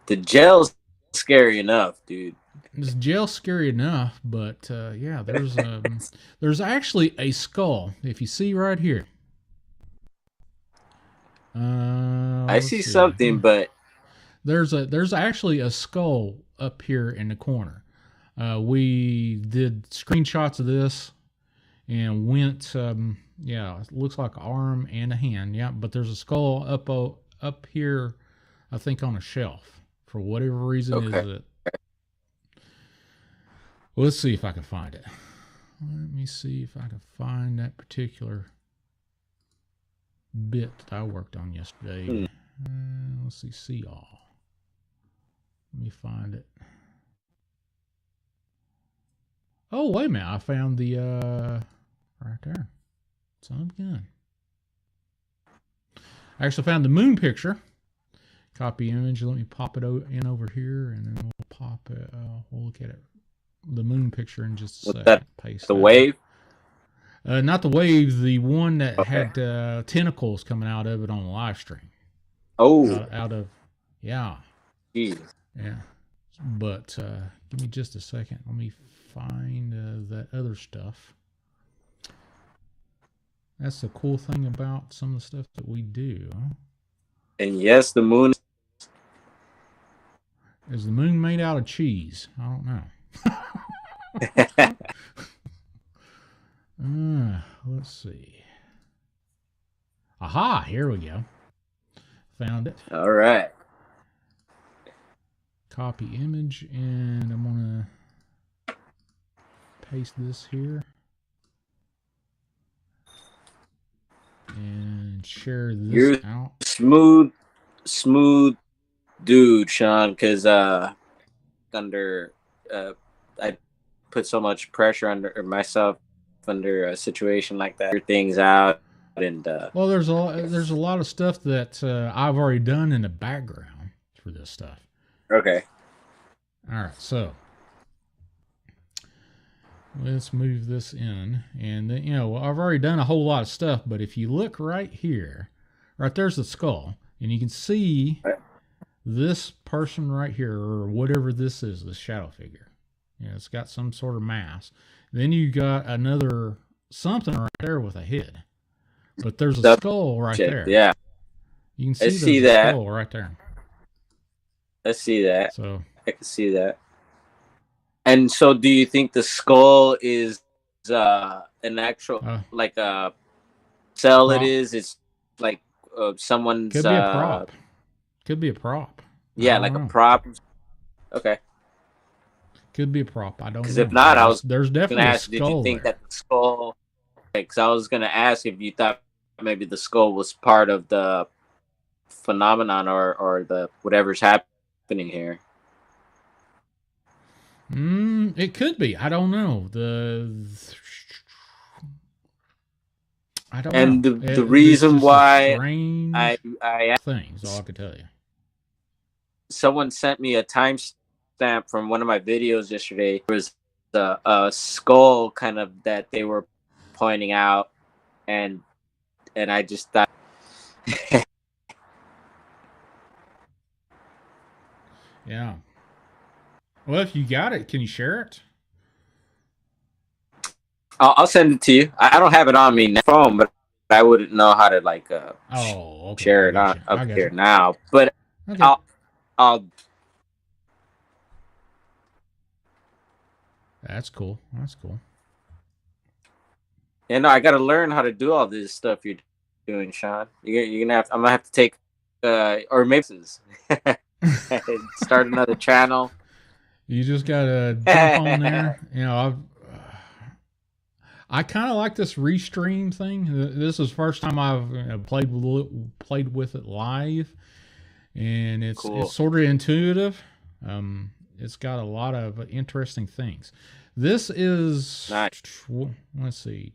The jail's scary enough, dude. This jail's scary enough, but yeah, there's actually a skull. If you see right here. I see something, but there's actually a skull up here in the corner. We did screenshots of this and went, yeah, it looks like an arm and a hand, yeah, but there's a skull up here, I think on a shelf. For whatever reason, okay. Is it? Well, let's see if I can find it. Let me see if I can find that particular bit that I worked on yesterday. Let's see all. Let me find it. Oh, wait a minute. I found the, right there. Son of a gun. I actually found the moon picture. Copy image. Let me pop it in over here, and then we'll pop it. We'll look at it. The moon picture in just a second. That paste the that. wave? Not the wave. The one that had tentacles coming out of it on the live stream. Oh. Out of, yeah. Jeez. Yeah. But give me just a second. Let me find that other stuff. That's the cool thing about some of the stuff that we do. And yes, the moon. Is the moon made out of cheese? I don't know. Let's see. Aha, here we go. Found it. All right. Copy image, and I'm going to paste this here. And share this You're out. Smooth dude, Shawn, because I put so much pressure under myself under a situation like that, figure things out, and well, there's a lot of stuff that I've already done in the background for this stuff. Okay. All right, so let's move this in, and then, I've already done a whole lot of stuff, but if you look right here, right there's the skull, and you can see this person right here, or whatever this is, the shadow figure. It's got some sort of mask. Then you got another something right there with a head, but there's a skull right there. Yeah, you can see that skull right there. I see that. So I can see that. And so, do you think the skull is an actual like a cell? Prop. It is. It's like someone's. Could be a prop. Could be a prop. Yeah, like a prop. Okay. Could be a prop. I don't know. Because if not, there's definitely a skull. Did you think that the skull? Because I was gonna ask if you thought maybe the skull was part of the phenomenon or the whatever's happening here. It could be. I don't know. I don't know. And the reason why I things, all I could tell you. Someone sent me a timestamp from one of my videos yesterday. There was a skull kind of that they were pointing out, and I just thought. Yeah. Well, if you got it, can you share it? I'll send it to you. I don't have it on me phone, but I wouldn't know how to share it on up here now. But okay. I'll. That's cool. That's cool. Yeah, no, I got to learn how to do all this stuff you're doing, Shawn. You're gonna have. I'm gonna have to take, or maybe start another channel. You just gotta jump on there. I kind of like this restream thing. This is the first time I've played with it live, and it's sort of intuitive. It's got a lot of interesting things. This is nice. Let's see.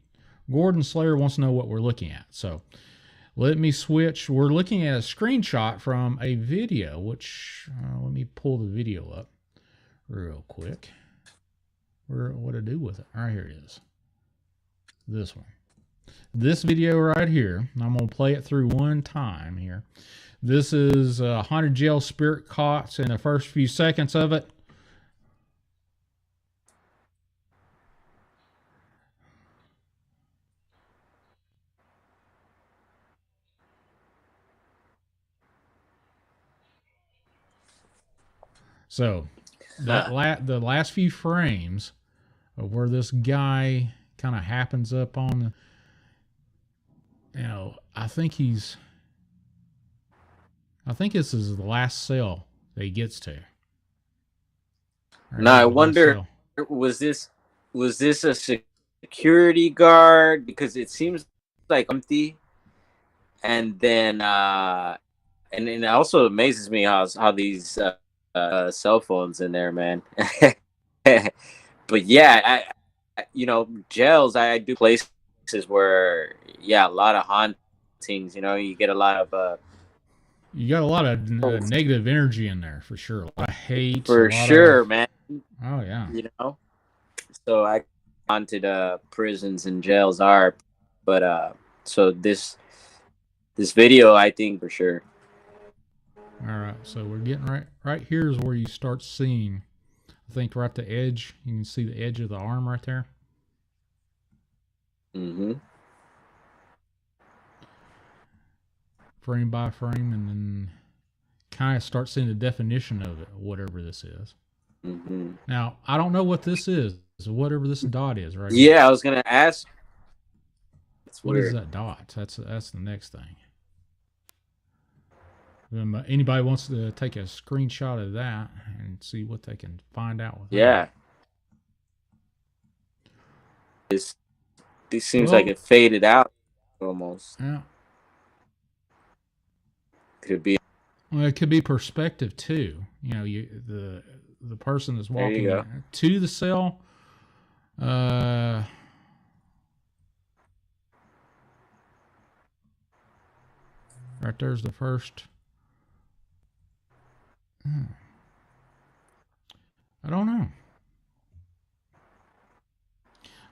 Gordon Slayer wants to know what we're looking at, so let me switch. We're looking at a screenshot from a video, which let me pull the video up real quick. What to do with it? All right, here it is. This one. This video right here. I'm going to play it through one time here. This is a haunted jail spirit caught in the first few seconds of it. So, the last few frames of where this guy kind of happens up on, I think this is the last cell that he gets to. Now I wonder, was this a security guard? Because it seems like empty, and then and it also amazes me how these cell phones in there, man. But yeah, jails, I do places where a lot of hauntings. You get a lot of you got a lot of negative energy in there for sure. A lot of hate. For sure, man. Oh yeah. So I haunted prisons and jails are, but so this video, I think for sure. All right, so we're getting right here is where you start seeing, I think right at the edge, you can see the edge of the arm right there. Mm-hmm. Frame by frame, and then kind of start seeing the definition of it, whatever this is. Mm-hmm. Now, I don't know what this is, whatever this dot is right here. Yeah, I was going to ask. What is that dot? That's the next thing. Anybody wants to take a screenshot of that and see what they can find out with that. This seems like it faded out almost. Yeah. Could be. Well, it could be perspective too. The person that's walking to the cell. Right there's the first. I don't know.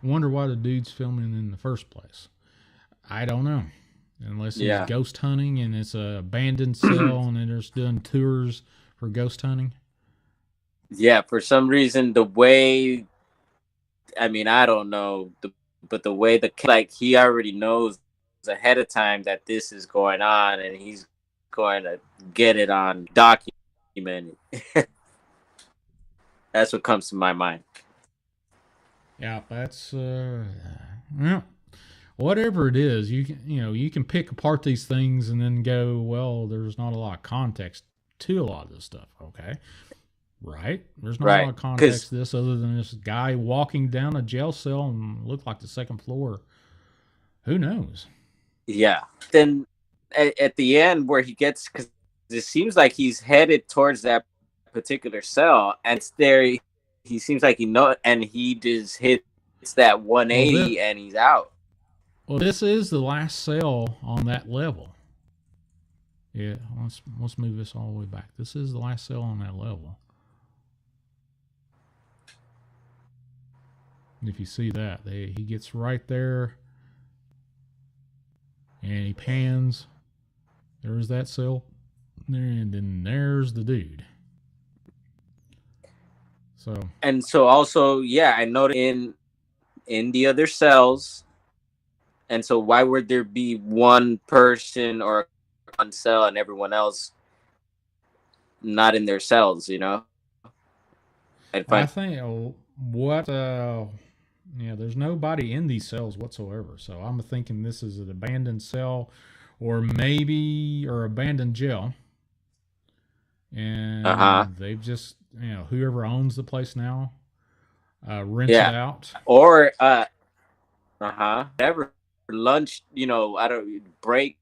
I wonder why the dude's filming in the first place. I don't know. Unless he's ghost hunting and it's a abandoned cell and they're just doing tours for ghost hunting. Yeah, for some reason, the way, I mean, I don't know, but the way he already knows ahead of time that this is going on and he's going to get it on document. That's what comes to my mind. Yeah, that's well, whatever it is, you can pick apart these things and then go, well, there's not a lot of context to a lot of this stuff. Okay, right? There's not a lot of context to this other than this guy walking down a jail cell and looked like the second floor. Who knows? Yeah. Then at the end where he gets, because it seems like he's headed towards that particular cell, and it's there. He seems like and he just hits that 180 and he's out. Well, this is the last cell on that level. Yeah, let's move this all the way back. This is the last cell on that level. If you see that, he gets right there, and he pans. There's that cell, and then there's the dude. So also, yeah, I noticed in the other cells. And so why would there be one person or one cell and everyone else not in their cells, I think there's nobody in these cells whatsoever. So I'm thinking this is an abandoned cell or abandoned jail. And they've just, whoever owns the place now rents it out. Or never lunch, break,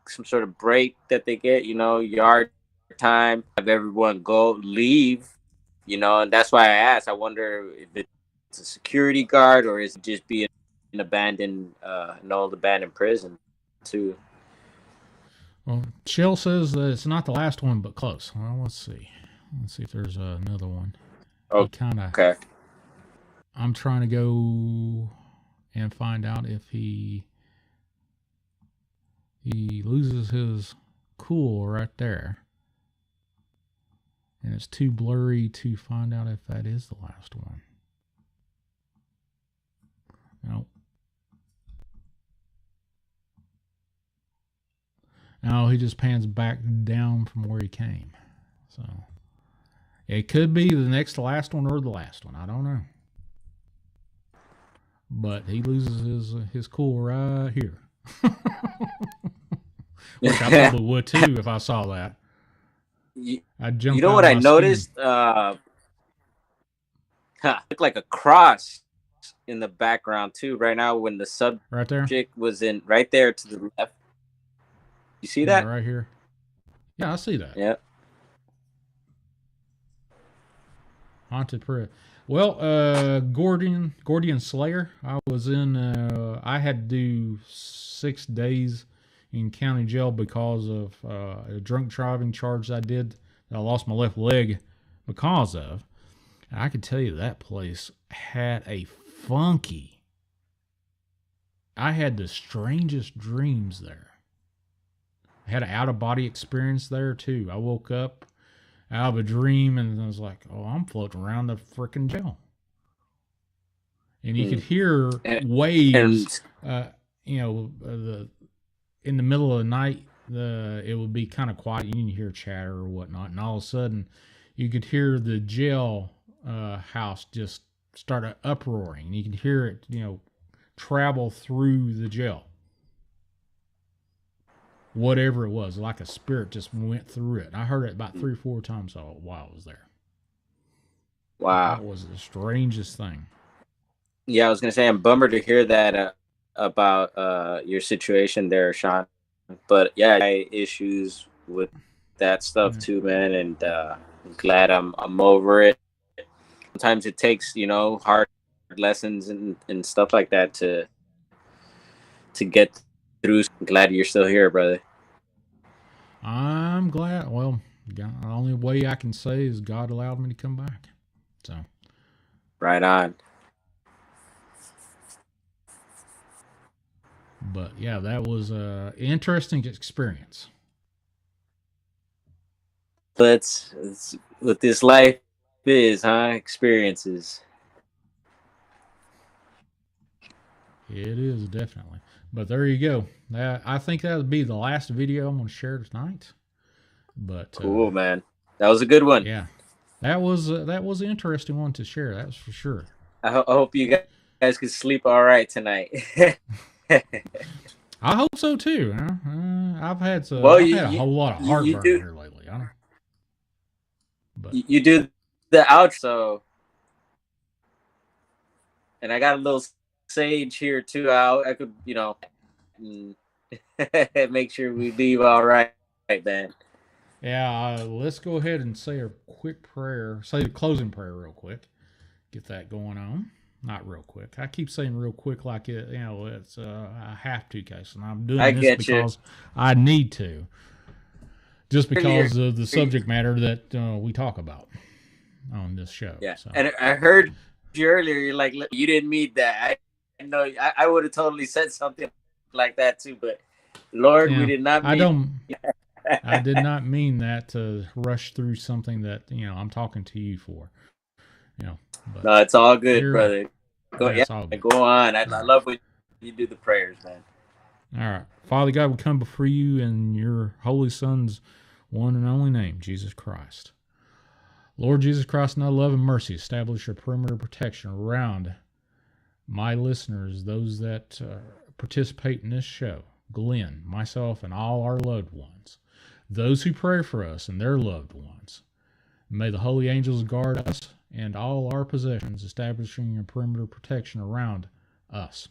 some sort of break that they get, yard time, have everyone leave, and that's why I asked. I wonder if it's a security guard or is it just being an old abandoned prison too. Well, Chill says that it's not the last one, but close. Well, let's see if there's another one. Okay. I'm trying to go and find out if he loses his cool right there. And it's too blurry to find out if that is the last one. Nope. No, he just pans back down from where he came. So it could be the next to last one or the last one. I don't know. But he loses his cool right here. Which I probably would too if I saw that. I'd jump. You know what I noticed? Looked like a cross in the background too. Right now, when the subject right there was in right there to the left. You see that right here? Yeah, I see that. Yeah. Haunted prayer. Well, Gordian Slayer. I was in. I had to do 6 days in county jail because of a drunk driving charge I did. That I lost my left leg because of. And I can tell you that place had a funky. I had the strangest dreams there. I had an out-of-body experience there, too. I woke up out of a dream, and I was like, oh, I'm floating around the freaking jail. And you could hear waves, in the middle of the night, it would be kind of quiet. You didn't hear chatter or whatnot. And all of a sudden, you could hear the jail house just start uproaring. And you could hear it, travel through the jail. Whatever it was, like a spirit just went through it. I heard it about 3 or 4 times while I was there. Wow. That was the strangest thing. Yeah, I was going to say, I'm bummed to hear that about your situation there, Shawn. But yeah, I had issues with that stuff too, man. And I'm glad I'm over it. Sometimes it takes, hard lessons and stuff like that to get through. I'm glad you're still here, brother. I'm glad. Well, the only way I can say is God allowed me to come back. So, right on. But yeah, that was an interesting experience. Let's what this life is, huh? Experiences. It is definitely. But there you go. I think that would be the last video I'm going to share tonight. But cool, man. That was a good one. Yeah, that was an interesting one to share. That's for sure. I hope you guys can sleep all right tonight. I hope so too. I've had a whole lot of heartburn here lately. But you do the outro, and I got a little sage here too. I could, make sure we leave all right, man. Yeah, let's go ahead and say a quick prayer. Say the closing prayer real quick. Get that going on. Not real quick. I keep saying real quick like it's I have to, case, and I'm doing this because I need to. Just because of the subject matter that we talk about on this show. Yeah, so. And I heard you earlier. You're like, you didn't mean that. I know. I would have totally said something like that too, but Lord, we did not mean. I did not mean that to rush through something that I'm talking to you for. But no, it's all good, brother. Go on. I love when you do the prayers, man. All right, Father God, we come before you in your Holy Son's one and only name, Jesus Christ. Lord Jesus Christ, in thy love and mercy, establish your perimeter of protection around my listeners, those that participate in this show, Glenn, myself, and all our loved ones, those who pray for us and their loved ones. May the holy angels guard us and all our possessions, establishing a perimeter of protection around us,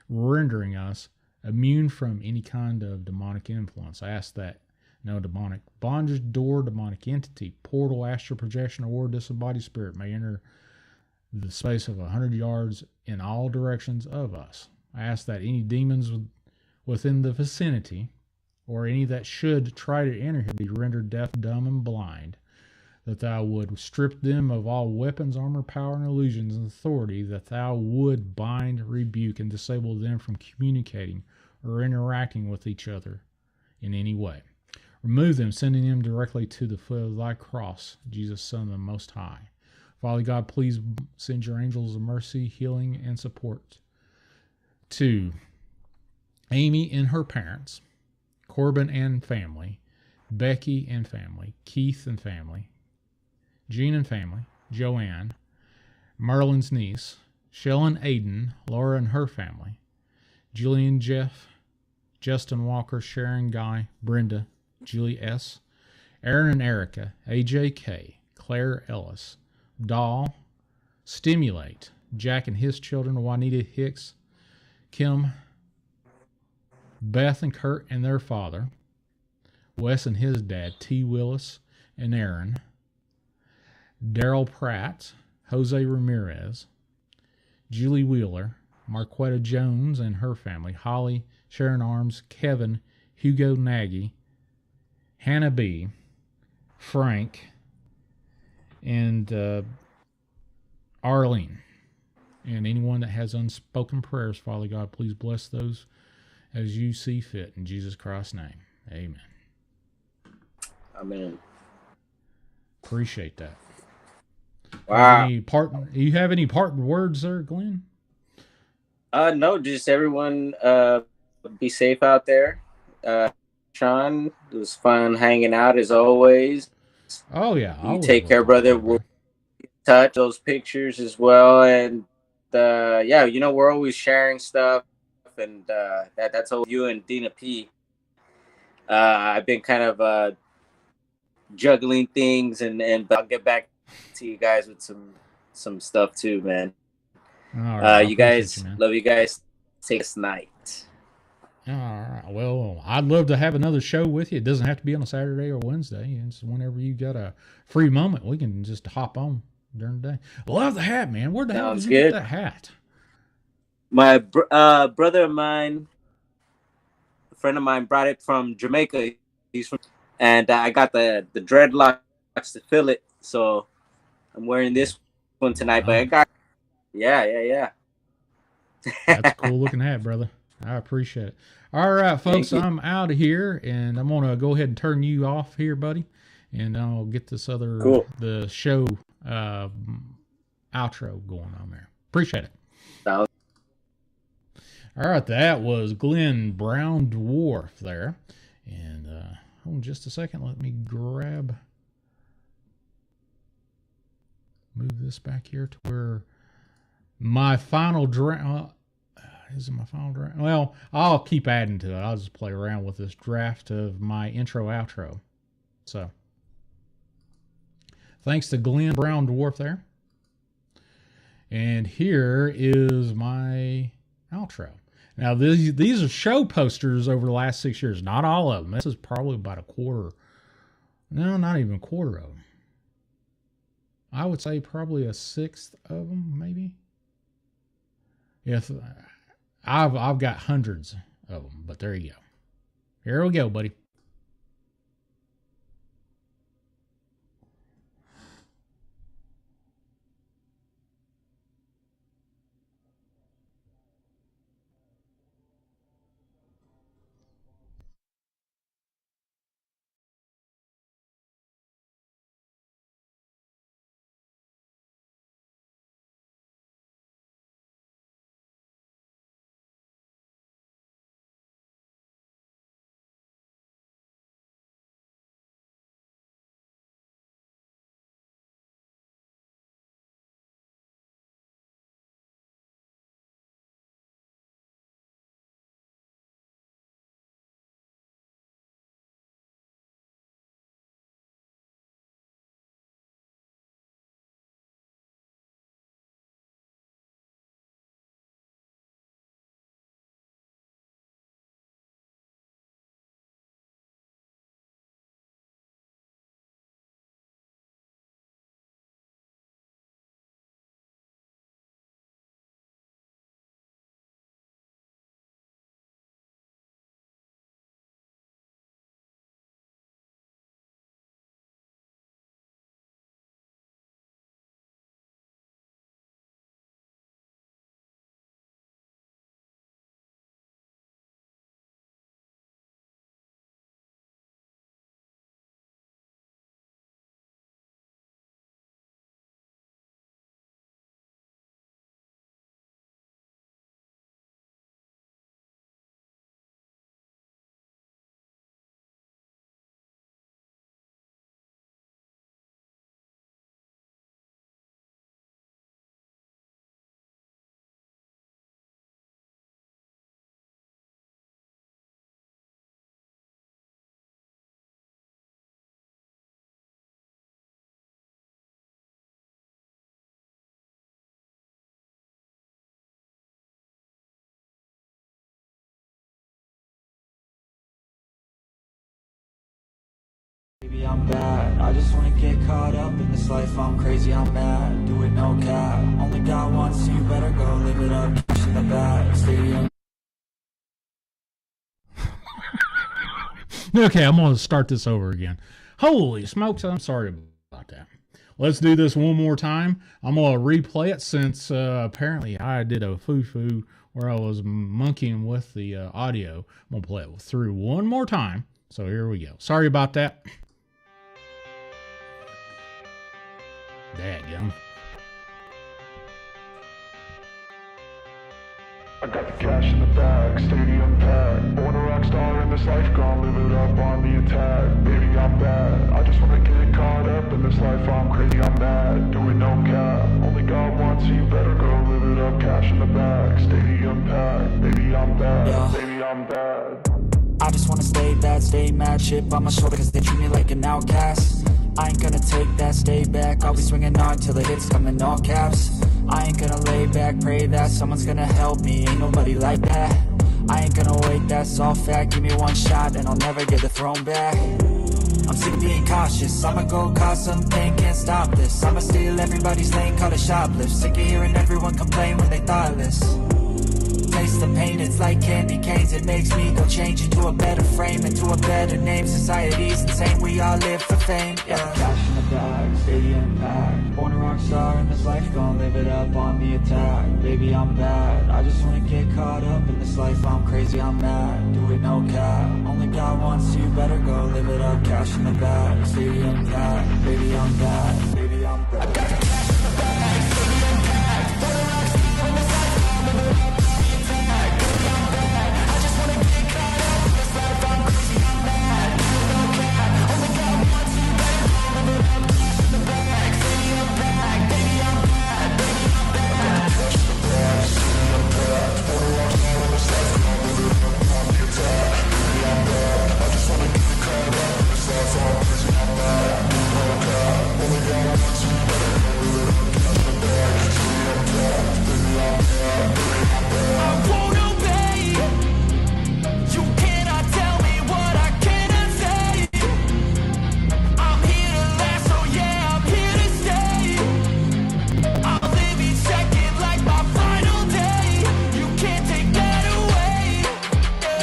rendering us immune from any kind of demonic influence. I ask that no demonic bondage, door, demonic entity, portal, astral projection, or disembodied spirit may enter the space of 100 yards in all directions of us. I ask that any demons within the vicinity, or any that should try to enter here, be rendered deaf, dumb, and blind, that thou would strip them of all weapons, armor, power, and illusions and authority, that thou would bind, rebuke, and disable them from communicating or interacting with each other in any way. Remove them, sending them directly to the foot of thy cross, Jesus, Son of the Most High. Father God, please send your angels of mercy, healing, and support to Amy and her parents, Corbin and family, Becky and family, Keith and family, Jean and family, Joanne, Marlon's niece, Shell and Aiden, Laura and her family, Julian, Jeff, Justin Walker, Sharon, Guy, Brenda, Julie S., Aaron and Erica, AJ K., Claire Ellis, Doll, Stimulate, Jack and his children, Juanita Hicks, Kim, Beth and Kurt and their father, Wes and his dad, T. Willis and Aaron, Daryl Pratt, Jose Ramirez, Julie Wheeler, Marquetta Jones and her family, Holly, Sharon Arms, Kevin, Hugo Nagy, Hannah B., Frank, and Arlene. And anyone that has unspoken prayers, Father God, please bless those as you see fit. In Jesus Christ's name, amen. Amen. Appreciate that. Wow. You have any parting words there, Glenn? No, just everyone be safe out there. Shawn, it was fun hanging out as always. Oh yeah. You take care, brother. We'll touch those pictures as well, and yeah, we're always sharing stuff, and that's all you and Dina P. I've been kind of juggling things, but I'll get back to you guys with some stuff too, man. All right, you guys, love you guys. Take us night. All right. Well, I'd love to have another show with you. It doesn't have to be on a Saturday or Wednesday. It's whenever you got a free moment, we can just hop on during the day. Love the hat, man. Where the hell did you get that hat? My brother of mine, a friend of mine, brought it from Jamaica. and I got the dreadlocks to fill it. So I'm wearing this one tonight. But I got, yeah. That's a cool looking hat, brother. I appreciate it. All right, folks, I'm out of here, and I'm gonna go ahead and turn you off here, buddy, and I'll get this other the show outro going on there. Appreciate it. All right, that was Glenn Brown Dwarf there, and hold on just a second. Let me move this back here to where my final draft. Is it my final draft? Well, I'll keep adding to it. I'll just play around with this draft of my intro outro. So, thanks to Glenn Brown Dwarf there. And here is my outro. Now, these are show posters over the last 6 years. Not all of them. This is probably about a quarter. No, not even a quarter of them. I would say probably a sixth of them, maybe. If I've got hundreds of them, but there you go. Here we go, buddy. Baby, I'm bad. I just wanna get caught up in this life. I'm crazy, I'm mad. Do it, no cap. Only got one, so you better go live it up. Cash in the bag, stadium. Okay, I'm going to start this over again. Holy smokes, I'm sorry about that. Let's do this one more time. I'm going to replay it since apparently I did a foo-foo where I was monkeying with the audio. I'm going to play it through one more time. So here we go. Sorry about that. Dadgum. I got the cash in the bag, stadium packed. Born a rock star in this life, gonna live it up on the attack. Baby, I'm bad. I just wanna get caught up in this life. I'm crazy, I'm mad. Doing no cap. Only got one, so you better go live it up. Cash in the bag, stadium packed. Baby, I'm bad. Yeah. Baby, I'm bad. I just wanna stay bad, stay mad. Chip on my shoulder cause they treat me like an outcast. I ain't gonna take that, stay back. I'll be swinging hard till the hits come in all caps. I ain't gonna lay back, pray that someone's gonna help me. Ain't nobody like that. I ain't gonna wait, that's all fact. Give me one shot and I'll never get the throne back. I'm sick of being cautious. I'ma go cause something, can't stop this. I'ma steal everybody's lane, call it shoplift. Sick of hearing everyone complain when they thoughtless. taste the pain, it's like candy canes. It makes me go change into a better frame, into a better name. Society's insane, we all live for fame, yeah. Cash in the bag, stadium packed. Born a rock star in this life, gon' live it up on the attack. Baby, I'm bad, I just wanna get caught up in this life. I'm crazy, I'm mad, do it no cap. Only God wants you, better go live it up. Cash in the bag, stadium packed. Baby, I'm bad, baby, I'm bad. I got the cash in the bag, stadium packed. Born a rock star in this life, gon' live it up on the attack. Baby, I'm bad, I just wanna get caught up in this life. I'm crazy, I'm mad, do it no cap. Only God wants you, better go live it up. Cash in the bag, stadium packed. Baby, I'm bad, baby, I'm bad. I got the cash in the bag, stadium packed. Born a rock star in this life, gon' live it up on the attack. Baby, I'm bad, I just wanna get caught up in this life. I'm crazy, I'm mad, do it no cap. Only God wants you, better go live it up. Cash in the bag, stadium packed. Baby, I'm bad, baby, I'm bad. I won't obey. You cannot tell me what I cannot say. I'm here to last, so yeah, I'm here to stay. I'll live each second like my final day. You can't take that away.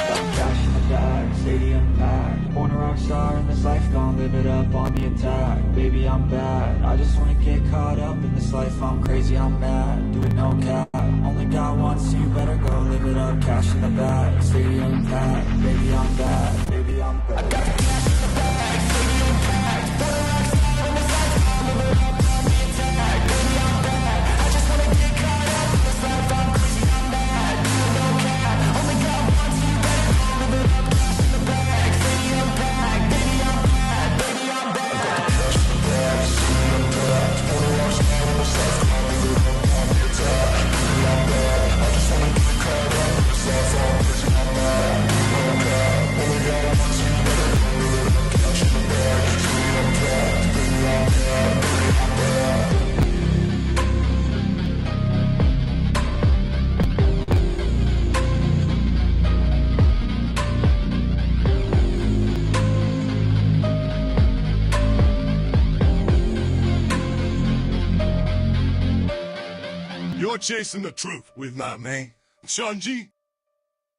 Got cash in the bag, stadium packed. Born a rock star in this life, gon' live it up on the attack. Baby, I'm bad, I just wanna get caught up in this life. I'm crazy, I'm mad, do it no cap. Only God wants you, better go live it up. Cash in the bag, stadium packed. Baby, I'm bad, baby, I'm bad. I got the cash in the bag, stadium packed. Born a rock star in this life, gon' live it up on the attack. Baby, I'm bad, I just wanna get caught up in this life. I'm crazy, I'm mad, do it no cap. Only God wants you, better go live it up. Cash in the bag, stadium packed. Baby, I'm bad, baby, I'm bad. I got the cash in the bag, stadium packed. Born a rock star in this life, gon' live it up on the attack. Baby, I'm bad, I just wanna get caught up in this life. I'm crazy, I'm mad, do it no cap. Only God wants you, better go live it up. Cash in the bag, stadium packed. Baby, I'm bad, baby, I'm bad. You're chasing the truth with my man, Shawn G.